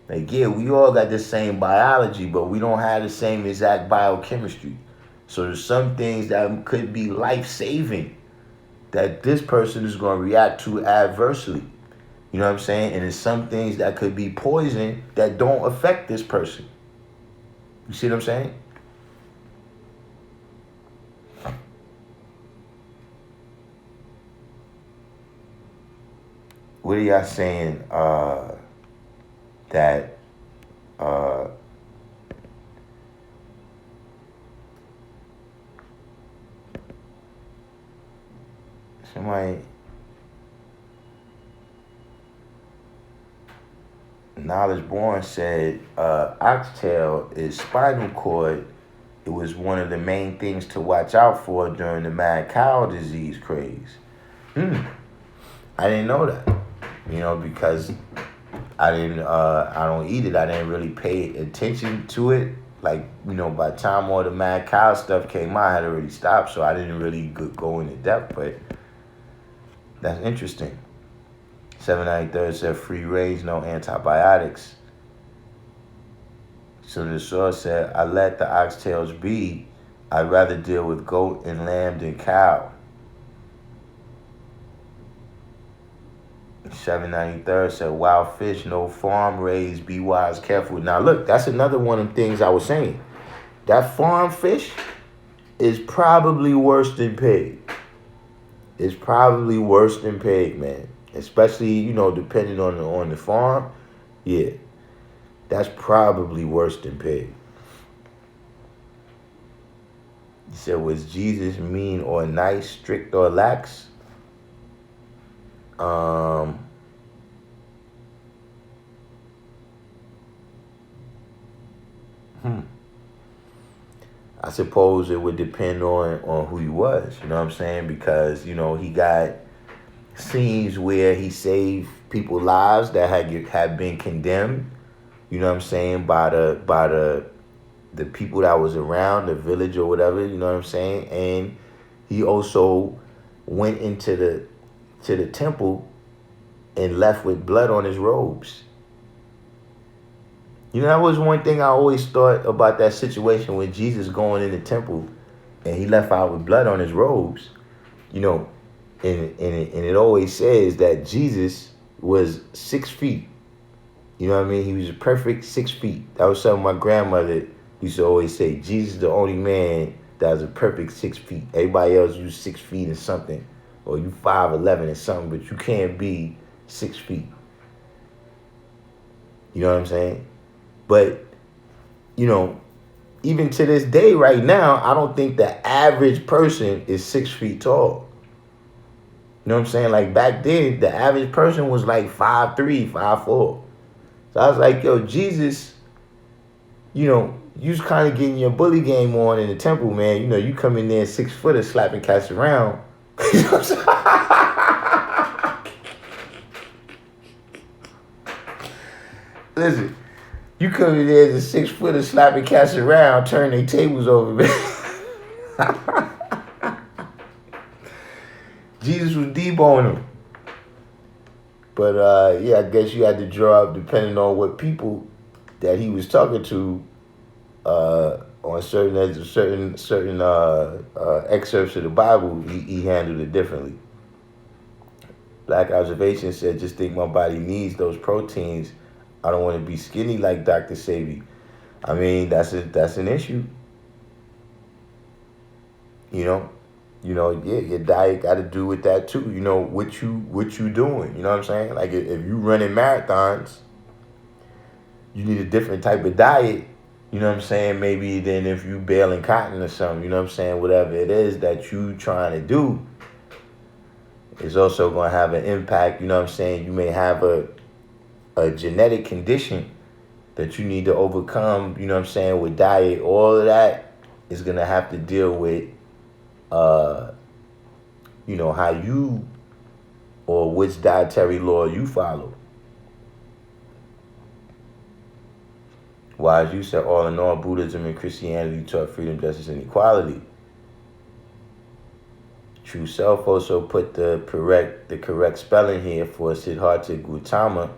Like, yeah, we all got the same biology, but we don't have the same exact biochemistry. So there's some things that could be life-saving that this person is going to react to adversely. You know what I'm saying? And there's some things that could be poison that don't affect this person. You see what I'm saying? What are y'all saying that somebody, Knowledge Born said oxtail is spinal cord. It was one of the main things to watch out for during the mad cow disease craze. I didn't know that. Because I don't eat it. I didn't really pay attention to it. Like, by the time all the mad cow stuff came out, I had already stopped, so I didn't really go into depth, but that's interesting. 793 said free range, no antibiotics. So the source said, I let the oxtails be. I'd rather deal with goat and lamb than cow. 793 said, wild fish, no farm raised, be wise, careful. Now look, that's another one of the things I was saying. That farm fish is probably worse than pig. It's probably worse than pig, man. Especially, depending on the farm. Yeah. That's probably worse than pig. He said, was Jesus mean or nice, strict or lax? I suppose it would depend on who he was, you know what I'm saying? Because, he got scenes where he saved people's lives that had been condemned, you know what I'm saying, by the people that was around, the village or whatever, you know what I'm saying? And he also went into the temple and left with blood on his robes. That was one thing I always thought about that situation with Jesus going in the temple and he left out with blood on his robes. And it always says that Jesus was 6 feet. You know what I mean? He was a perfect 6 feet. That was something my grandmother used to always say. Jesus is the only man that was a perfect 6 feet. Everybody else, you 6 feet and something. Or you 5'11" or something, but you can't be 6 feet. You know what I'm saying? But, even to this day right now, I don't think the average person is 6 feet tall. You know what I'm saying? Like back then, the average person was like 5'3", 5'4". So I was like, yo, Jesus, you was kind of getting your bully game on in the temple, man. You come in there 6 foot slapping cats around. You know what I'm saying? Listen. You come in there as a 6 footer slapping cats around, turn their tables over, man. Jesus was deboning them. But yeah, I guess you had to draw up depending on what people that he was talking to on certain excerpts of the Bible, he handled it differently. Black Observation said, just think my body needs those proteins. I don't want to be skinny like Dr. Sabi. I mean, that's an issue. Yeah, your diet got to do with that too. What you doing. You know what I'm saying? Like if you running marathons, you need a different type of diet, you know what I'm saying, maybe than if you baling cotton or something, you know what I'm saying, whatever it is that you trying to do is also going to have an impact, you know what I'm saying. You may have a genetic condition that you need to overcome, you know what I'm saying, with diet. All of that is going to have to deal with, you know, how you or which dietary law you follow. Why, as you said, all in all, Buddhism and Christianity taught freedom, justice, and equality. True Self also put the correct spelling here for Siddhartha Gautama.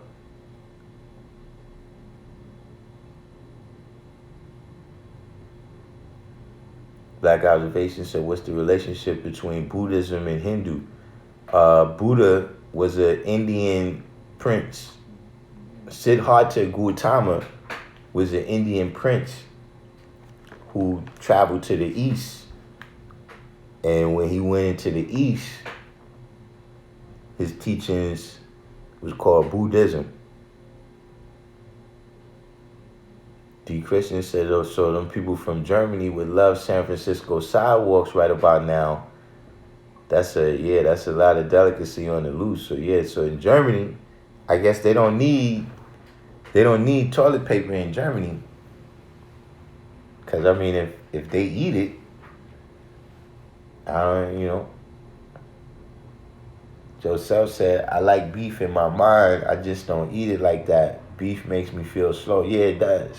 Black Observation said, what's the relationship between Buddhism and Hindu? Buddha was an Indian prince. Siddhartha Gautama was an Indian prince who traveled to the east. And when he went into the east, his teachings was called Buddhism. D. Christian said, oh, so them people from Germany would love San Francisco sidewalks right about now. That's a lot of delicacy on the loose. So yeah, so in Germany, I guess they don't need toilet paper in Germany. Cause I mean, if they eat it, I don't, you know. Joseph said, I like beef in my mind. I just don't eat it like that. Beef makes me feel slow. Yeah, it does.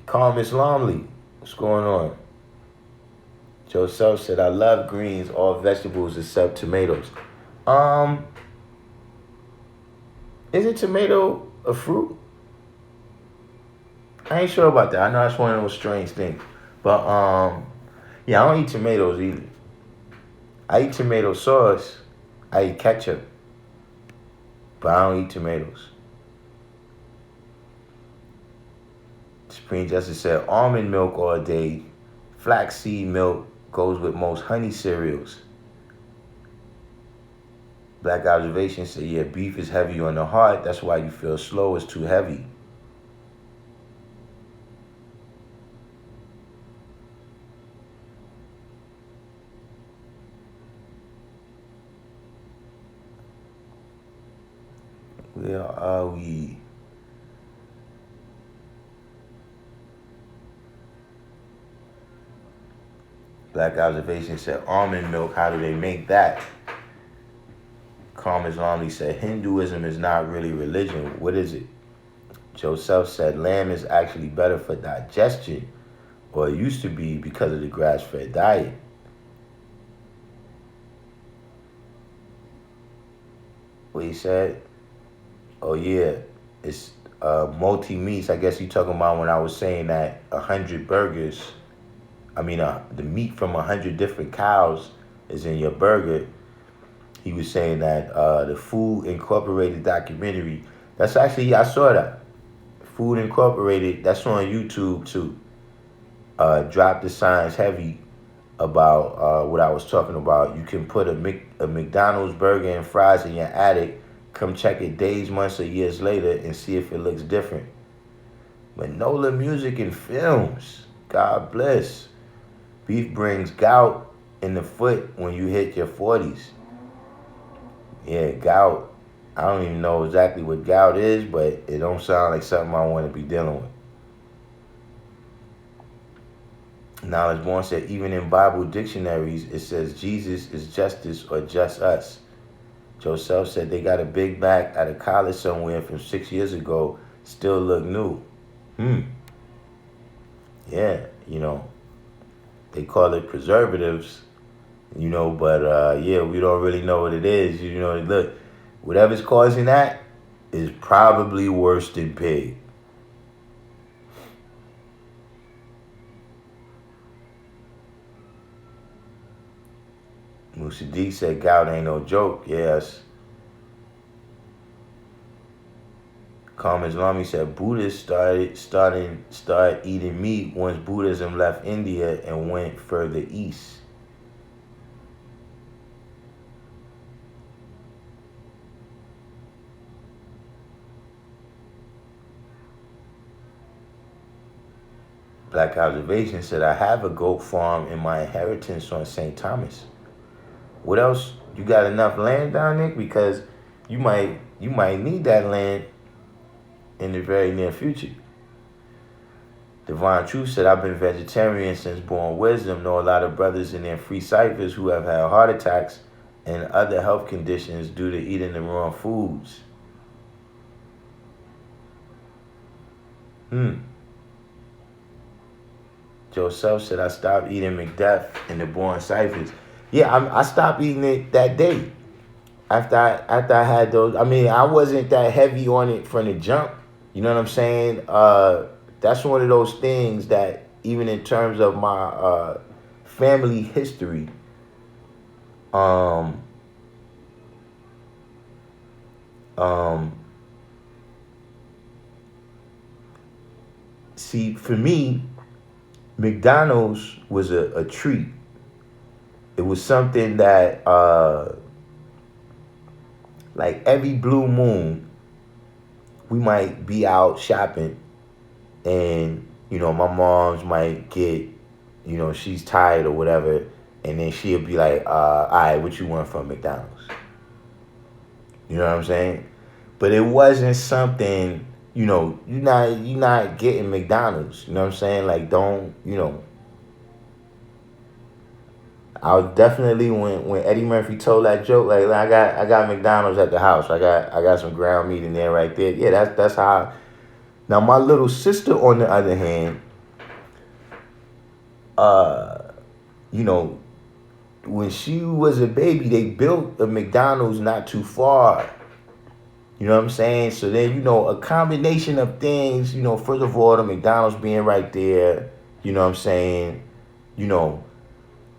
Calm Islamly, what's going on? Joseph said, I love greens, all vegetables except tomatoes. Isn't tomato a fruit? I ain't sure about that. I know that's one of those strange things. But yeah, I don't eat tomatoes either. I eat tomato sauce. I eat ketchup. But I don't eat tomatoes. Supreme Justice said almond milk all day. Flaxseed milk goes with most honey cereals. Black Observation said, yeah, beef is heavy on the heart. That's why you feel slow. It's too heavy. Where are we? Black Observation said almond milk. How do they make that? Calm Islamly said Hinduism is not really religion. What is it? Joseph said lamb is actually better for digestion, or it used to be because of the grass-fed diet. What he said? Oh yeah, it's multi-meats. I guess you talking about when I was saying that 100 burgers, I mean the meat from 100 different cows is in your burger. He was saying that the Food Incorporated documentary, that's actually, I saw that. Food Incorporated, that's on YouTube too. Drop the Science Heavy about what I was talking about. You can put a McDonald's burger and fries in your attic, come check it days, months, or years later and see if it looks different. Manola Music and Films, God bless. Beef brings gout in the foot when you hit your 40s. Yeah, gout. I don't even know exactly what gout is, but it don't sound like something I want to be dealing with. Knowledge Born said, even in Bible dictionaries, it says Jesus is justice or just us. Joseph said they got a Big Mac at a college somewhere from 6 years ago, still look new. Yeah, you know, they call it preservatives, you know, but yeah, we don't really know what it is. You know, look, whatever's causing that is probably worse than pig. Musa D said gout ain't no joke. Yes. Calm Islami said Buddhists started eating meat once Buddhism left India and went further east. Black Observation said, I have a goat farm in my inheritance on St. Thomas. What else? You got enough land down there? Because you might need that land in the very near future. Divine Truth said, I've been vegetarian since born wisdom. Know a lot of brothers in their free ciphers who have had heart attacks and other health conditions due to eating the wrong foods. Joseph said, I stopped eating McDuff in the born ciphers. Yeah, I stopped eating it that day. After I had those, I mean, I wasn't that heavy on it from the jump. You know what I'm saying? That's one of those things that even in terms of my family history, see, for me, McDonald's was a treat. It was something that, like every blue moon, we might be out shopping and, you know, my mom's might get, you know, she's tired or whatever, and then she'll be like, all right, what you want from McDonald's? You know what I'm saying? But it wasn't something, you know, you're not getting McDonald's. You know what I'm saying? Like, don't, you know. I was definitely when Eddie Murphy told that joke, like I got McDonald's at the house. I got some ground meat in there right there. Yeah, that's how. Now my little sister, on the other hand, you know, when she was a baby, they built a McDonald's not too far. You know what I'm saying? So then, you know, a combination of things, you know, first of all, the McDonald's being right there, you know what I'm saying? You know,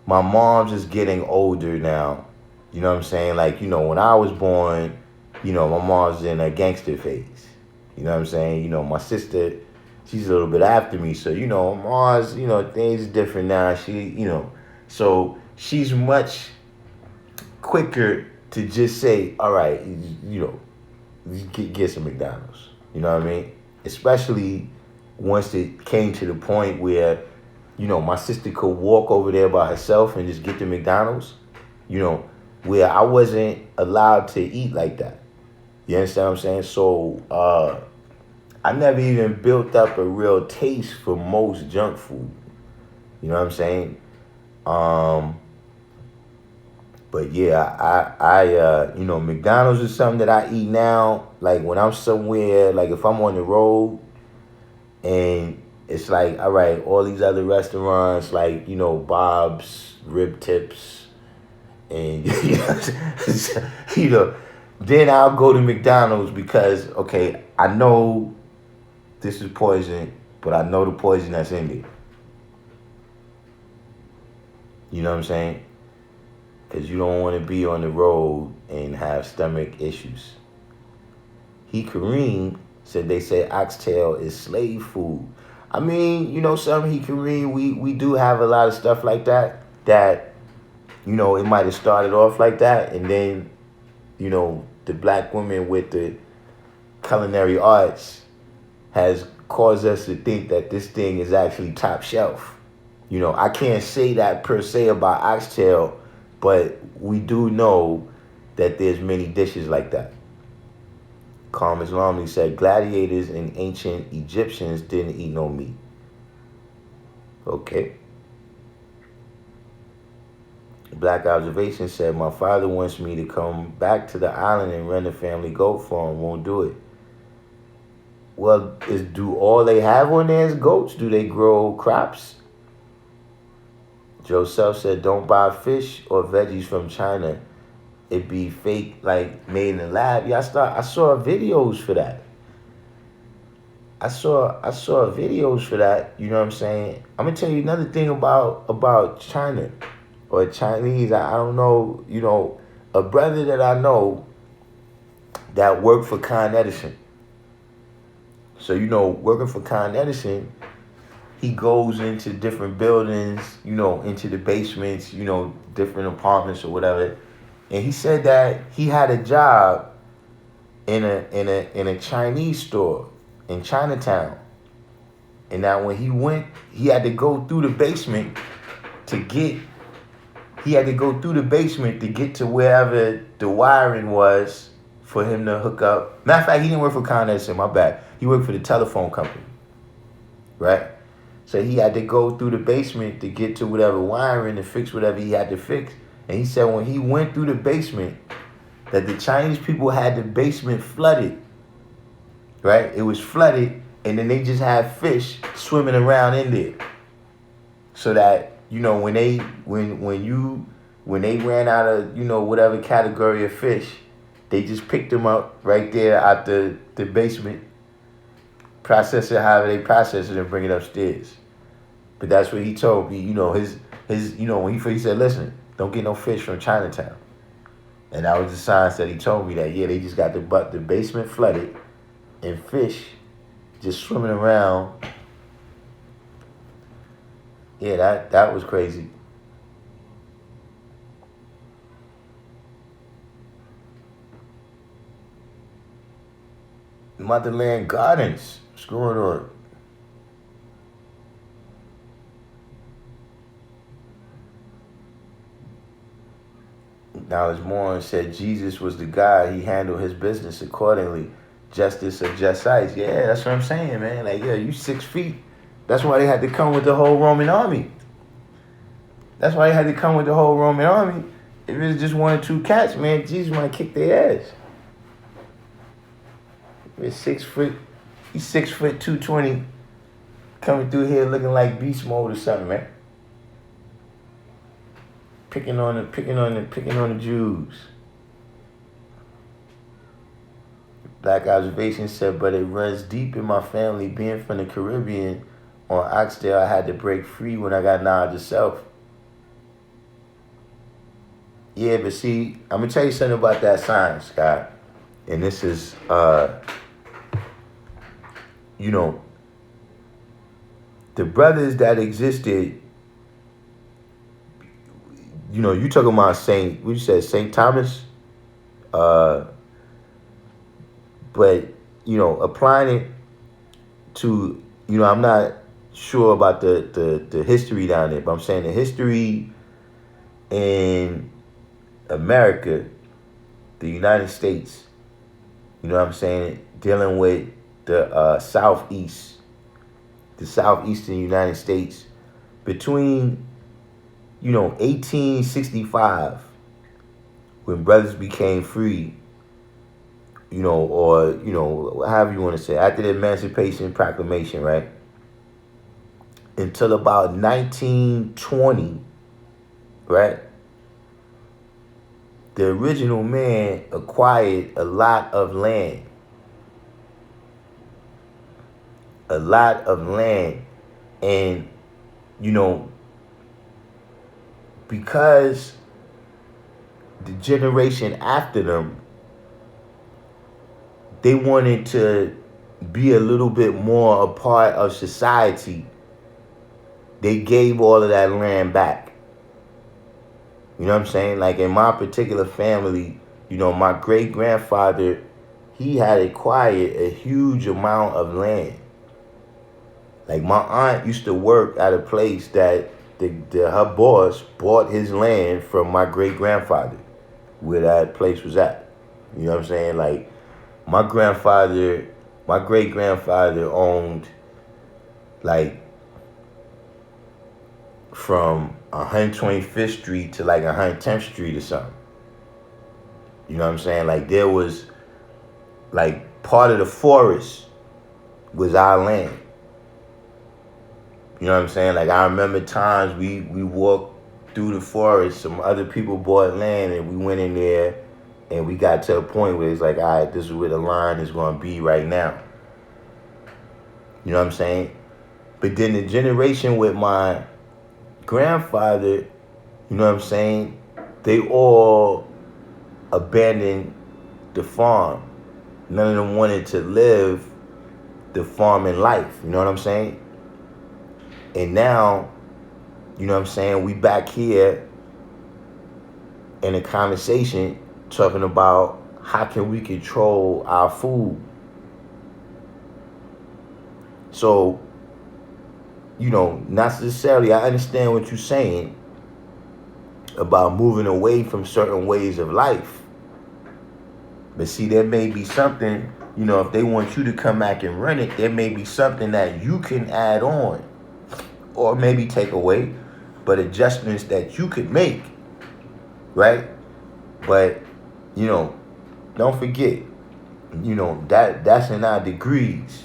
my mom's is getting older now. You know what I'm saying? Like, you know, when I was born, you know, my mom's in a gangster phase. You know what I'm saying? You know, my sister, she's a little bit after me. So, you know, mom's, you know, things are different now. She, you know, so she's much quicker to just say, all right, you know, get some McDonald's. You know what I mean? Especially once it came to the point where, you know, my sister could walk over there by herself and just get the McDonald's, you know, where I wasn't allowed to eat like that. You understand what I'm saying? So I never even built up a real taste for most junk food. You know what I'm saying? But yeah, I you know, McDonald's is something that I eat now. Like when I'm somewhere, like if I'm on the road and it's like, all right, all these other restaurants, like, you know, Bob's, Rib Tips, and, you know, then I'll go to McDonald's because, okay, I know this is poison, but I know the poison that's in it. You know what I'm saying? Because you don't want to be on the road and have stomach issues. Kareem said they say oxtail is slave food. I mean, you know, some Kareem, we do have a lot of stuff like that, you know, it might have started off like that, and then, you know, the black women with the culinary arts has caused us to think that this thing is actually top shelf. You know, I can't say that per se about oxtail, but we do know that there's many dishes like that. Calm Islamly said gladiators and ancient Egyptians didn't eat no meat. Okay. Black Observation said, my father wants me to come back to the island and run a family goat farm. Won't do it. Well, do all they have on there is goats? Do they grow crops? Joseph said, don't buy fish or veggies from China. It be fake, like made in the lab. Yeah, I saw videos for that. I saw videos for that. You know what I'm saying? I'm gonna tell you another thing about China or Chinese. I don't know. You know, a brother that I know that worked for Con Edison. So, you know, working for Con Edison, he goes into different buildings, you know, into the basements, you know, different apartments or whatever. And he said that he had a job in a Chinese store in Chinatown. And now when he went, he had to go through the basement to get to wherever the wiring was for him to hook up. Matter of fact, he didn't work for Con Edison, my bad. He worked for the telephone company, right? So he had to go through the basement to get to whatever wiring to fix whatever he had to fix. And he said when he went through the basement, that the Chinese people had the basement flooded, right? It was flooded, and then they just had fish swimming around in there. So that, you know, when they ran out of, you know, whatever category of fish, they just picked them up right there out the basement, process it however they process it, and bring it upstairs. But that's what he told me, you know, his you know, when he said, listen, don't get no fish from Chinatown. And that was the signs that he told me that, yeah, they just got the basement flooded and fish just swimming around. Yeah, that was crazy. Motherland Gardens. What's going on? Knowledge Moore said Jesus was the guy. He handled his business accordingly. Justice of just ice. Yeah, that's what I'm saying, man. Like, yeah, you 6 feet. That's why they had to come with the whole Roman army. If it was just 1 or 2 cats, man, Jesus might kick their ass. He's 6 foot. He's 6 foot 220, coming through here looking like beast mode or something, man. Picking on the Jews. Black Observation said, but it runs deep in my family. Being from the Caribbean on Oxtail, I had to break free when I got knowledge of self. Yeah, but see, I'm going to tell you something about that sign, Scott. And this is, you know, the brothers that existed, you know, you talking about St. Thomas? But, you know, applying it to, you know, I'm not sure about the history down there, but I'm saying the history in America, the United States, you know what I'm saying, dealing with the southeastern United States between, you know, 1865, when brothers became free, you know, or, you know, however you want to say, after the Emancipation Proclamation, right? Until about 1920, right? The original man acquired a lot of land. And, you know, because the generation after them, they wanted to be a little bit more a part of society, they gave all of that land back. You know what I'm saying? Like in my particular family, you know, my great-grandfather, he had acquired a huge amount of land. Like my aunt used to work at a place that her boss bought his land from my great-grandfather, where that place was at. You know what I'm saying? Like my great-grandfather owned like from 125th Street to like 110th Street or something. You know what I'm saying? Like there was like part of the forest was our land. You know what I'm saying? Like I remember times we walked through the forest, some other people bought land and we went in there and we got to a point where it's like, all right, this is where the line is going to be right now. You know what I'm saying? But then the generation with my grandfather, you know what I'm saying, they all abandoned the farm. None of them wanted to live the farming life. You know what I'm saying? And now, you know what I'm saying, we back here in a conversation talking about how can we control our food. So not necessarily, I understand what you're saying about moving away from certain ways of life. But see, there may be something, if they want you to come back and run it, there may be something that you can add on or maybe take away, but adjustments that you could make, right? But, don't forget, that's in our degrees.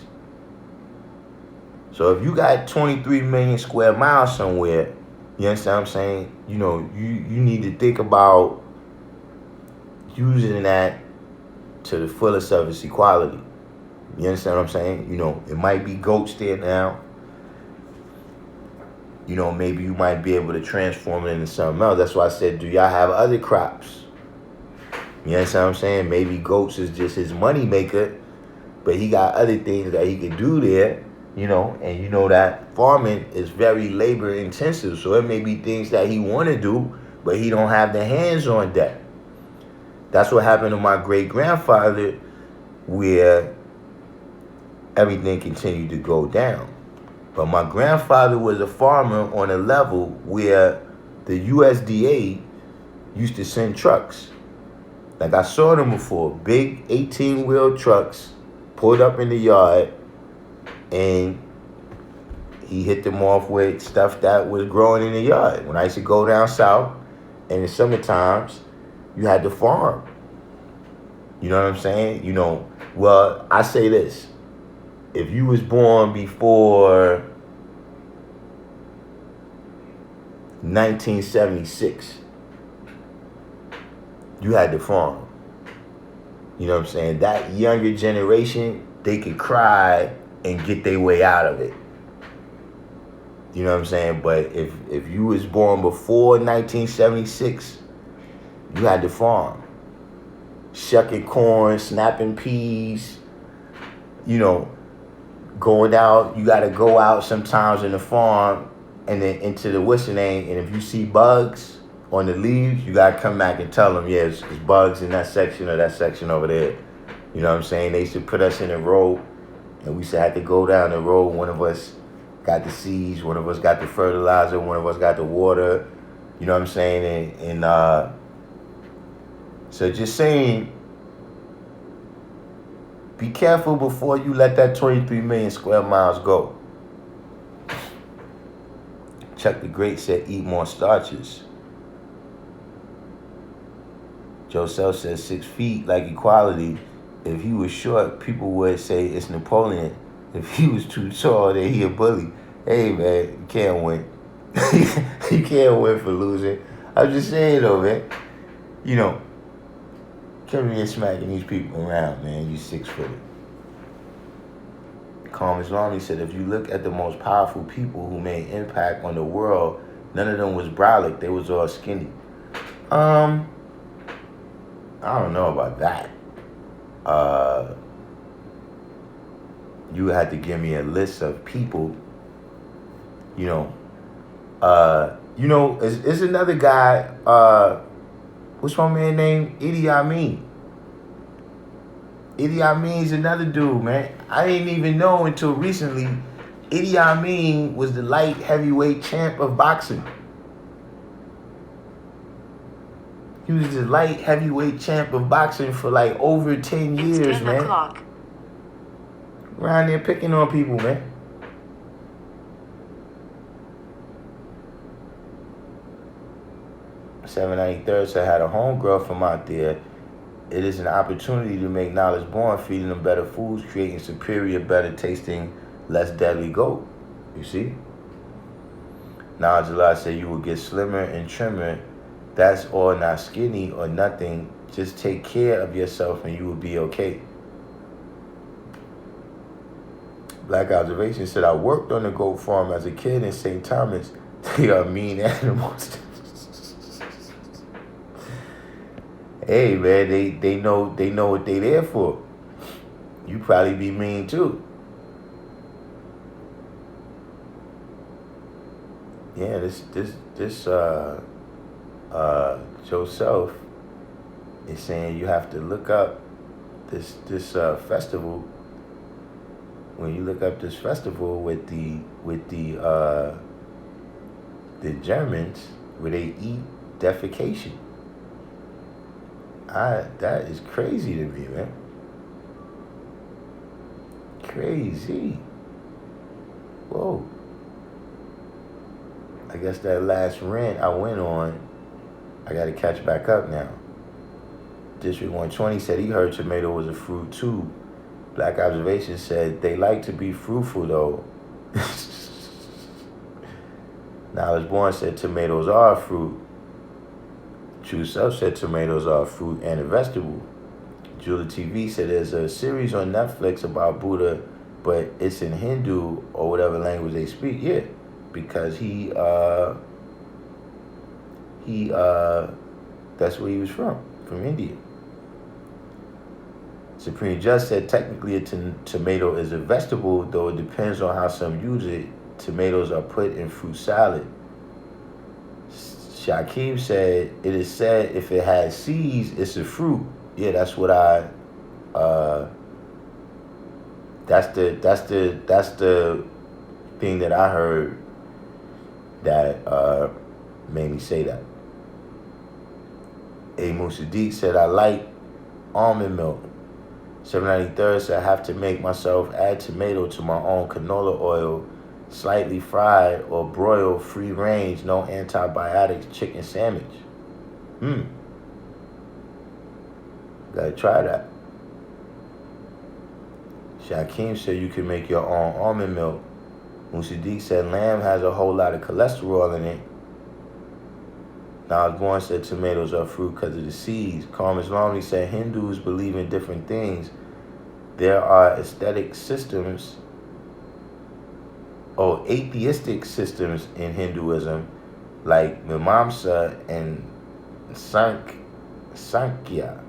So if you got 23 million square miles somewhere, you understand what I'm saying? You need to think about using that to the fullest of its equality. You understand what I'm saying? It might be goats there now. Maybe you might be able to transform it into something else. That's why I said, do y'all have other crops? You understand what I'm saying? Maybe goats is just his money maker, but he got other things that he could do there, and that farming is very labor intensive. So it may be things that he want to do, but he don't have the hands on that. That's what happened to my great grandfather, where everything continued to go down. But my grandfather was a farmer on a level where the USDA used to send trucks. Like I saw them before, big 18-wheel trucks pulled up in the yard, and he hit them off with stuff that was growing in the yard. When I used to go down south, and in summer times, you had to farm. You know what I'm saying? Well, I say this. If you was born before 1976, you had to farm. You know what I'm saying? That younger generation, they could cry and get their way out of it. You know what I'm saying? But if you was born before 1976, you had to farm. Shucking corn, snapping peas, going out. You got to go out sometimes in the farm and then into the name. And if you see bugs on the leaves, you got to come back and tell them, yeah, it's bugs in that section or that section over there. You know what I'm saying? They used to put us in a row, and we used to have to go down the road. One of us got the seeds, one of us got the fertilizer, one of us got the water. You know what I'm saying? And so just saying, be careful before you let that 23 million square miles go. Chuck the Great said, eat more starches. Joseph said 6 feet, like equality. If he was short, people would say it's Napoleon. If he was too tall, then he a bully. Hey, man, you can't win. You can't win for losing. I'm just saying, though, man. Coming here smacking these people around, man. You 6-footed. Calm Islami said, if you look at the most powerful people who made impact on the world, none of them was brolic. They was all skinny. I don't know about that. You had to give me a list of people. It's another guy. What's my man name? Idi Amin. Idi Amin's another dude, man. I didn't even know until recently. Idi Amin was the light heavyweight champ of boxing. He was the light heavyweight champ of boxing for like over 10 years, it's 10 man. O'clock. Around there picking on people, man. So I had a homegirl from out there. It is an opportunity to make knowledge born, feeding them better foods, creating superior, better tasting, less deadly goat. You see? Knowledge Allah said you will get slimmer and trimmer. That's all, not skinny or nothing. Just take care of yourself and you will be okay. Black Observation said, I worked on the goat farm as a kid in St. Thomas. They are mean animals. Hey man, they know what they there for. You probably be mean too. Yeah, this Joseph is saying you have to look up this festival when you look up this festival with the Germans, where they eat defecation. That is crazy to me, man. Crazy. Whoa. I guess that last rant I went on, I got to catch back up now. District 120 said he heard tomato was a fruit too. Black Observation said they like to be fruitful though. Knowledge Born said tomatoes are a fruit. True Self said tomatoes are a fruit and a vegetable. Julia TV said there's a series on Netflix about Buddha, but it's in Hindu or whatever language they speak. Yeah, because that's where he was from India. Supreme Judge said technically a tomato is a vegetable, though it depends on how some use it. Tomatoes are put in fruit salad. Shakim said it is said if it has seeds, it's a fruit. Yeah, that's what that's the thing that I heard that made me say that. A Musaddiq said I like almond milk. 793rd said I have to make myself add tomato to my own canola oil, slightly fried or broiled, free range, no antibiotics, chicken sandwich. Gotta try that. Shakim said you can make your own almond milk. Musaddiq said lamb has a whole lot of cholesterol in it. Now Born said tomatoes are fruit because of the seeds. Carmen Islamli said Hindus believe in different things. There are atheistic systems in Hinduism, like Mimamsa and Sankhya.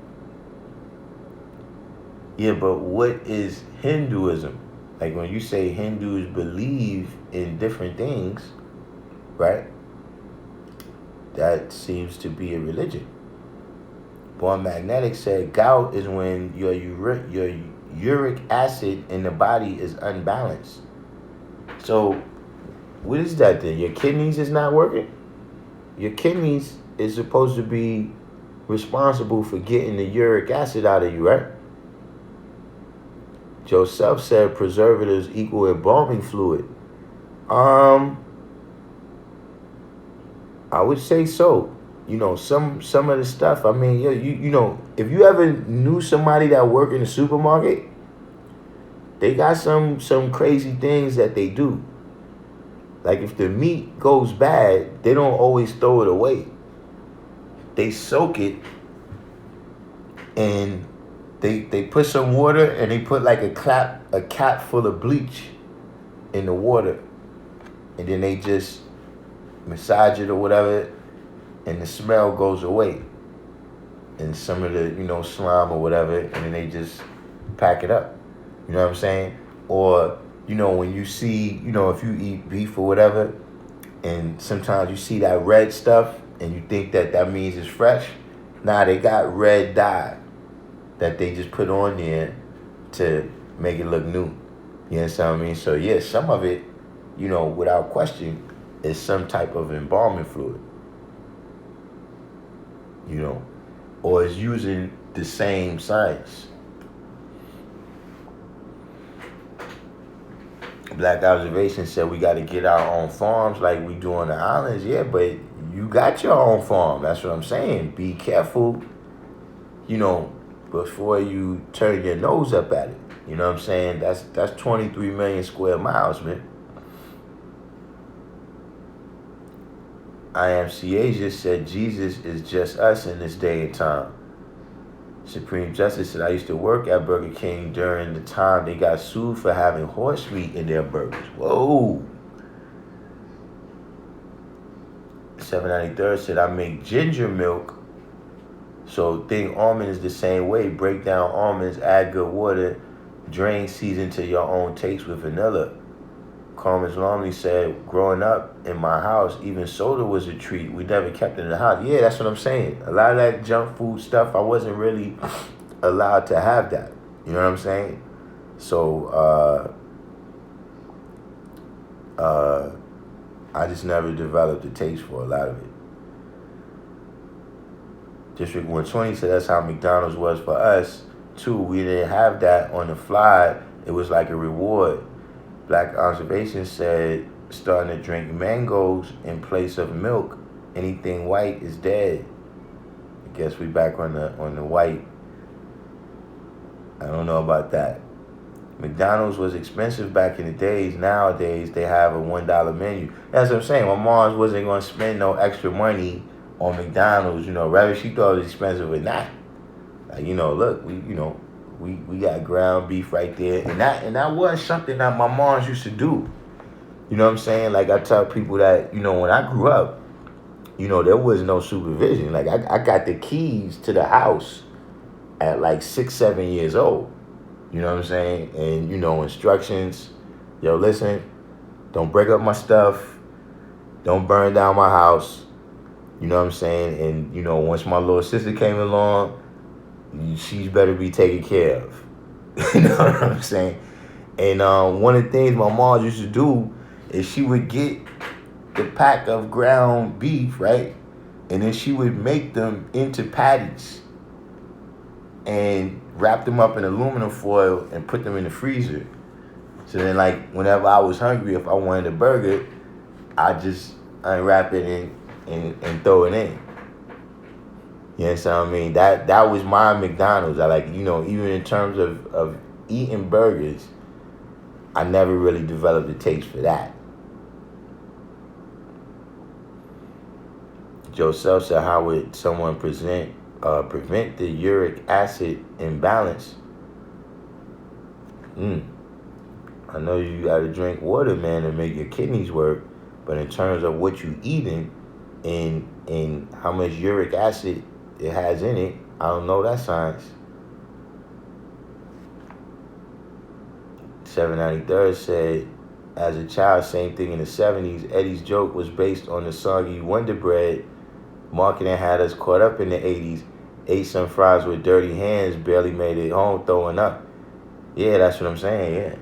Yeah, but what is Hinduism? Like when you say Hindus believe in different things, right? That seems to be a religion. Born Magnetic said gout is when your uric acid in the body is unbalanced. So what is that then? Your kidneys is not working? Your kidneys is supposed to be responsible for getting the uric acid out of you, right? Joseph said preservatives equal embalming fluid. I would say so. You know, some of the stuff, I mean, you know, if you ever knew somebody that worked in the supermarket, they got some crazy things that they do. Like if the meat goes bad, they don't always throw it away. They soak it and they put some water and they put like a cap full of bleach in the water. And then they just massage it or whatever, and the smell goes away. And some of the, slime or whatever, and then they just pack it up. You know what I'm saying? Or, when you see, if you eat beef or whatever, and sometimes you see that red stuff, and you think that means it's fresh. Nah, they got red dye that they just put on there to make it look new. You understand what I mean? So, yeah, some of it, without question, is some type of embalming fluid. Or is using the same science. Black Observation said we got to get our own farms like we do on the islands. Yeah, but you got your own farm. That's what I'm saying. Be careful, before you turn your nose up at it. You know what I'm saying? That's 23 million square miles, man. IMC Asia said Jesus is just us in this day and time. Supreme Justice said I used to work at Burger King during the time they got sued for having horse meat in their burgers. Whoa. 793rd said I make ginger milk. So think almond is the same way. Break down almonds, add good water, drain, season to your own taste with vanilla. Carmen Islamli said, growing up in my house, even soda was a treat. We never kept it in the house. Yeah, that's what I'm saying. A lot of that junk food stuff, I wasn't really allowed to have that. You know what I'm saying? So, I just never developed a taste for a lot of it. District 120 said that's how McDonald's was for us too. We didn't have that on the fly. It was like a reward. Black Observation said starting to drink mangoes in place of milk. Anything white is dead. I guess we back on the white. I don't know about that. McDonald's was expensive back in the days. Nowadays they have a $1 menu. That's what I'm saying. My mom wasn't gonna spend no extra money on McDonald's, whether she thought it was expensive or not. Like, look, we got ground beef right there. And that was something that my moms used to do. You know what I'm saying? Like, I tell people that, when I grew up, there was no supervision. Like, I got the keys to the house at like 6, 7 years old. You know what I'm saying? And, instructions. Yo, listen, don't break up my stuff. Don't burn down my house. You know what I'm saying? And, once my little sister came along, she's better be taken care of. You know what I'm saying? And one of the things my mom used to do is she would get the pack of ground beef, right? And then she would make them into patties and wrap them up in aluminum foil and put them in the freezer. So then, like, whenever I was hungry, if I wanted a burger, I just unwrap it and throw it in. You know what I mean? That was my McDonald's. I like, even in terms of eating burgers, I never really developed a taste for that. Joe Self said, how would someone prevent the uric acid imbalance? I know you got to drink water, man, to make your kidneys work. But in terms of what you eating and how much uric acid it has in it, I don't know that science. 793rd said, as a child, same thing in the 70s. Eddie's joke was based on the soggy Wonder Bread. Marketing had us caught up in the 80s. Ate some fries with dirty hands, barely made it home, throwing up. Yeah, that's what I'm saying, yeah.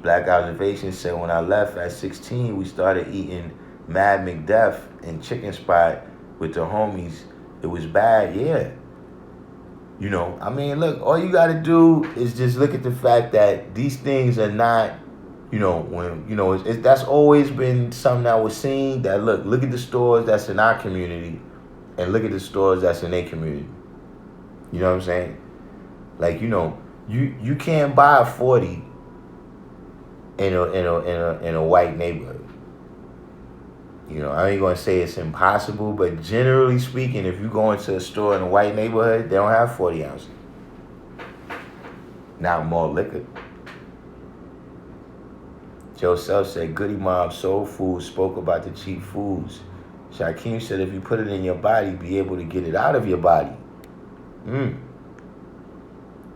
Black Observation said, when I left at 16, we started eating Mad McDuff and Chicken Spot with the homies. It was bad, yeah. Look, all you got to do is just look at the fact that these things are not, that's always been something that was seen. That look at the stores that's in our community and look at the stores that's in their community. You know what I'm saying? Like, you can't buy a 40 in a white neighborhood. I ain't gonna say it's impossible, but generally speaking, if you go into a store in a white neighborhood, they don't have 40 ounces. Not more liquor. Joe Self said, Goody Mob Soul Food spoke about the cheap foods. Shaquem said, if you put it in your body, be able to get it out of your body.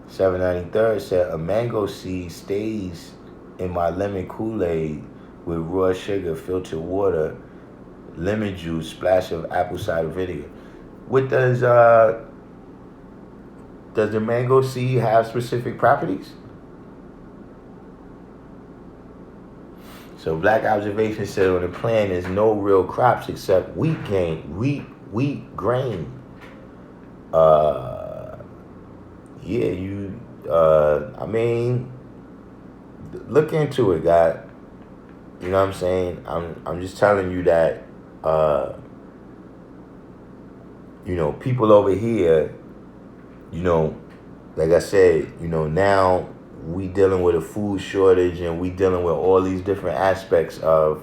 793rd said, a mango seed stays in my lemon Kool-Aid with raw sugar, filtered water, lemon juice, splash of apple cider vinegar. What does the mango seed have specific properties? So Black Observation said on the plan there's no real crops except wheat grain. Look into it, God. You know what I'm saying? I'm just telling you that, people over here, like I said, now we dealing with a food shortage and we dealing with all these different aspects of,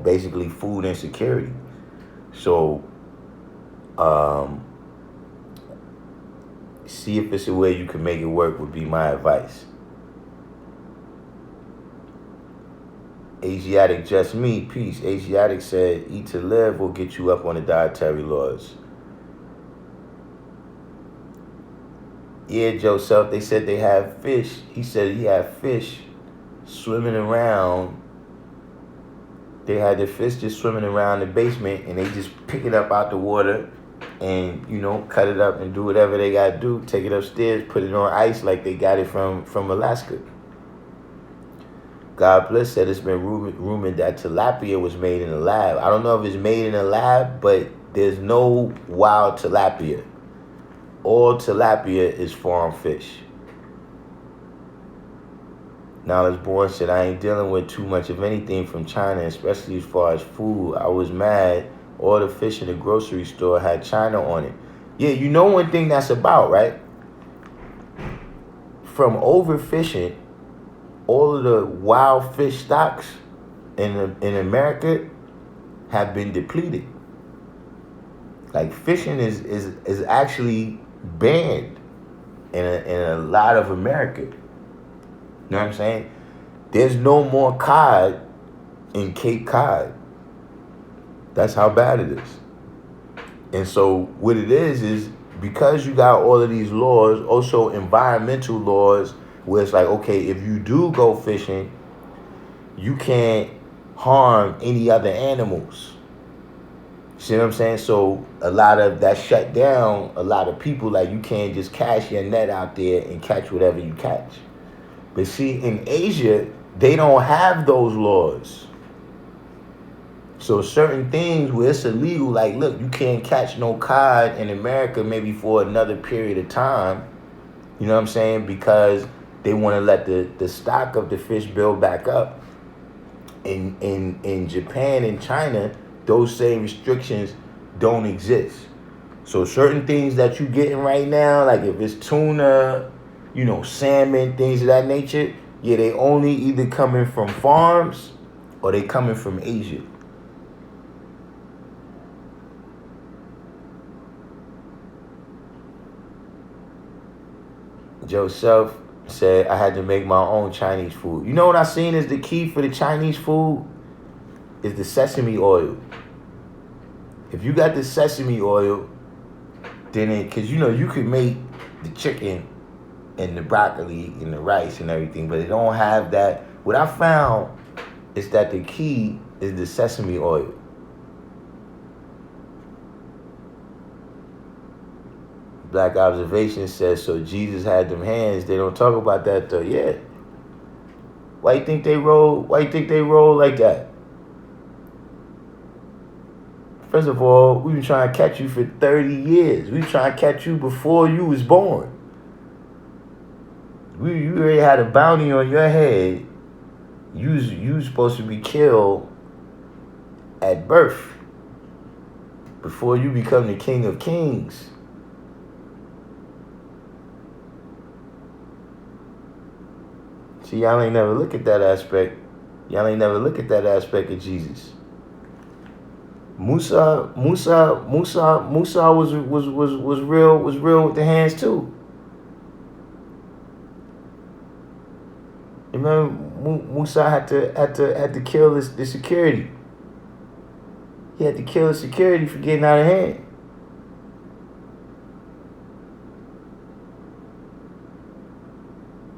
basically food insecurity. So, see if it's a way you can make it work would be my advice. Asiatic Just Me, peace. Asiatic said, eat to live will get you up on the dietary laws. Yeah, Joe Self, they said they have fish. He said he had fish swimming around. They had the fish just swimming around the basement and they just pick it up out the water and, you know, cut it up and do whatever they got to do. Take it upstairs, put it on ice like they got it from Alaska. God Bless said it's been rumored that tilapia was made in a lab. I don't know if it's made in a lab, but there's no wild tilapia. All tilapia is farm fish. Knowledge Born said, I ain't dealing with too much of anything from China, especially as far as food. I was mad. All the fish in the grocery store had China on it. Yeah, you know one thing that's about, right? From overfishing, all of the wild fish stocks in America have been depleted. Like fishing is actually banned in a lot of America. You know what I'm saying? There's no more cod in Cape Cod. That's how bad it is. And so what it is because you got all of these laws, also environmental laws, where it's like, okay, if you do go fishing, you can't harm any other animals. See what I'm saying? So a lot of that shut down a lot of people. Like, you can't just cast your net out there and catch whatever you catch. But see, in Asia, they don't have those laws. So certain things where it's illegal, like, look, you can't catch no cod in America maybe for another period of time. You know what I'm saying? Because they want to let the stock of the fish build back up. In Japan and China, those same restrictions don't exist. So certain things that you getting right now, like if it's tuna, you know, salmon, things of that nature, yeah, they only either coming from farms or they coming from Asia. Joseph said, I had to make my own Chinese food. You know what I seen is the key for the Chinese food? Is the sesame oil. If you got the sesame oil, then because, you know, you could make the chicken and the broccoli and the rice and everything, but it don't have that. What I found is that the key is the sesame oil. Black Observation says, so Jesus had them hands. They don't talk about that though. Yeah. Why you think they roll like that? First of all, we've been trying to catch you for 30 years. We trying to catch you before you was born. You already had a bounty on your head. You was supposed to be killed at birth before you become the King of Kings. See, y'all ain't never look at that aspect. Y'all ain't never look at that aspect of Jesus. Musa was real with the hands too. Remember, Musa had to kill the security. He had to kill the security for getting out of hand.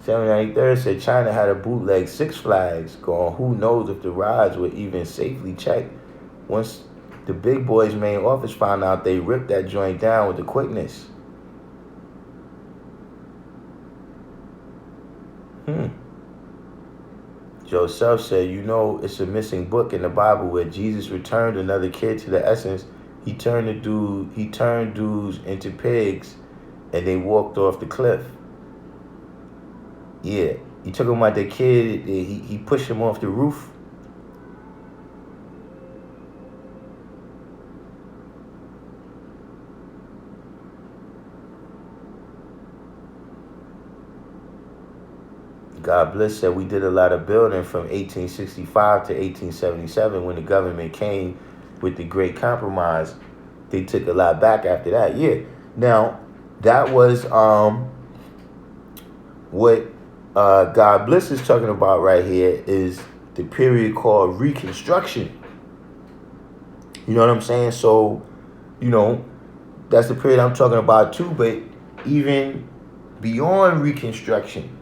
$793 said China had a bootleg Six Flags going. Who knows if the rides were even safely checked? Once the big boys' main office found out, they ripped that joint down with the quickness. Joseph said, you know, it's a missing book in the Bible where Jesus returned another kid to the essence. He turned dudes into pigs, and they walked off the cliff. Yeah, he took him out the kid. He pushed him off the roof. God Bless said, we did a lot of building from 1865 to 1877 when the government came with the Great Compromise. They took a lot back after that. Yeah. Now, that was what God Bless is talking about right here is the period called Reconstruction. You know what I'm saying? So, you know, that's the period I'm talking about too. But even beyond Reconstruction,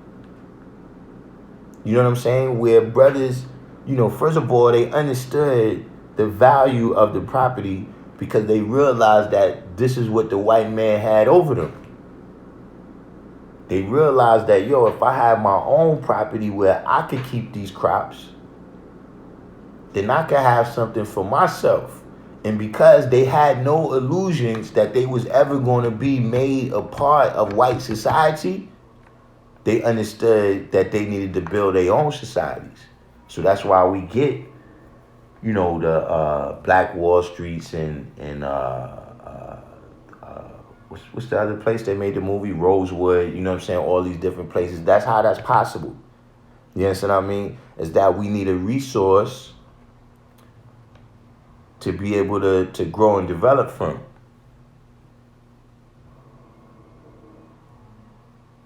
you know what I'm saying? Where brothers, you know, first of all, they understood the value of the property because they realized that this is what the white man had over them. They realized that, yo, if I had my own property where I could keep these crops, then I could have something for myself. And because they had no illusions that they was ever going to be made a part of white society, they understood that they needed to build their own societies. So that's why we get, you know, the Black Wall Streets and what's the other place they made the movie? Rosewood, you know what I'm saying? All these different places. That's how that's possible. You understand what I mean? Is that we need a resource to be able to grow and develop from.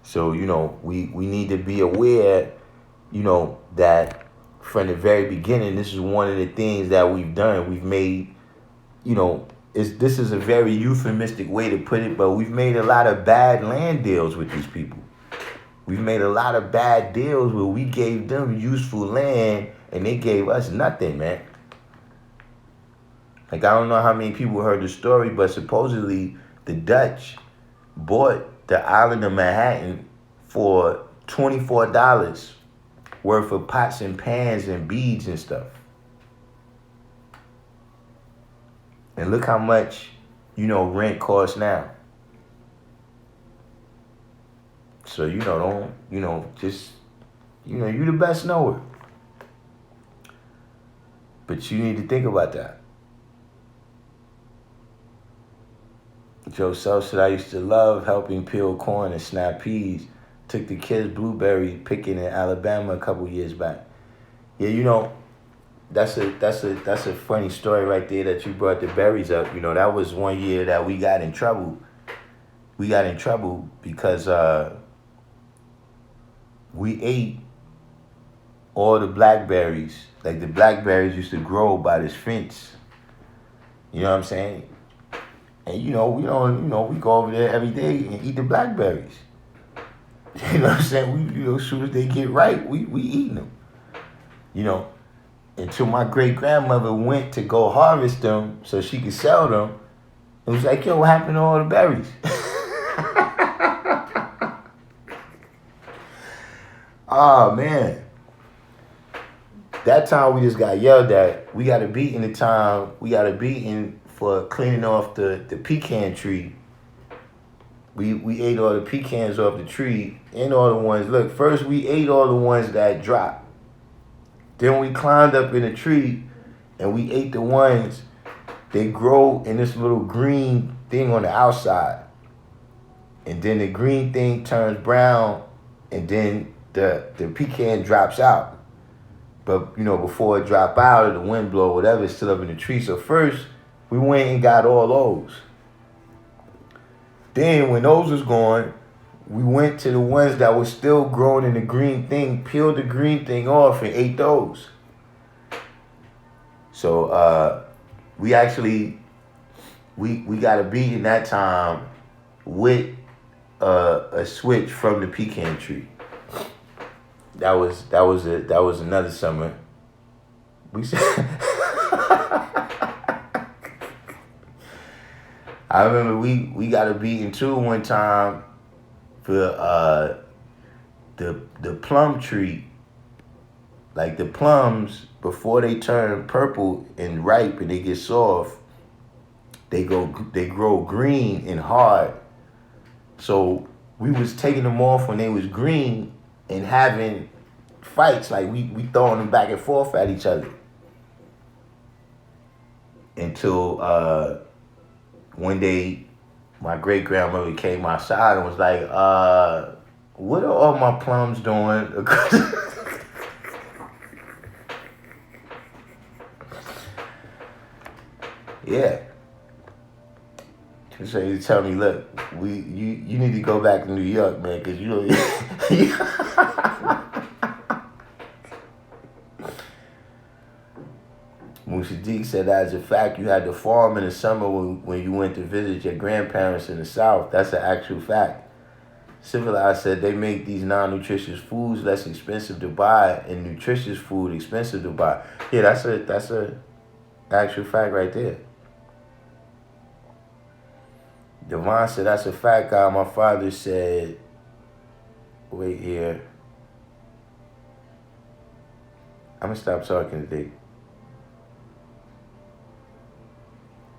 So, you know, we need to be aware, you know, that from the very beginning, this is one of the things that we've done. We've made, you know, this is a very euphemistic way to put it, but we've made a lot of bad land deals with these people. We've made a lot of bad deals where we gave them useful land and they gave us nothing, man. Like, I don't know how many people heard the story, but supposedly the Dutch bought the island of Manhattan for $24 worth of pots and pans and beads and stuff. And look how much, you know, rent costs now. So, you know, don't, you know, just, you know, you the best knower. But you need to think about that. Joe Self said, I used to love helping peel corn and snap peas. Took the kids blueberry picking in Alabama a couple years back. Yeah, you know, that's a funny story right there that you brought the berries up. You know, that was one year that we got in trouble. We got in trouble because we ate all the blackberries. Like, the blackberries used to grow by this fence. You know what I'm saying? And, you know, we go over there every day and eat the blackberries. You know what I'm saying? We, you know, as soon as they get ripe, we eating them. You know, until my great grandmother went to go harvest them so she could sell them. It was like, yo, what happened to all the berries? Oh, man. That time we just got yelled at. We got a beating the time. We got a beating for cleaning off the pecan tree. We ate all the pecans off the tree and all the ones. Look, first we ate all the ones that dropped. Then we climbed up in the tree and we ate the ones they grow in this little green thing on the outside. And then the green thing turns brown and then the pecan drops out. But, you know, before it drop out or the wind blow, whatever, it's still up in the tree. So first, we went and got all those. Then, when those was gone, we went to the ones that were still growing in the green thing, peeled the green thing off and ate those. So, we actually, we got a beating that time with a switch from the pecan tree. That was another summer. We said I remember we got a beating too one time for the plum tree. Like, the plums, before they turn purple and ripe and they get soft, they grow green and hard. So we was taking them off when they was green and having fights, like we throwing them back and forth at each other. Until one day my great grandmother came outside and was like, what are all my plums doing? Yeah. So you tell me, look, you need to go back to New York, man, because you know. Mushadiq said, as a fact, you had to farm in the summer when you went to visit your grandparents in the South. That's an actual fact. Civilized said they make these non-nutritious foods less expensive to buy and nutritious food expensive to buy. Yeah, that's a actual fact right there. Devon said, that's a fact, God. My father said, wait here. I'm going to stop talking today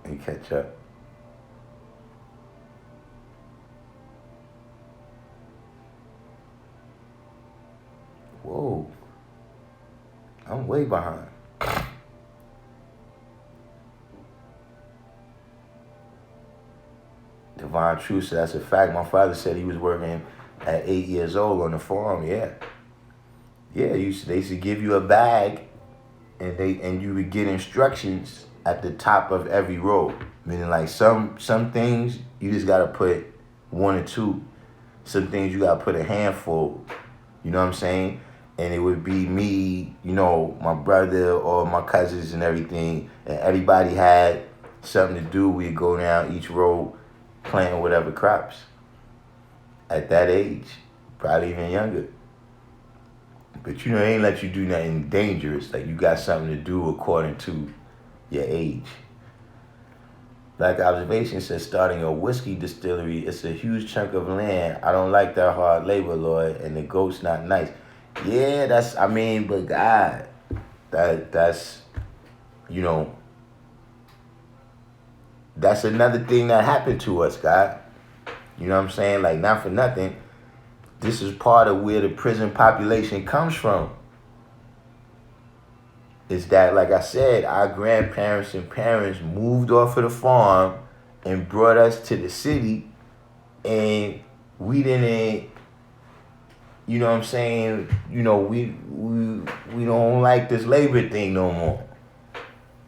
and catch up. Whoa. I'm way behind. Divine Truth said, that's a fact. My father said he was working at 8 years old on the farm. Yeah. Yeah, they used to give you a bag and you would get instructions at the top of every row. Meaning like some things you just gotta put one or two. Some things you gotta put a handful. You know what I'm saying? And it would be me, you know, my brother or my cousins and everything. And everybody had something to do. We'd go down each row planting whatever crops. At that age. Probably even younger. But you know, they ain't let you do nothing dangerous. Like you got something to do according to your age. Black Observation says starting a whiskey distillery, it's a huge chunk of land. I don't like that hard labor, Lord, and the goat's not nice. Yeah, but God, that's, you know, that's another thing that happened to us, God. You know what I'm saying? Like, not for nothing. This is part of where the prison population comes from. Is that, like I said, our grandparents and parents moved off of the farm and brought us to the city, and we didn't, you know what I'm saying, you know, we don't like this labor thing no more.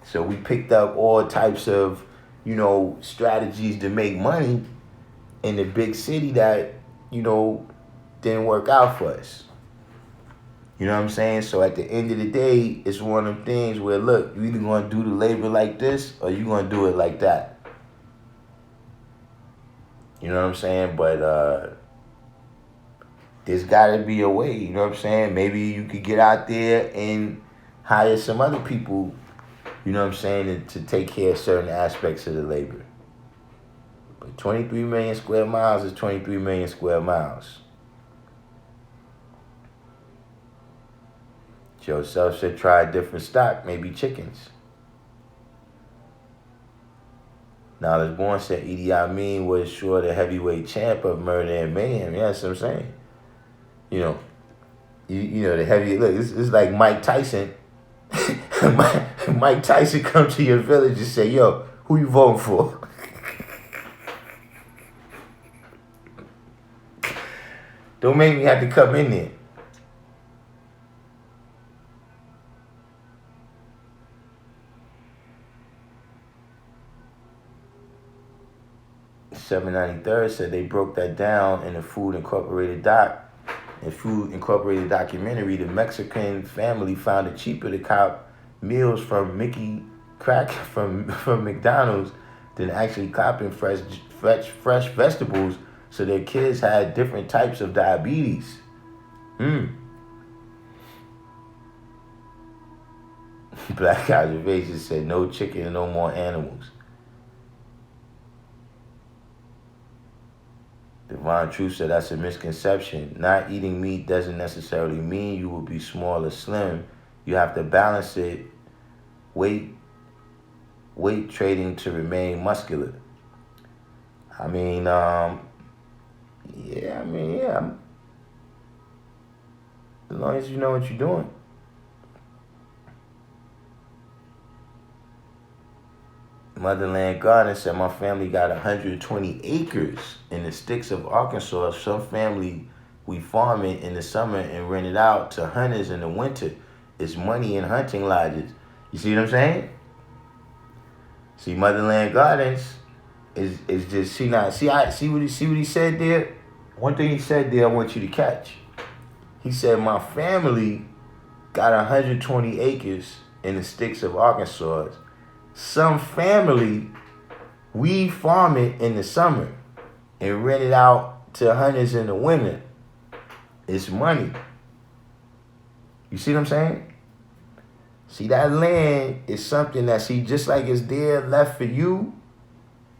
So we picked up all types of, you know, strategies to make money in the big city that, you know, didn't work out for us. You know what I'm saying? So at the end of the day, it's one of them things where, look, you either going to do the labor like this or you going to do it like that. You know what I'm saying? But there's got to be a way, you know what I'm saying? Maybe you could get out there and hire some other people, you know what I'm saying, to take care of certain aspects of the labor. But 23 million square miles is 23 million square miles. Joseph said try a different stock, maybe chickens. Knowledge Born said Idi Amin was sure the heavyweight champ of murder and mayhem. Yeah, that's what I'm saying. You know, you know the heavy, look, it's like Mike Tyson. Mike Tyson come to your village and say, yo, who you voting for? Don't make me have to come in there. $793 said they broke that down in the Food Incorporated documentary. The Mexican family found it cheaper to cop meals from Mickey Crack from McDonald's than actually copping fresh vegetables, so their kids had different types of diabetes. Black Observation said no chicken and no more animals. Divine Truth said that's a misconception. Not eating meat doesn't necessarily mean you will be small or slim. You have to balance it. Weight trading to remain muscular. Yeah. As long as you know what you're doing. Motherland Garden said my family got 120 acres in the sticks of Arkansas. Some family, we farm it in the summer and rent it out to hunters in the winter. It's money in hunting lodges. You see what I'm saying? See, Motherland Gardens is just see what he said there. One thing he said there, I want you to catch. He said my family got 120 acres in the sticks of Arkansas. Some family, we farm it in the summer and rent it out to hunters in the winter. It's money. You see what I'm saying? See, that land is something that, just like it's there left for you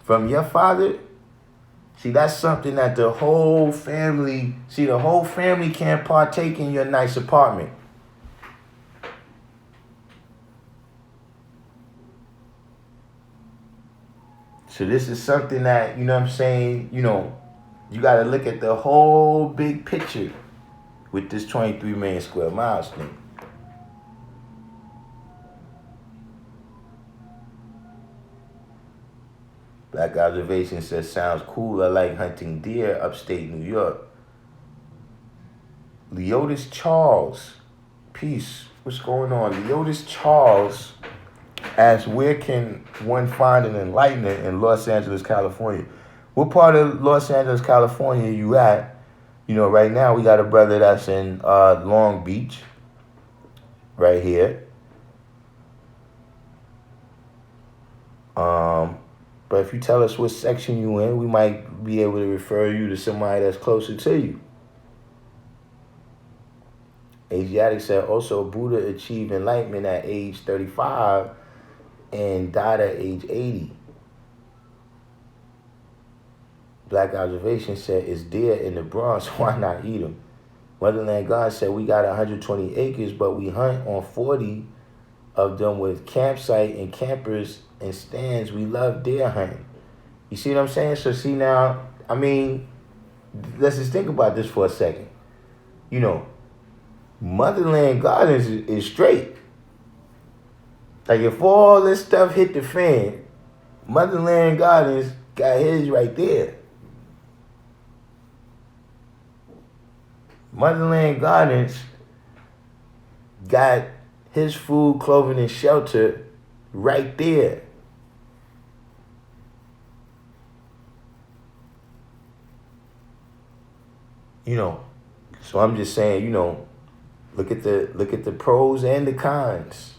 from your father, See, that's something that the whole family can't partake in your nice apartment. So this is something that, you know what I'm saying, you got to look at the whole big picture with this 23 million square miles thing. Black Observation says, sounds cool. I like hunting deer upstate New York. Leotis Charles, peace. What's going on? Leotis Charles asks, where can one find an enlightenment in Los Angeles, California? What part of Los Angeles, California are you at? Right now we got a brother that's in Long Beach, right here. But if you tell us what section you in, we might be able to refer you to somebody that's closer to you. Asiatic said, also Buddha achieved enlightenment at age 35 and died at age 80. Black Observation said, it's deer in the Bronx, why not eat them? Motherland God said, we got 120 acres, but we hunt on 40 of them with campsite and campers and stands. We love deer hunting. You see what I'm saying? So see now, I mean, let's just think about this for a second. Motherland Gardens is straight. Like if all this stuff hit the fan, Motherland Gardens got his right there. Motherland Gardens got his food, clothing, and shelter right there. So I'm just saying, look at the pros and the cons.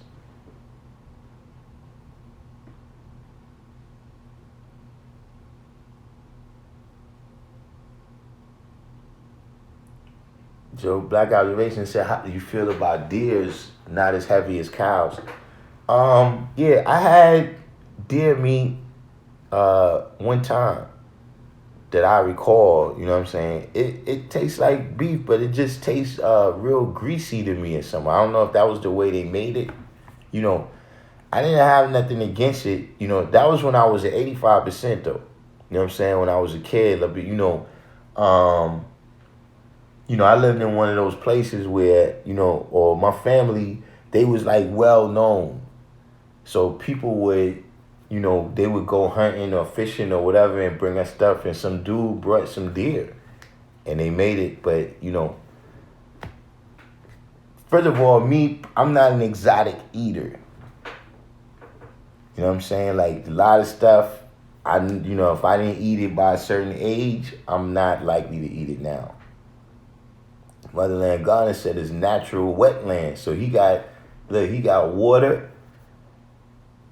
Joe Black Observation said, how do you feel about deers not as heavy as cows? Yeah, I had deer meat one time that I recall, you know what I'm saying? It tastes like beef, but it just tastes real greasy to me or something. I don't know if that was the way they made it. I didn't have nothing against it. That was when I was at 85% though. You know what I'm saying? When I was a kid, I lived in one of those places where, or my family, they was like well known. So people would, they would go hunting or fishing or whatever and bring us stuff. And some dude brought some deer and they made it. But, first of all, I'm not an exotic eater. You know what I'm saying? Like a lot of stuff, if I didn't eat it by a certain age, I'm not likely to eat it now. Motherland Garden said it's natural wetland. So he got water,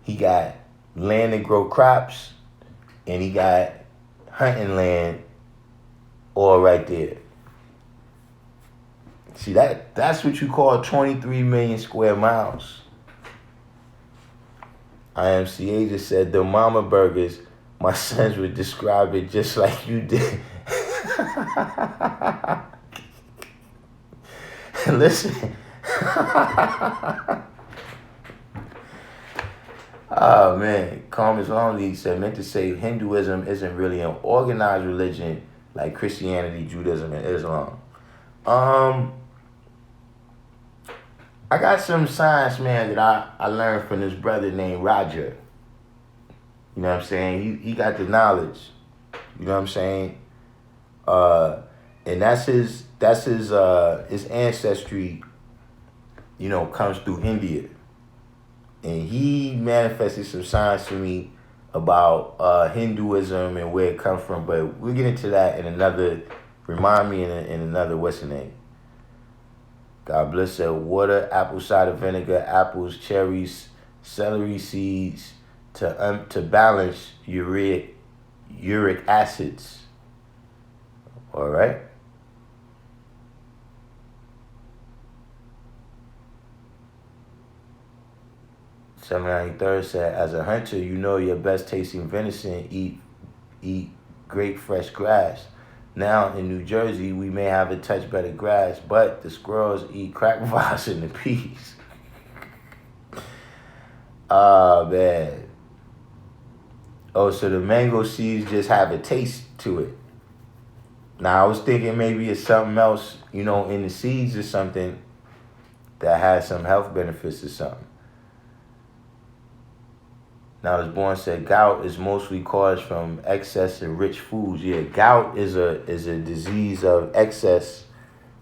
he got land to grow crops, and he got hunting land all right there. See, that's what you call 23 million square miles. IMCA just said, the mama burgers, my sons would describe it just like you did. Listen. Oh man, Carmen's Lonely said, meant to say Hinduism isn't really an organized religion like Christianity, Judaism, and Islam. I got some science, man, that I learned from this brother named Roger. You know what I'm saying? He got the knowledge. You know what I'm saying? And that's his ancestry, comes through India. And he manifested some science to me about Hinduism and where it comes from. But we'll get into that in another, remind me in another, what's the name? God bless said, water, apple cider vinegar, apples, cherries, celery seeds to balance uric acids. All right. 793rd said, as a hunter, your best tasting venison, eat great fresh grass. Now in New Jersey, we may have a touch better grass, but the squirrels eat crack vials and the peas. Oh, man. Oh, so the mango seeds just have a taste to it. Now, I was thinking maybe it's something else, in the seeds or something that has some health benefits or something. Now, this born said gout is mostly caused from excess in rich foods. Yeah, gout is a disease of excess,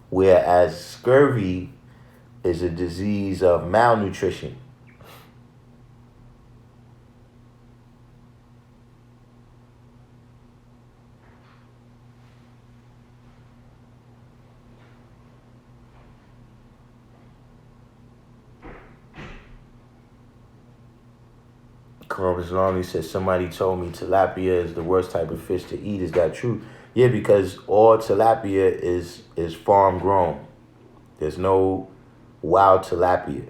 whereas scurvy is a disease of malnutrition. Columbus Lonely says, somebody told me tilapia is the worst type of fish to eat. Is that true? Yeah, because all tilapia is farm grown. There's no wild tilapia.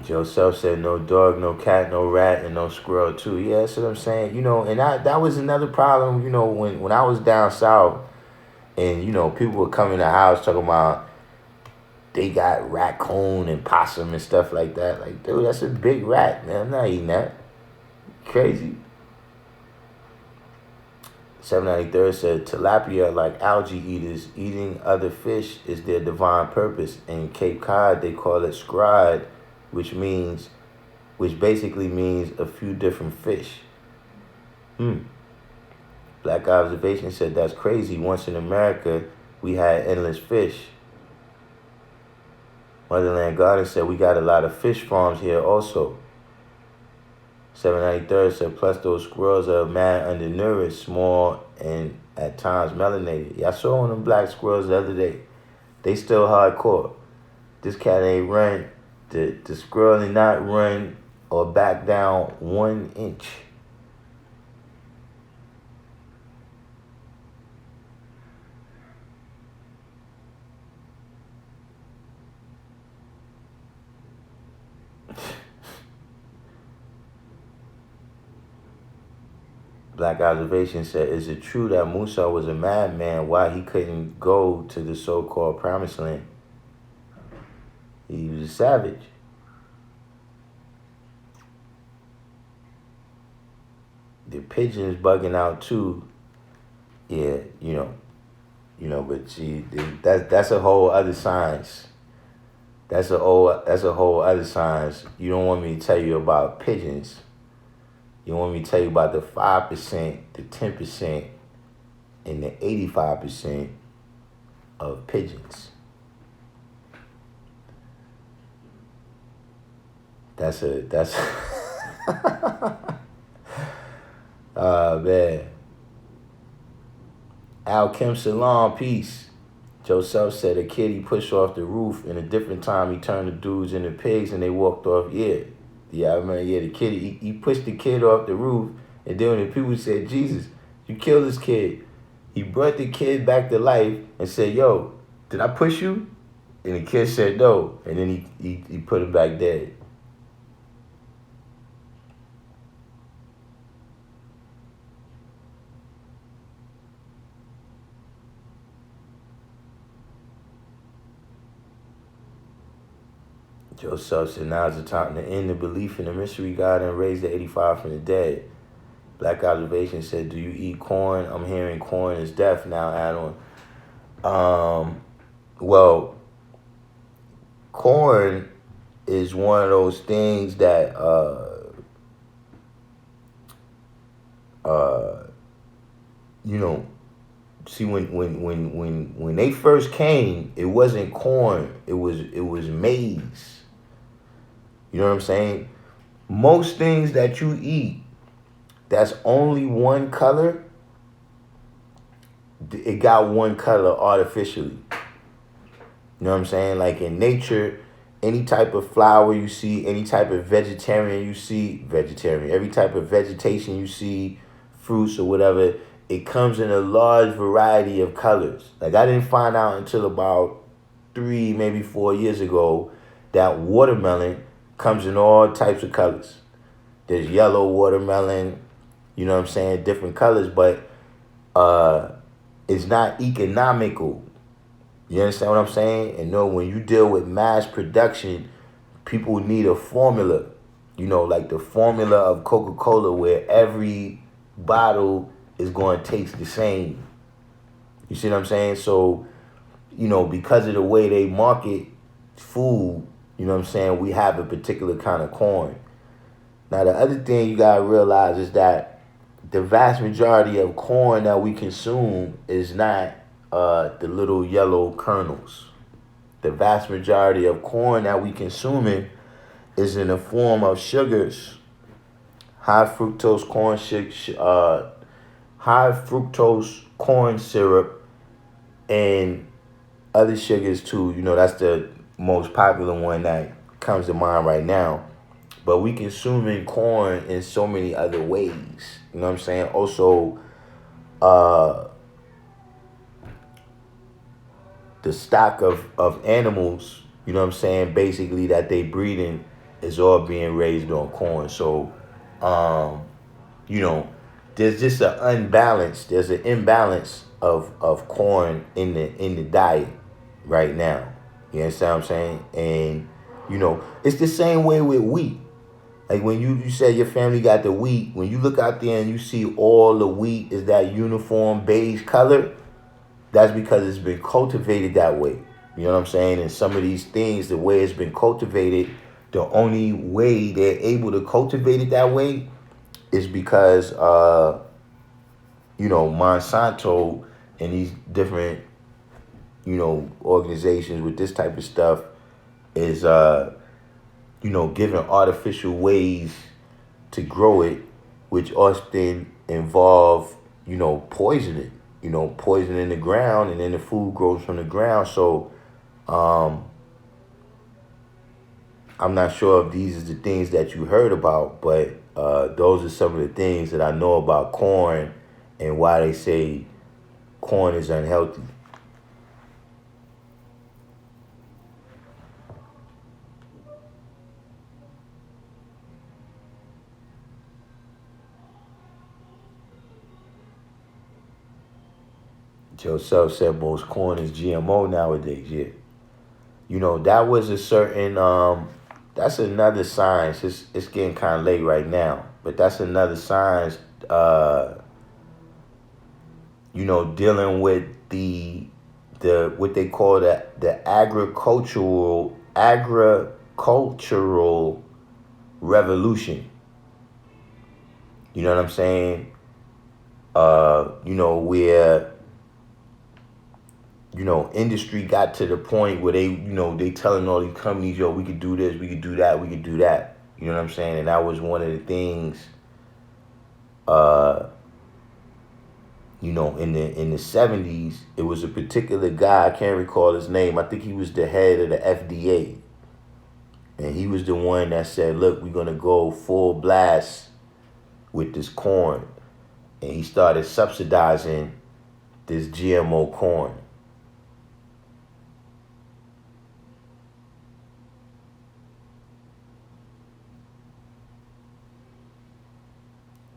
Joseph said, no dog, no cat, no rat, and no squirrel too. Yeah, that's what I'm saying. And that was another problem, when I was down south and, people would come in the house talking about they got raccoon and possum and stuff like that. Like, dude, that's a big rat, man. I'm not eating that. Crazy. 793 said, tilapia, like algae eaters, eating other fish is their divine purpose. In Cape Cod, they call it scrod, which basically means a few different fish. Black Observation said, that's crazy. Once in America, we had endless fish. Motherland Garden said, we got a lot of fish farms here also. 793 said, plus those squirrels are mad undernourished, small, and at times melanated. Yeah, I saw one of them black squirrels the other day. They still hardcore. This cat ain't run. The squirrel did not run or back down 1 inch. Black Observation said, is it true that Musa was a madman? Why he couldn't go to the so-called promised land? He was a savage. The pigeons bugging out too. Yeah, but see, that's a whole other science. That's a whole other science. You don't want me to tell you about pigeons. You want me to tell you about the 5%, the 10%, and the 85% of pigeons. That's man. Al Kim Salam, peace. Joseph said a kid he pushed off the roof, and a different time he turned the dudes into pigs and they walked off. Yeah, I remember. Yeah, the kid, he pushed the kid off the roof, and then when the people said, Jesus, you killed this kid, he brought the kid back to life and said, yo, did I push you? And the kid said no, and then he put him back dead. Joseph said, now's the time to end the belief in the mystery God and raise the 85 from the dead. Black Observation said, do you eat corn? I'm hearing corn is death now, Adam. Well, corn is one of those things that, see, when they first came, it wasn't corn, it was maize. You know what I'm saying? Most things that you eat that's only one color, it got one color artificially. You know what I'm saying? Like in nature, any type of flower you see, any type of vegetarian you see, every type of vegetation you see, fruits or whatever, it comes in a large variety of colors. Like I didn't find out until about 3, maybe 4 years ago that watermelon comes in all types of colors. There's yellow watermelon, you know what I'm saying, different colors, but it's not economical. You understand what I'm saying? And no, when you deal with mass production, people need a formula. You know, like the formula of Coca-Cola where every bottle is going to taste the same. You see what I'm saying? So, you know, because of the way they market food, you know what I'm saying, we have a particular kind of corn. Now, the other thing you got to realize is that the vast majority of corn that we consume is not the little yellow kernels. The vast majority of corn that we consuming is in the form of sugars, high fructose corn syrup, and other sugars too. You know, that's the most popular one that comes to mind right now. But we consuming corn in so many other ways. You know what I'm saying? Also, the stock of animals, you know what I'm saying, basically that they breeding is all being raised on corn. So, you know, there's just there's an imbalance of corn in the diet right now. You understand what I'm saying? And, you know, it's the same way with wheat. Like when you said your family got the wheat, when you look out there and you see all the wheat is that uniform beige color, that's because it's been cultivated that way. You know what I'm saying? And some of these things, the way it's been cultivated, the only way they're able to cultivate it that way is because, you know, Monsanto and these different, you know, organizations with this type of stuff is, you know, giving artificial ways to grow it, which often involve, you know, poisoning. You know, poisoning the ground, and then the food grows from the ground. So, I'm not sure if these are the things that you heard about, but those are some of the things that I know about corn and why they say corn is unhealthy. Joe Self said most corn is GMO nowadays. Yeah, you know that was a certain. That's another science. It's getting kind of late right now, but that's another science. You know, dealing with the what they call the agricultural revolution. You know what I'm saying? You know, where, you know, industry got to the point where they, you know, they telling all these companies, yo, we could do this, we could do that, we could do that. You know what I'm saying? And that was one of the things, you know, in the 70s, it was a particular guy, I can't recall his name. I think he was the head of the FDA. And he was the one that said, look, we're going to go full blast with this corn. And he started subsidizing this GMO corn.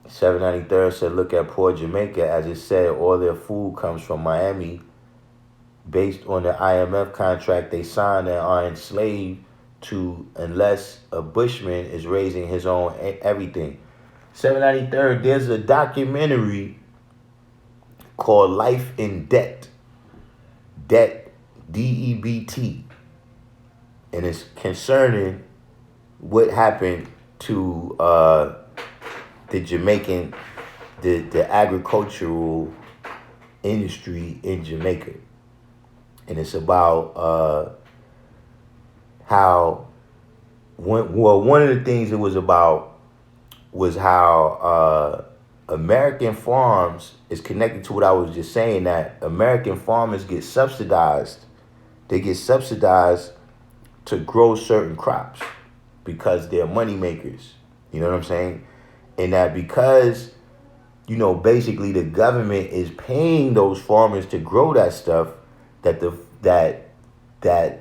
$7.93 said, look at poor Jamaica. As it said, all their food comes from Miami. Based on the IMF contract they signed and are enslaved to, unless a bushman is raising his own everything. 793rd, there's a documentary called Life in Debt. Debt, DEBT. And it's concerning what happened to the Jamaican, the agricultural industry in Jamaica. And it's about how, one of the things it was about was how American farms is connected to what I was just saying, that American farmers get subsidized. They get subsidized to grow certain crops because they're money makers. You know what I'm saying? And that because basically the government is paying those farmers to grow that stuff. That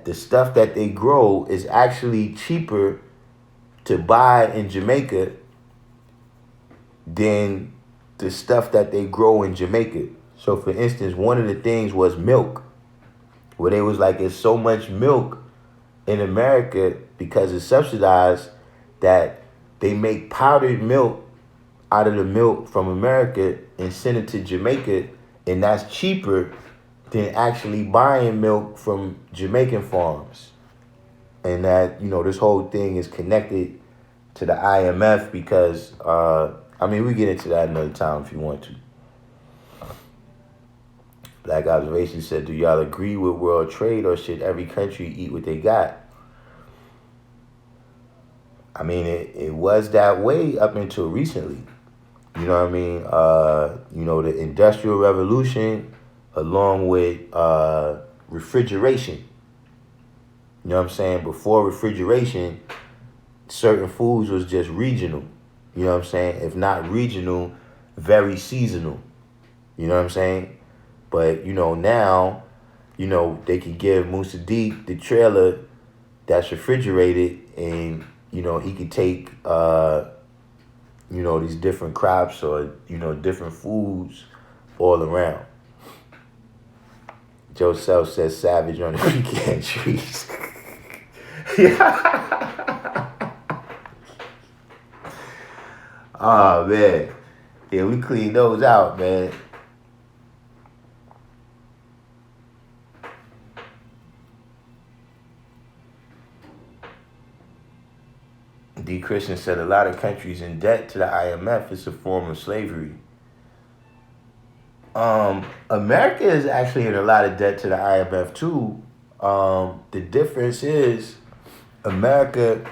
the stuff that they grow is actually cheaper to buy in Jamaica than the stuff that they grow in Jamaica. So, for instance, one of the things was milk, where they was like, "There's so much milk in America because it's subsidized that they make powdered milk out of the milk from America and send it to Jamaica, and that's cheaper than actually buying milk from Jamaican farms." And that, this whole thing is connected to the IMF because, we get into that another time if you want to. Black Observation said, "Do y'all agree with world trade, or should every country eat what they got?" It was that way up until recently. You know what I mean? The Industrial Revolution, along with refrigeration. You know what I'm saying? Before refrigeration, certain foods was just regional. You know what I'm saying? If not regional, very seasonal. You know what I'm saying? But, now, they could give Musa Deep the trailer that's refrigerated, and, he could take, these different crops or, different foods all around. Joe Self says Savage on the pecan trees. Oh, man. Yeah, we cleaned those out, man. D. Christian said a lot of countries in debt to the IMF is a form of slavery. America is actually in a lot of debt to the IMF too. The difference is America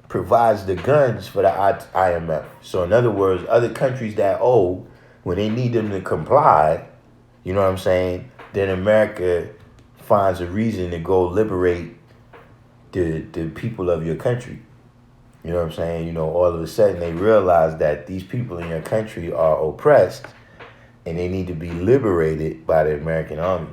provides the guns for the IMF. So in other words, other countries that owe, when they need them to comply, you know what I'm saying, then America finds a reason to go liberate the people of your country. You know what I'm saying? All of a sudden they realize that these people in your country are oppressed and they need to be liberated by the American army.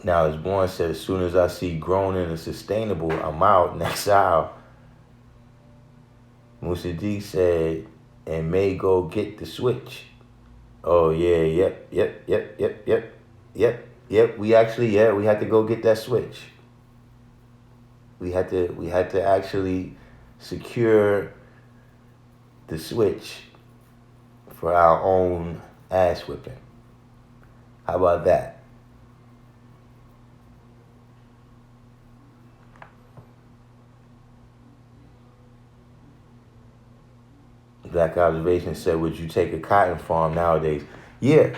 Now, as Born said, as soon as I see grown and sustainable, I'm out. Next out. Musa D said, and may go get the switch. Oh, yeah, yep. We actually, we had to go get that switch. We had to actually secure the switch for our own ass whipping. How about that? Black Observation said, would you take a cotton farm nowadays? Yeah.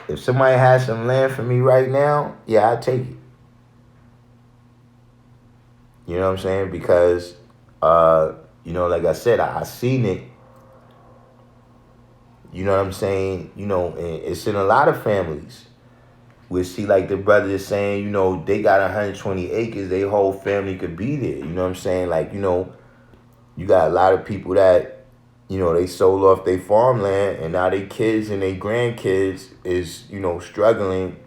If somebody has some land for me right now, yeah, I'll take it. You know what I'm saying? Because, like I said, I seen it. You know what I'm saying? It's in a lot of families. We see like the brother is saying, they got 120 acres, their whole family could be there. You know what I'm saying? Like, you got a lot of people that, they sold off their farmland and now their kids and their grandkids is, struggling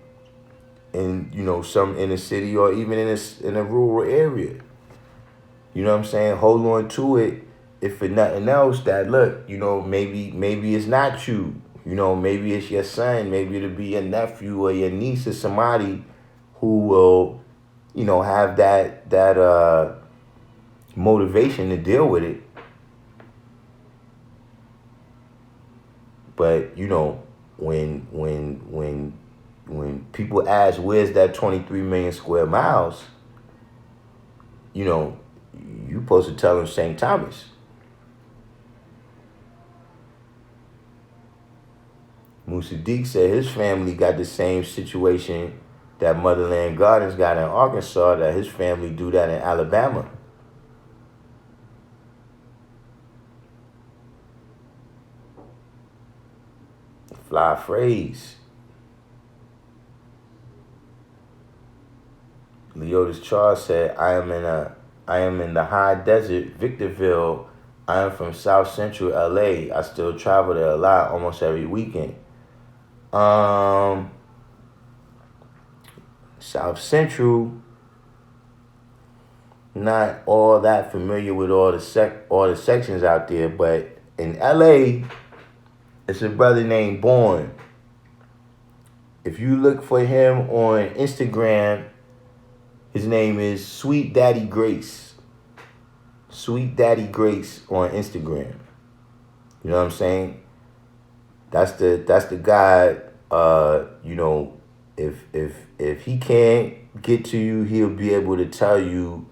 in, some inner city or even in a rural area. You know what I'm saying? Hold on to it. If for nothing else, that look, maybe it's not you. Maybe it's your son. Maybe it'll be your nephew or your niece or somebody who will, have that motivation to deal with it. But when people ask where's that 23 million square miles, you supposed to tell them St. Thomas. Musa Deek said his family got the same situation that Motherland Gardens got in Arkansas, that his family do that in Alabama. Fly phrase. Leotis Charles said, I am in the high desert, Victorville. I am from South Central LA. I still travel there a lot, almost every weekend. South Central, not all that familiar with all the sections out there, but in LA, it's a brother named Bourne. If you look for him on Instagram, his name is Sweet Daddy Grace. Sweet Daddy Grace on Instagram. You know what I'm saying? That's the guy. You know, if he can't get to you, he'll be able to tell you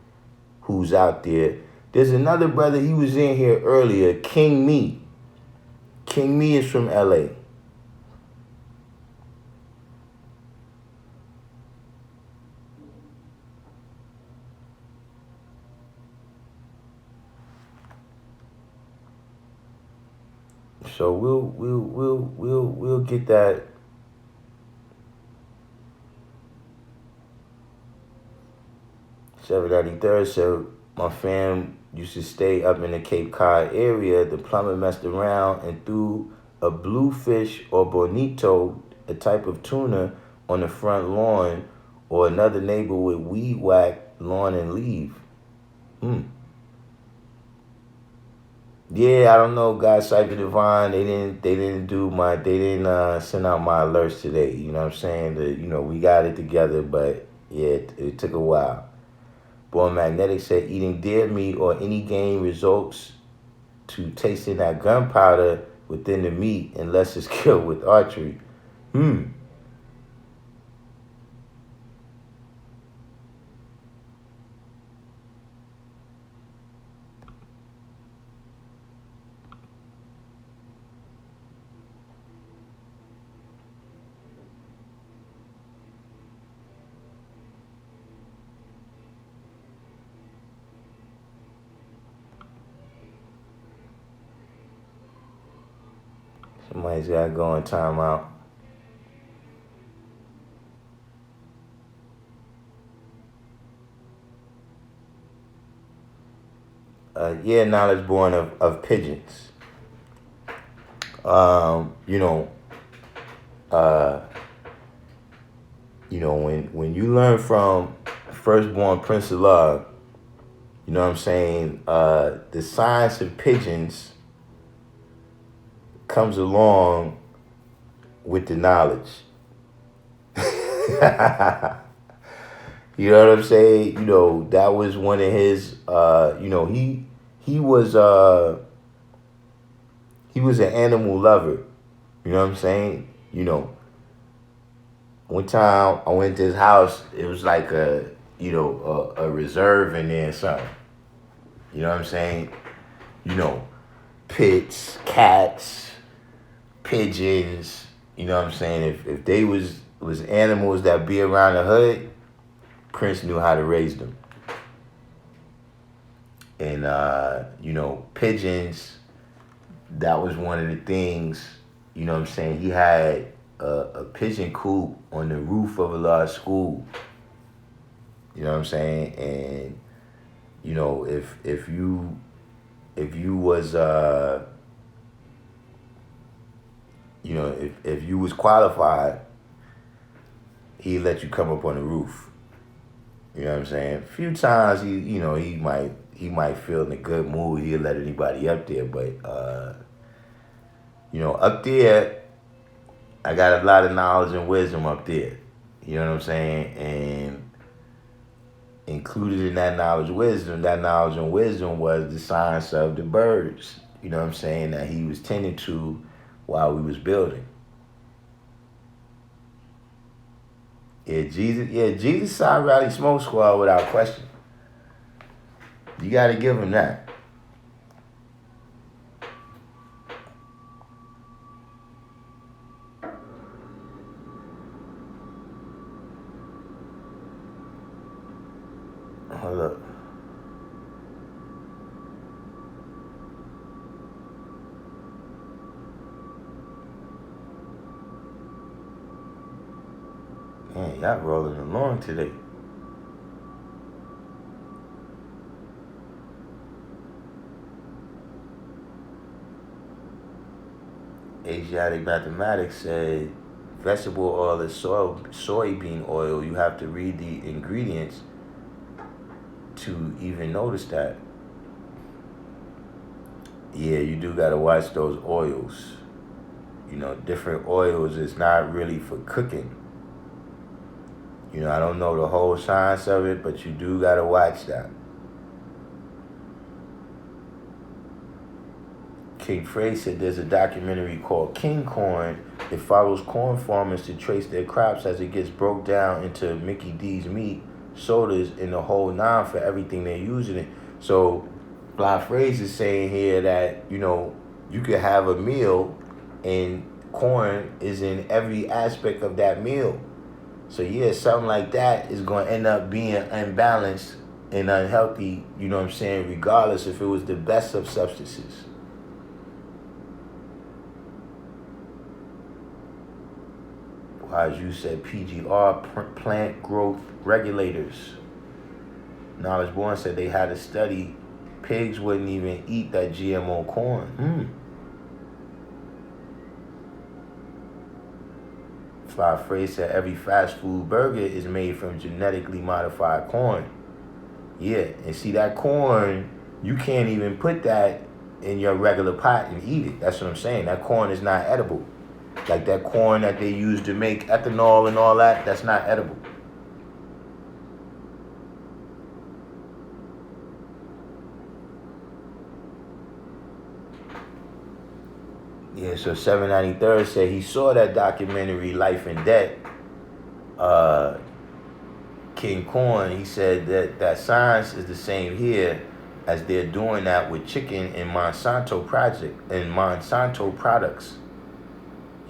who's out there. There's another brother, he was in here earlier, King Me. King Me is from LA. So we'll get that. $793 so my fam used to stay up in the Cape Cod area. The plumber messed around and threw a bluefish or bonito, a type of tuna, on the front lawn, or another neighbor would weed whack lawn and leave. Yeah, I don't know, guys. Cypher Divine, they didn't send out my alerts today. You know what I'm saying? We got it together, but yeah, it took a while. Born Magnetic said eating deer meat or any game results to tasting that gunpowder within the meat unless it's killed with archery. Somebody's got to go in timeout. Knowledge born of pigeons. When you learn from firstborn Prince of Love, you know what I'm saying? The science of pigeons comes along with the knowledge. You know what I'm saying? That was one of his. He was an animal lover. You know what I'm saying? One time I went to his house. It was like a reserve in there or something. You know what I'm saying? Pits, cats, pigeons. You know what I'm saying? If they was animals that be around the hood, Prince knew how to raise them. And pigeons, that was one of the things. You know what I'm saying? He had a pigeon coop on the roof of a large school. You know what I'm saying? And if you was if you was qualified, he'd let you come up on the roof. You know what I'm saying? A few times he might feel in a good mood, he'll let anybody up there, but up there, I got a lot of knowledge and wisdom up there. You know what I'm saying? And included in that knowledge and wisdom was the science of the birds. You know what I'm saying? That he was tending to while we was building. Jesus Side Rally Smoke Squad without question. You got to give him that. Hold up. Man, y'all rolling along today. Asiatic mathematics said vegetable oil is soybean oil. You have to read the ingredients to even notice that. Yeah, you do gotta watch those oils. You know, different oils is not really for cooking. You know, I don't know the whole science of it, but you do gotta watch that. King Frey said there's a documentary called King Corn. It follows corn farmers to trace their crops as it gets broke down into Mickey D's meat, sodas, and the whole nine for everything they're using it. So Fly Phrase is saying here that, you know, you could have a meal and corn is in every aspect of that meal. So yeah, something like that is going to end up being unbalanced and unhealthy, you know what I'm saying, regardless if it was the best of substances. As you said, PGR, plant growth regulators. Knowledge Born said they had a study, pigs wouldn't even eat that GMO corn. Fly Phrase said every fast food burger is made from genetically modified corn. Yeah, and see that corn, you can't even put that in your regular pot and eat it. That's what I'm saying. That corn is not edible. Like that corn that they use to make ethanol and all that, that's not edible. Yeah, so 793rd said he saw that documentary, Life and Debt, King Corn. He said that science is the same here as they're doing that with chicken and Monsanto products.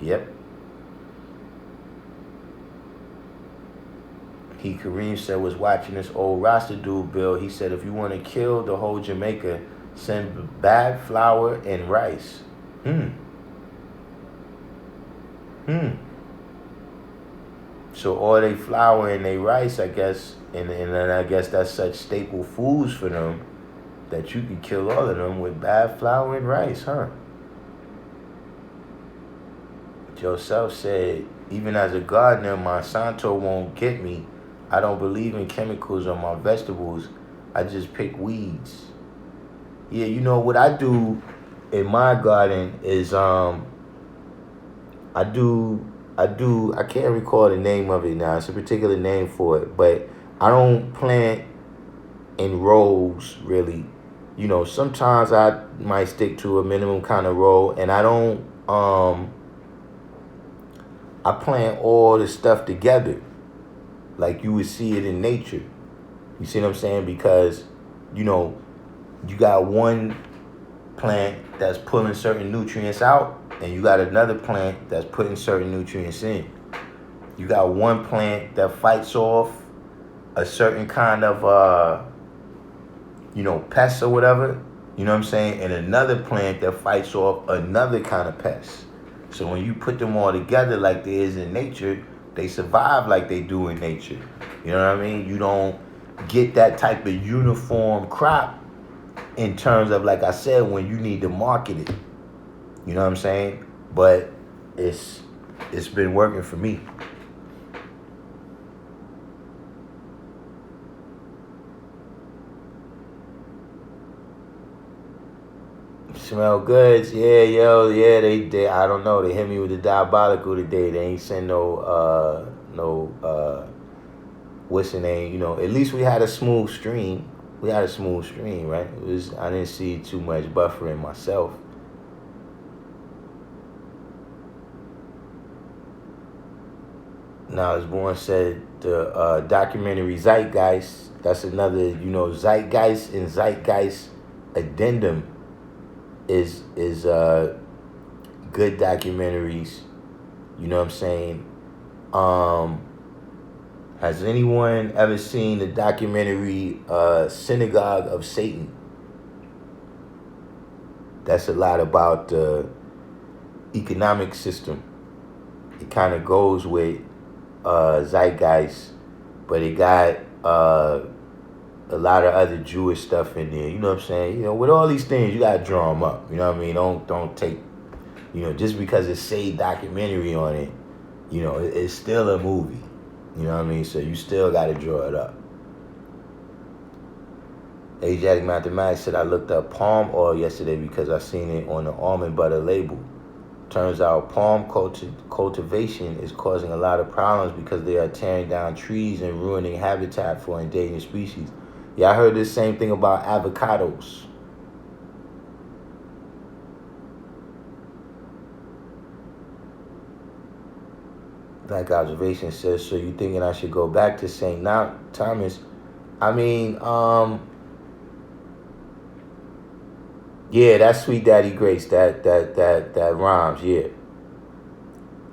Yep. Kareem said was watching this old roster dude bill. He said if you want to kill the whole Jamaica, send bad flour and rice. So all they flour and they rice, I guess, and I guess that's such staple foods for them that you can kill all of them with bad flour and rice, huh? Joseph said, even as a gardener, Monsanto won't get me. I don't believe in chemicals on my vegetables. I just pick weeds. Yeah, you know what I do in my garden is I can't recall the name of it now. It's a particular name for it, but I don't plant in rows really. You know, sometimes I might stick to a minimum kind of row, and I don't I plant all the stuff together like you would see it in nature. You see what I'm saying? Because, you know, you got one plant that's pulling certain nutrients out, and you got another plant that's putting certain nutrients in. You got one plant that fights off a certain kind of, pests or whatever, you know what I'm saying? And another plant that fights off another kind of pest. So when you put them all together like there is in nature, they survive like they do in nature. You know what I mean? You don't get that type of uniform crop in terms of, like I said, when you need to market it. You know what I'm saying? But it's been working for me. Smell goods, yeah, they I don't know, they hit me with the diabolical today. They ain't send no what's the name, you know, at least we had a smooth stream. Right? I didn't see too much buffering myself. Now, as Born said, the documentary Zeitgeist, that's another, Zeitgeist and Zeitgeist Addendum is good documentaries. You know what I'm saying? Has anyone ever seen the documentary Synagogue of Satan? That's a lot about the economic system. It kind of goes with Zeitgeist, but it got a lot of other Jewish stuff in there. You know what I'm saying? You know, with all these things, you gotta draw them up. You know what I mean? Don't take, You know, just because it say documentary on it, you know, it's still a movie. You know what I mean? So you still got to draw it up. Asiatic Mathematics said, I looked up palm oil yesterday because I seen it on the almond butter label. Turns out palm cultivation is causing a lot of problems because they are tearing down trees and ruining habitat for endangered species. Yeah, I heard this same thing about avocados. Black Observation says, so you thinking I should go back to St. Thomas? I mean, yeah, that's Sweet Daddy Grace. That rhymes, yeah.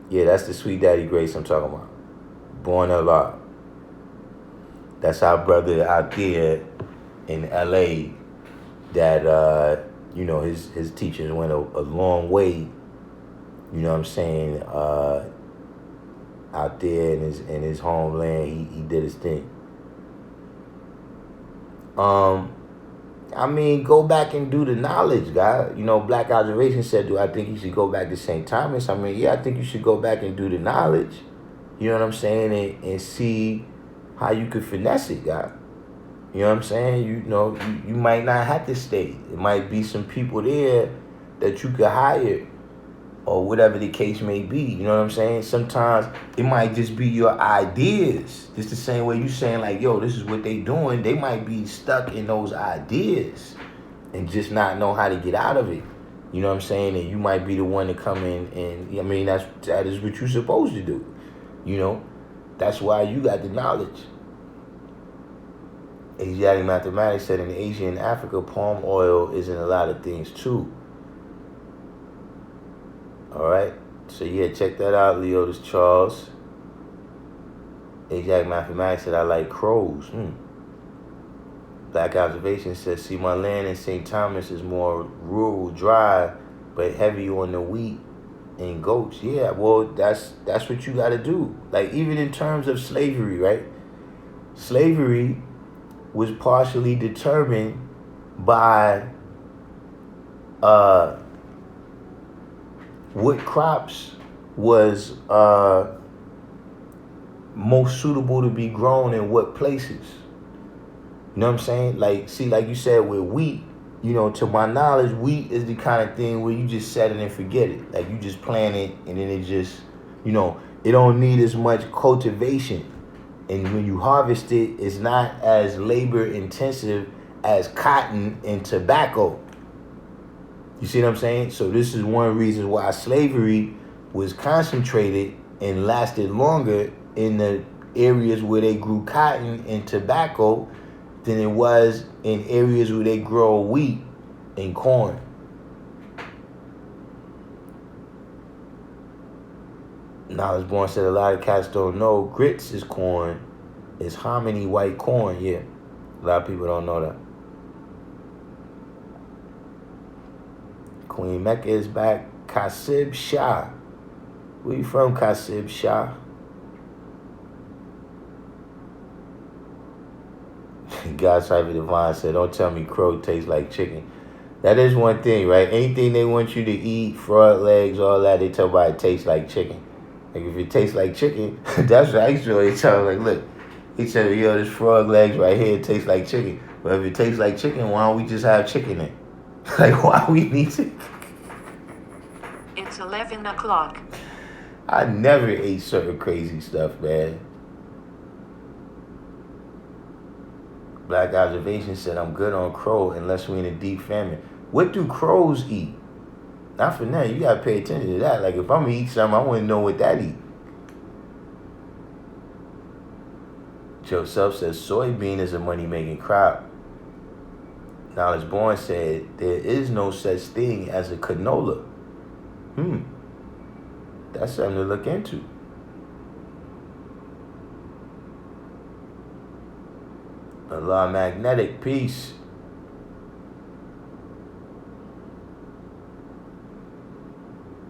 Yeah, that's the Sweet Daddy Grace I'm talking about. Born Allah. That's our brother out there in LA that you know, his teachers went a long way, you know what I'm saying, out there in his homeland. He did his thing. I mean, go back and do the knowledge, guy. You know, Black Observation said, do I think you should go back to St. Thomas? I mean, yeah, I think you should go back and do the knowledge. You know what I'm saying? And see how you could finesse it, guy. You know what I'm saying? You know, you might not have to stay. It might be some people there that you could hire or whatever the case may be. You know what I'm saying? Sometimes it might just be your ideas. Just the same way you saying like, yo, this is what they doing. They might be stuck in those ideas and just not know how to get out of it. You know what I'm saying? And you might be the one to come in and, I mean, that is what you're supposed to do. You know? That's why you got the knowledge. Asiatic Mathematics said in Asia and Africa, palm oil is in a lot of things too. All right, so yeah, check that out, Leotis Charles. Asiatic Mathematics said, I like crows. Black Observation says, see, my land in St. Thomas is more rural, dry, but heavy on the wheat and goats. Yeah, well, that's what you got to do. Like, even in terms of slavery, right? Slavery was partially determined by what crops was most suitable to be grown in what places. You know what I'm saying? Like, see, like you said with wheat, you know, to my knowledge, wheat is the kind of thing where you just set it and forget it. Like, you just plant it and then it just, you know, it don't need as much cultivation. And when you harvest it, it's not as labor intensive as cotton and tobacco. You see what I'm saying? So this is one reason why slavery was concentrated and lasted longer in the areas where they grew cotton and tobacco than it was in areas where they grow wheat and corn. Knowledge Born said a lot of cats don't know grits is corn. It's hominy white corn, yeah. A lot of people don't know that. Queen Mecca is back. Kasib Shah. Where you from, Kasib Shah? God Cypher Divine said, don't tell me crow tastes like chicken. That is one thing, right? Anything they want you to eat, frog legs, all that, they tell about it tastes like chicken. Like, if it tastes like chicken, that's what I actually they tell them, like, look, he said, yo, this frog legs right here tastes like chicken. But if it tastes like chicken, why don't we just have chicken in? Like, why we need to? It's 11 o'clock. I never ate certain crazy stuff, man. Black Observation said, I'm good on crow unless we're in a deep famine. What do crows eat? Not for nothing. You got to pay attention to that. Like, if I'm going to eat something, I want to know what that eat. Joseph says, soybean is a money-making crop. Knowledge Born said, there is no such thing as a canola. That's something to look into. Allah Magnetic, peace.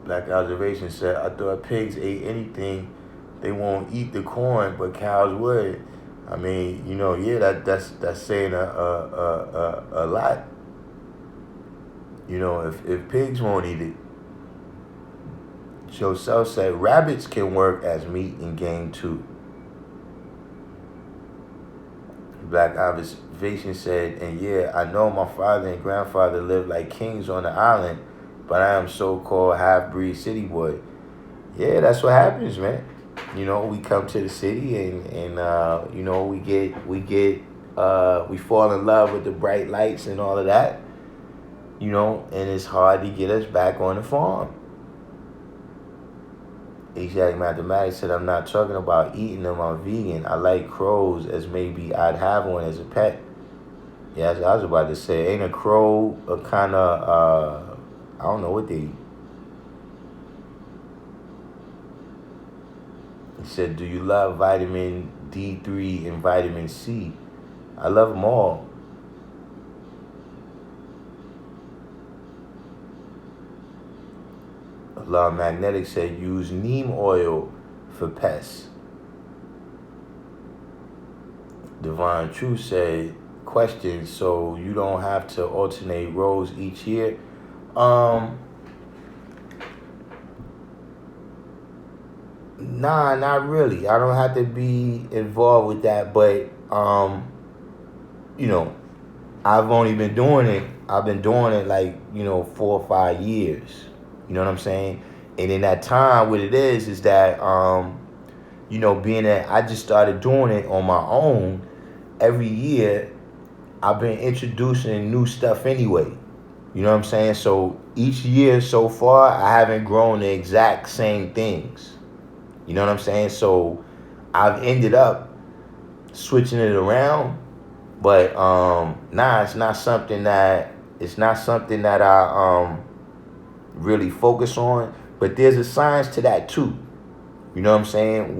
Black Observation said, I thought pigs ate anything. They won't eat the corn, but cows would. I mean, you know, yeah, that's saying a lot. You know, if pigs won't eat it, Joseph said, rabbits can work as meat in game too. Black Observation said, and yeah, I know my father and grandfather lived like kings on the island, but I am so-called half-breed city boy. Yeah, that's what happens, man. You know, we come to the city and you know, we fall in love with the bright lights and all of that. You know, and it's hard to get us back on the farm. Exact Mathematics said, I'm not talking about eating them, I'm vegan. I like crows as maybe I'd have one as a pet. Yeah, I was about to say, ain't a crow a kind of, I don't know what they eat. He said, do you love vitamin D3 and vitamin C? I love them all. Allah Magnetic said, use neem oil for pests. Divine Truth said, question, so you don't have to alternate rows each year? Nah, not really. I don't have to be involved with that, but you know, I've only been doing it. I've been doing it like, you know, 4 or 5 years. You know what I'm saying? And in that time, what it is that you know, being that I just started doing it on my own, every year I've been introducing new stuff anyway. You know what I'm saying? So each year so far, I haven't grown the exact same things. You know what I'm saying? So I've ended up switching it around, but it's not something that I really focus on. But there's a science to that too. You know what I'm saying?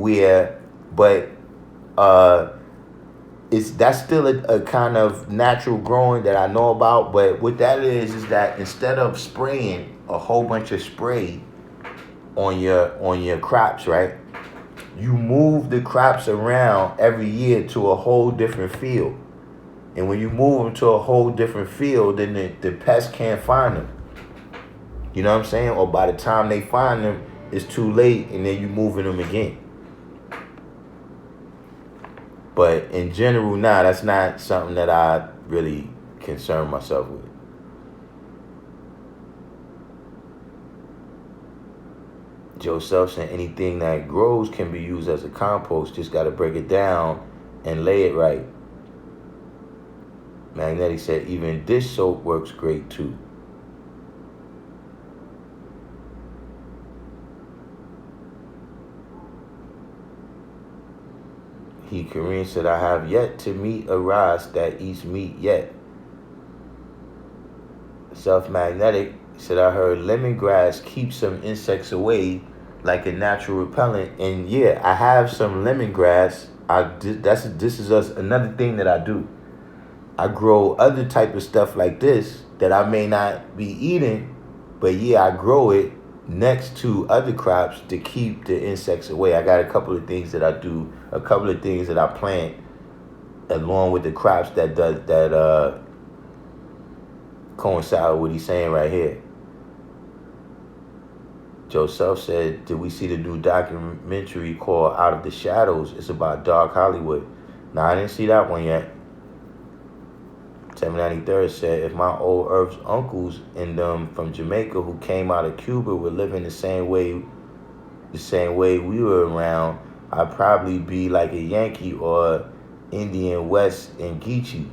That's still a kind of natural growing that I know about. But what that is that instead of spraying a whole bunch of spray on your crops, right? You move the crops around every year to a whole different field. And when you move them to a whole different field, then the pests can't find them. You know what I'm saying? Or by the time they find them, it's too late, and then you're moving them again. But in general, that's not something that I really concern myself with. Joseph said, anything that grows can be used as a compost. Just got to break it down and lay it right. Magnetic said, even dish soap works great too. Kareem said, I have yet to meet a Ras that eats meat yet. Self-Magnetic said, I heard lemongrass keeps some insects away like a natural repellent. And yeah, I have some lemongrass. This is another thing that I do. I grow other type of stuff like this that I may not be eating, but yeah, I grow it next to other crops to keep the insects away. I got a couple of things that I do, a couple of things that I plant along with the crops that coincide with what he's saying right here. Joseph said, did we see the new documentary called Out of the Shadows? It's about dark Hollywood. Nah, I didn't see that one yet. 793rd said, if my old Earth's uncles and them from Jamaica who came out of Cuba were living the same way we were around, I'd probably be like a Yankee or Indian West in Geechee.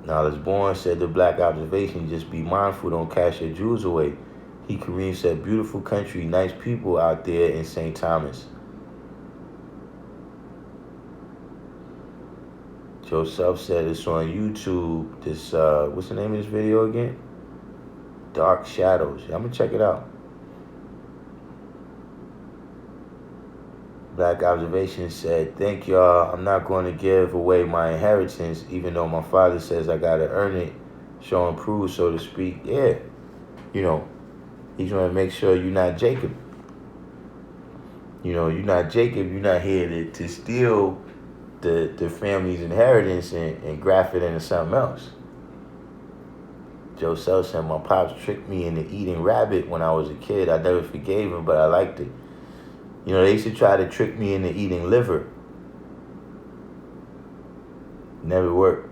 Knowledge Born said, the Black Observation, just be mindful, don't cash your jewels away. Kareem said, beautiful country, nice people out there in St. Thomas. Joseph said it's on YouTube. This what's the name of this video again? Dark Shadows. I'm gonna check it out. Black Observation said, thank y'all. I'm not going to give away my inheritance, even though my father says I gotta earn it, show and prove, so to speak. Yeah, you know, he's gonna make sure you're not Jacob. You know, you're not Jacob. You're not here to steal the family's inheritance and graft it into something else. Joe Sell said, my pops tricked me into eating rabbit when I was a kid. I never forgave him, but I liked it. You know, they used to try to trick me into eating liver. Never worked.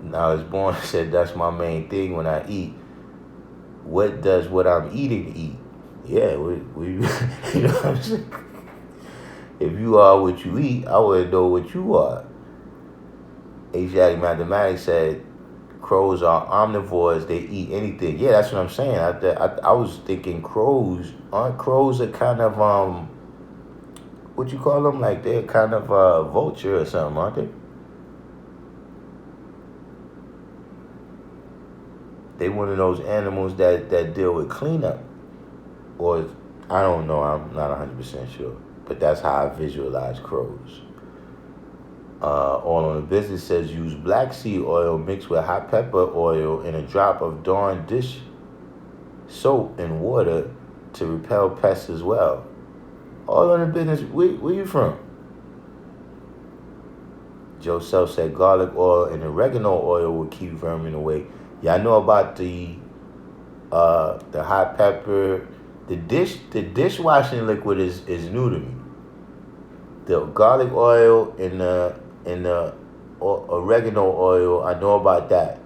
Now I was born said, that's my main thing when I eat. What does what I'm eating eat? Yeah, we you know what I'm saying? If you are what you eat, I would know what you are. Asiatic Mathematics said crows are omnivores. They eat anything. Yeah, that's what I'm saying. I was thinking crows. Aren't crows a kind of, what you call them? Like they're kind of a vulture or something, aren't they? They one of those animals that deal with cleanup. Or, I don't know. I'm not 100% sure. But that's how I visualize crows. All on the Business says use black seed oil mixed with hot pepper oil and a drop of Dawn dish soap and water to repel pests as well. All on the Business, where you from? Joe Self said garlic oil and oregano oil will keep vermin away. Yeah, I know about the hot pepper. The dishwashing liquid is new to me. The garlic oil and the oregano oil, I know about that.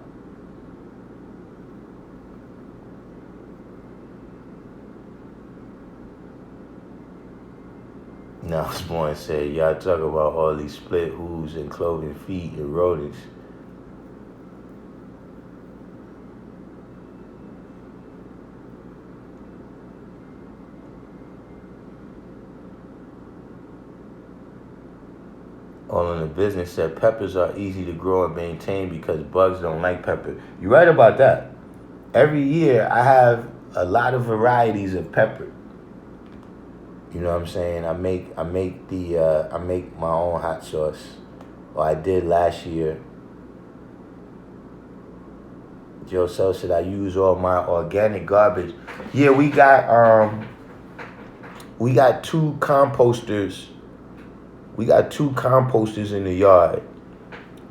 Now, Spawn said, y'all talk about all these split hooves and cloven feet and rodents. All in the Business said peppers are easy to grow and maintain because bugs don't like pepper. You're right about that. Every year I have a lot of varieties of pepper. You know what I'm saying? I make my own hot sauce. Or I did last year. Joe Sell said I use all my organic garbage. Yeah, we got two composters. We got two composters in the yard.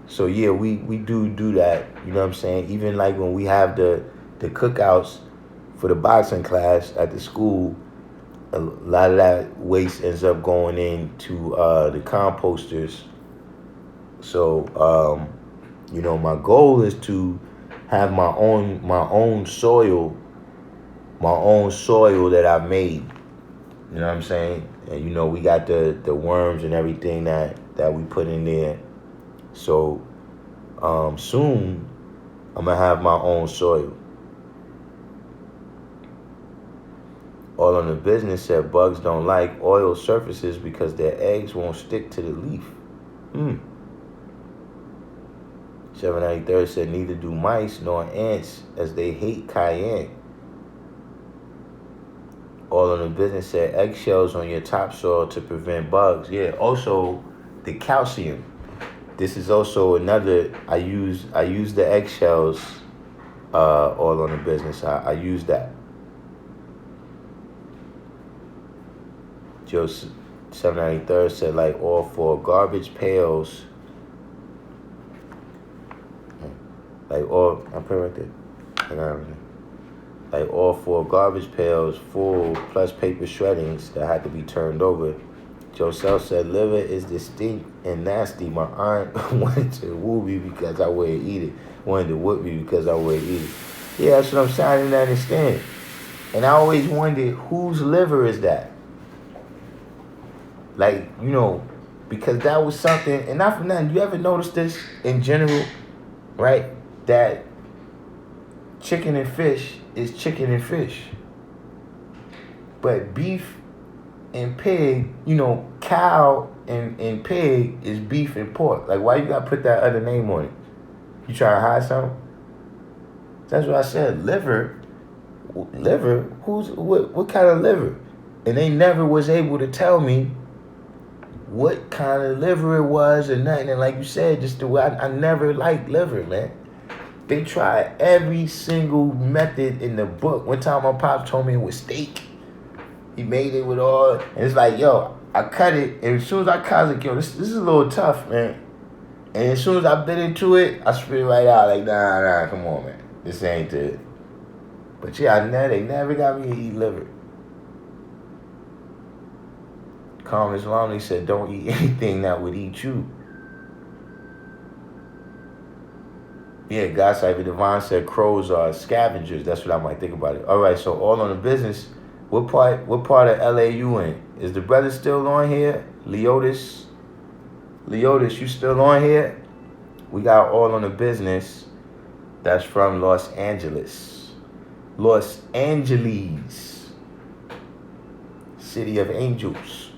So yeah, we do that. You know what I'm saying? Even like when we have the cookouts for the boxing class at the school, a lot of that waste ends up going into the composters. So you know, my goal is to have my own soil that I made. You know what I'm saying? And you know, we got the worms and everything that we put in there. So soon I'm gonna have my own soil. All on the Business said bugs don't like oil surfaces because their eggs won't stick to the leaf. 793 said neither do mice nor ants as they hate cayenne. All on the Business said eggshells on your topsoil to prevent bugs. Yeah, also the calcium. This is also another, I use the eggshells all on the Business. I use that. Joe 793 said like all 4 garbage pails. Like all, I put it right there. I got everything. Like all 4 garbage pails full plus paper shreddings that had to be turned over. Joe Sell said liver is distinct and nasty. My aunt wanted to woo me because I wouldn't eat it. Wanted to whoop me because I wouldn't eat it. Yeah, that's what I'm saying. I didn't understand. And I always wondered whose liver is that? Like, you know, because that was something, and not for nothing, you ever notice this in general, right? That chicken and fish is chicken and fish. But beef and pig, you know, cow and pig is beef and pork. Like, why you gotta put that other name on it? You trying to hide something? That's what I said. Liver, what kind of liver? And they never was able to tell me what kind of liver it was or nothing. And like you said, just the way I never liked liver, man. They tried every single method in the book. One time my pops told me it was steak. He made it with all, and it's like, yo, I cut it, and as soon as I cut it, yo, this is a little tough, man. And as soon as I bit into it, I spit it right out like, nah, come on, man. This ain't it. But yeah, they never got me to eat liver. Calm Islam said, don't eat anything that would eat you. Yeah, God Cypher Divine said crows are scavengers. That's what I might think about it. All right, so all on the business. What part of LA you in? Is the brother still on here? Leotis, you still on here? We got all on the business. That's from Los Angeles. Los Angeles. City of Angels.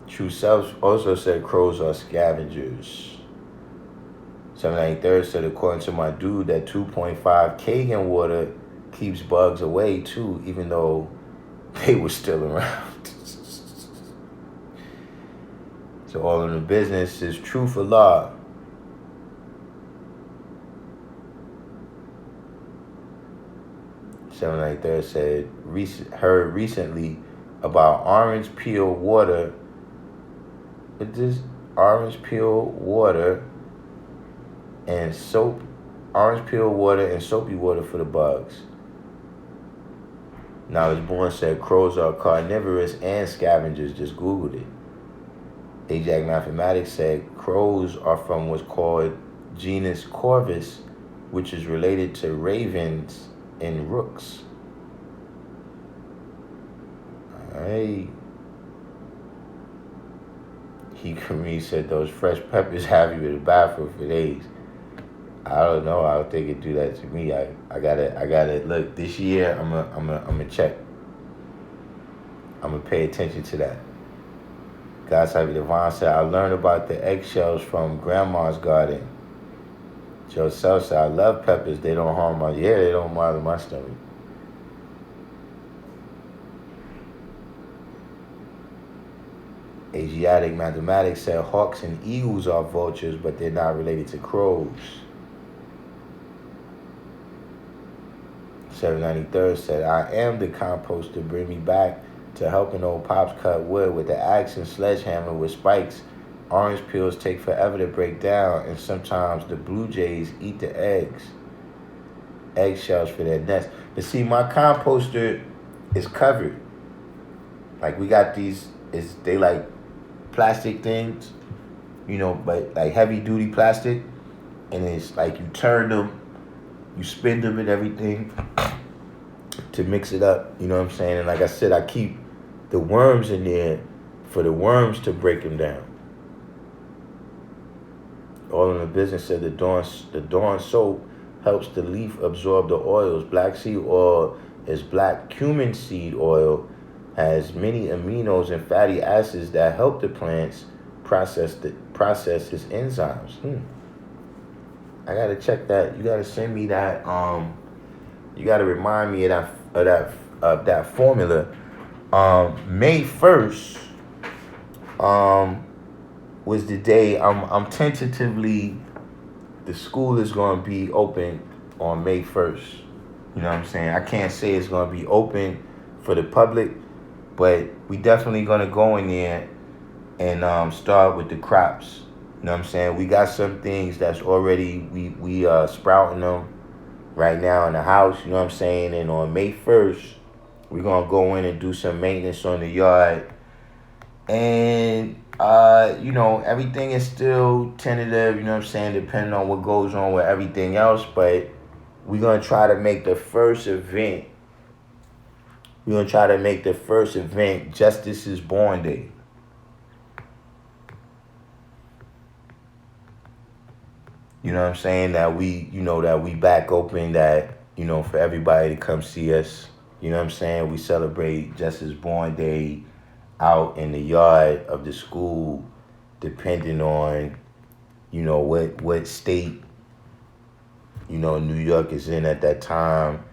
True Self also said crows are scavengers. 793rd said, according to my dude, that 2.5 Kagan water keeps bugs away too, even though they were still around. So all in the business is true for law. 793rd said, heard recently about orange peel water. What is orange peel water and soap? Orange peel water and soapy water for the bugs. Knowledge Born said crows are carnivorous and scavengers. Just Googled it. Ajax Mathematics said crows are from what's called genus Corvus, which is related to ravens and rooks. Alright. He said those fresh peppers have you in the bathroom for days. I don't know. I don't think it do that to me. I gotta look this year. I'm a check. I'm gonna pay attention to that. God Cypher Devon said, I learned about the eggshells from grandma's garden. Joe Self said, I love peppers. They don't harm they don't bother my stomach. Asiatic Mathematics said hawks and eagles are vultures, but they're not related to crows. 793rd said, I am the composter. Bring me back to helping old pops cut wood with the axe and sledgehammer with spikes. Orange peels take forever to break down, and sometimes the blue jays eat the eggshells for their nest. But see, my composter is covered. Like, we got these, they like plastic things, but like heavy duty plastic, and it's like you turn them, you spin them and everything to mix it up, you know what I'm saying? And like I said, I keep the worms in there for the worms to break them down. All in the business said the Dawn soap helps the leaf absorb the oils. Black seed oil is black cumin seed oil, has many aminos and fatty acids that help the plants process its enzymes. I gotta check that. You gotta send me that. You gotta remind me of that formula. May 1st was the day. I'm tentatively, the school is gonna be open on May 1st. You know what I'm saying? I can't say it's gonna be open for the public, but we definitely gonna go in there and start with the crops. You know what I'm saying? We got some things that's already, we sprouting them right now in the house, you know what I'm saying? And on May 1st, we're going to go in and do some maintenance on the yard. And, everything is still tentative, you know what I'm saying, depending on what goes on with everything else. But we're going to try to make the first event, Justice is Born Day. You know what I'm saying? That we back open, that, for everybody to come see us. You know what I'm saying? We celebrate Justice Born Day out in the yard of the school, depending on, what state, New York is in at that time,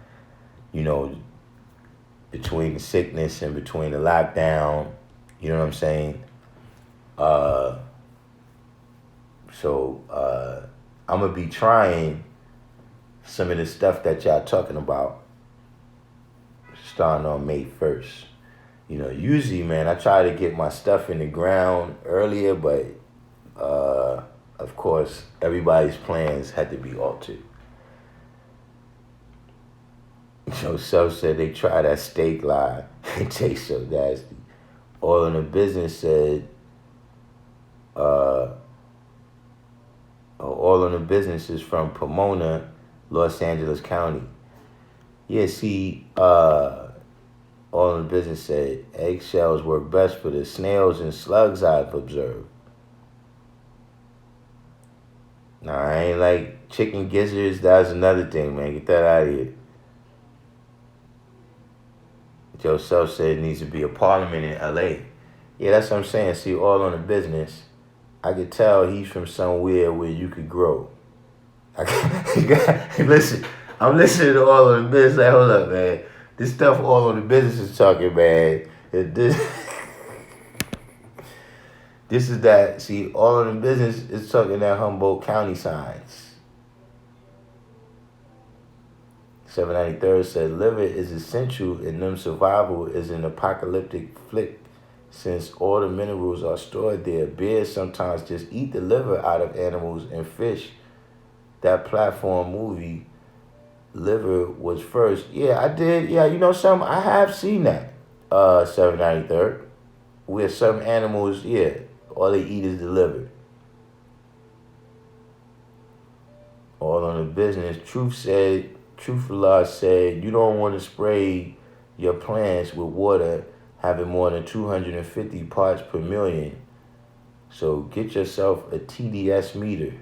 between the sickness and between the lockdown. You know what I'm saying? So I'm going to be trying some of the stuff that y'all talking about starting on May 1st. Usually, man, I try to get my stuff in the ground earlier, but of course, everybody's plans had to be altered. Joe Self said they tried that steak line. It tastes so nasty. All in the Business said, All in the Business is from Pomona, Los Angeles County. Yeah, see, All in the Business said eggshells work best for the snails and slugs I've observed. Nah, I ain't like chicken gizzards. That's another thing, man. Get that out of here. Joe Self said it needs to be a parliament in LA. Yeah, that's what I'm saying. See, All on the Business, I could tell he's from somewhere where you could grow. Listen, I'm listening to All on the Business. Like, hold up, man. This stuff All on the Business is talking, man. This is that. See, All on the Business is talking that Humboldt County signs. 793rd said liver is essential and them survival is an apocalyptic flick since all the minerals are stored there. Bears sometimes just eat the liver out of animals and fish. That platform movie, Liver, was first. Yeah, I did. Yeah, you know something? I have seen that. 793rd. Where some animals, yeah, all they eat is the liver. All on the Business. Truthfullah said, you don't want to spray your plants with water having more than 250 parts per million. So get yourself a TDS meter.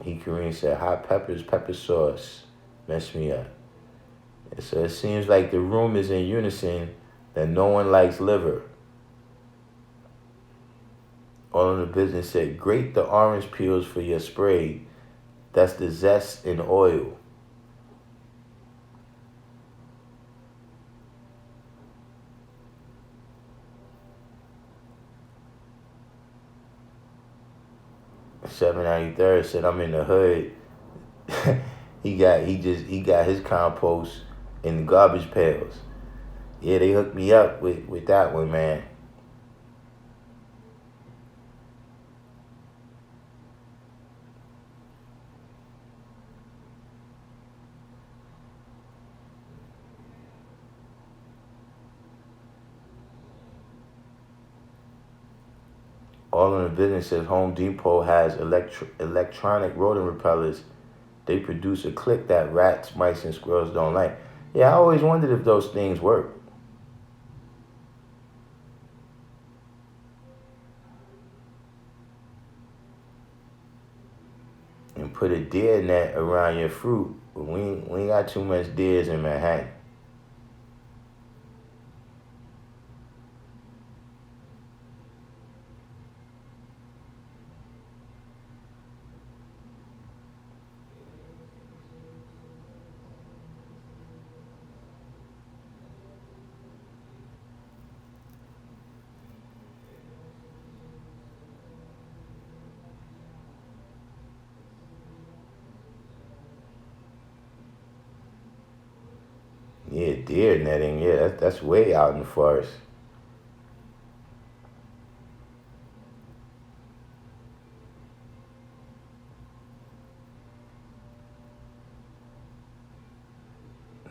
Kareem said, hot peppers, pepper sauce. Mess me up. And so it seems like the room is in unison that no one likes liver. All in the Business said, grate the orange peels for your spray. That's the zest in oil. $7.93 said, I'm in the hood. he got his compost in the garbage pails. Yeah, they hooked me up with that one, man. All in the Business says Home Depot has electronic rodent repellers. They produce a click that rats, mice, and squirrels don't like. Yeah, I always wondered if those things work. And put a deer net around your fruit. We ain't got too much deers in Manhattan. Yeah, deer netting. Yeah, that's way out in the forest.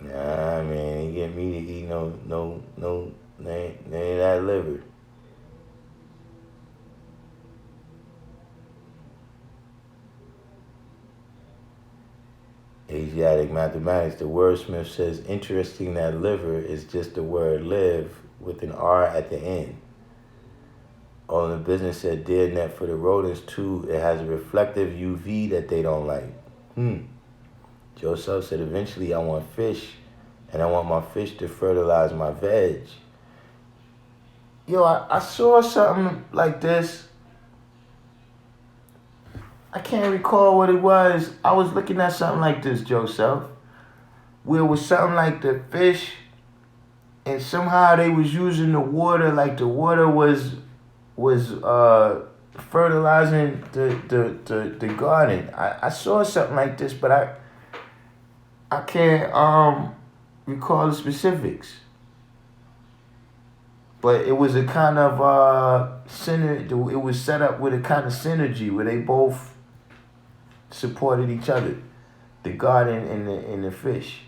Nah, man, you get me to eat no, they ain't that liver. Asiatic mathematics, the wordsmith says, interesting that liver is just the word live with an R at the end. All in the Business said, deer net for the rodents too. It has a reflective UV that they don't like. Joseph said, eventually I want fish, and I want my fish to fertilize my veg. Yo, I saw something like this. I can't recall what it was. I was looking at something like this, Joseph, where it was something like the fish, and somehow they was using the water, like the water was fertilizing the garden. I saw something like this, but I can't recall the specifics. But it was a kind of it was set up with a kind of synergy where they both supported each other, the God and the fish.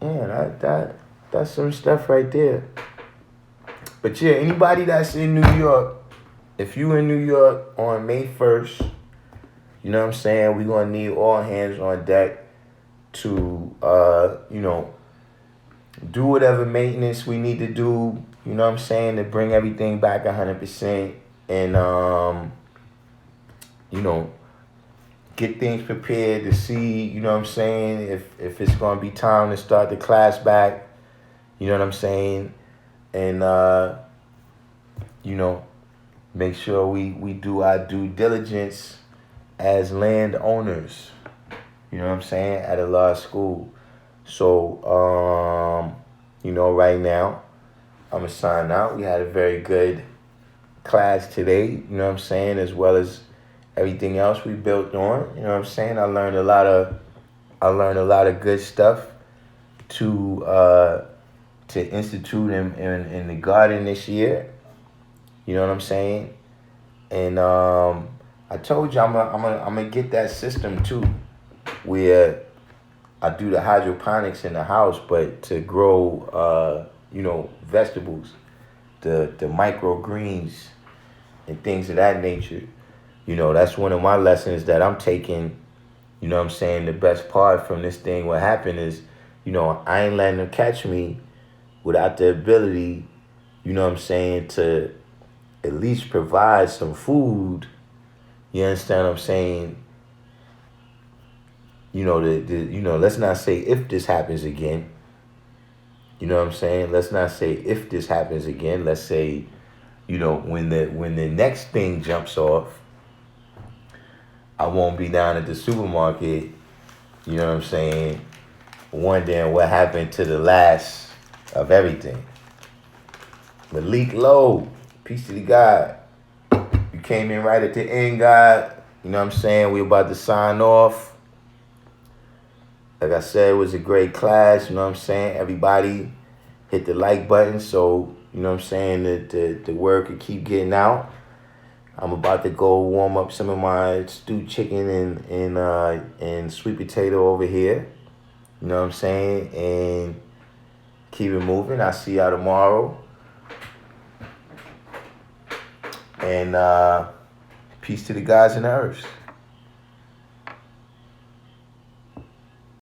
Yeah, that's some stuff right there. But yeah, anybody that's in New York, if you in New York on May 1st, you know what I'm saying, we're gonna need all hands on deck to do whatever maintenance we need to do, you know what I'm saying, to bring everything back 100% and get things prepared to see, you know what I'm saying, if it's gonna be time to start the class back, you know what I'm saying, and make sure we do our due diligence as landowners, you know what I'm saying, at a law school. So, right now, I'm going to sign out. We had a very good class today, you know what I'm saying, as well as everything else we built on, you know what I'm saying. I learned a lot of good stuff to institute in the garden this year, you know what I'm saying. And I told you I'm gonna get that system too, where I do the hydroponics in the house, but to grow vegetables, the microgreens and things of that nature. You know, that's one of my lessons that I'm taking. You know what I'm saying? The best part from this thing, what happened is, I ain't letting them catch me without the ability, you know what I'm saying, to at least provide some food. You understand what I'm saying? Let's not say if this happens again. You know what I'm saying? Let's not say if this happens again. Let's say, when the next thing jumps off, I won't be down at the supermarket, you know what I'm saying, wondering what happened to the last of everything. Malik Lowe, peace to the God. You came in right at the end, God. You know what I'm saying? We about to sign off. Like I said, it was a great class, you know what I'm saying? Everybody hit the like button so, you know what I'm saying, the word could keep getting out. I'm about to go warm up some of my stewed chicken and sweet potato over here. You know what I'm saying? And keep it moving. I'll see y'all tomorrow. And peace to the guys in the earth.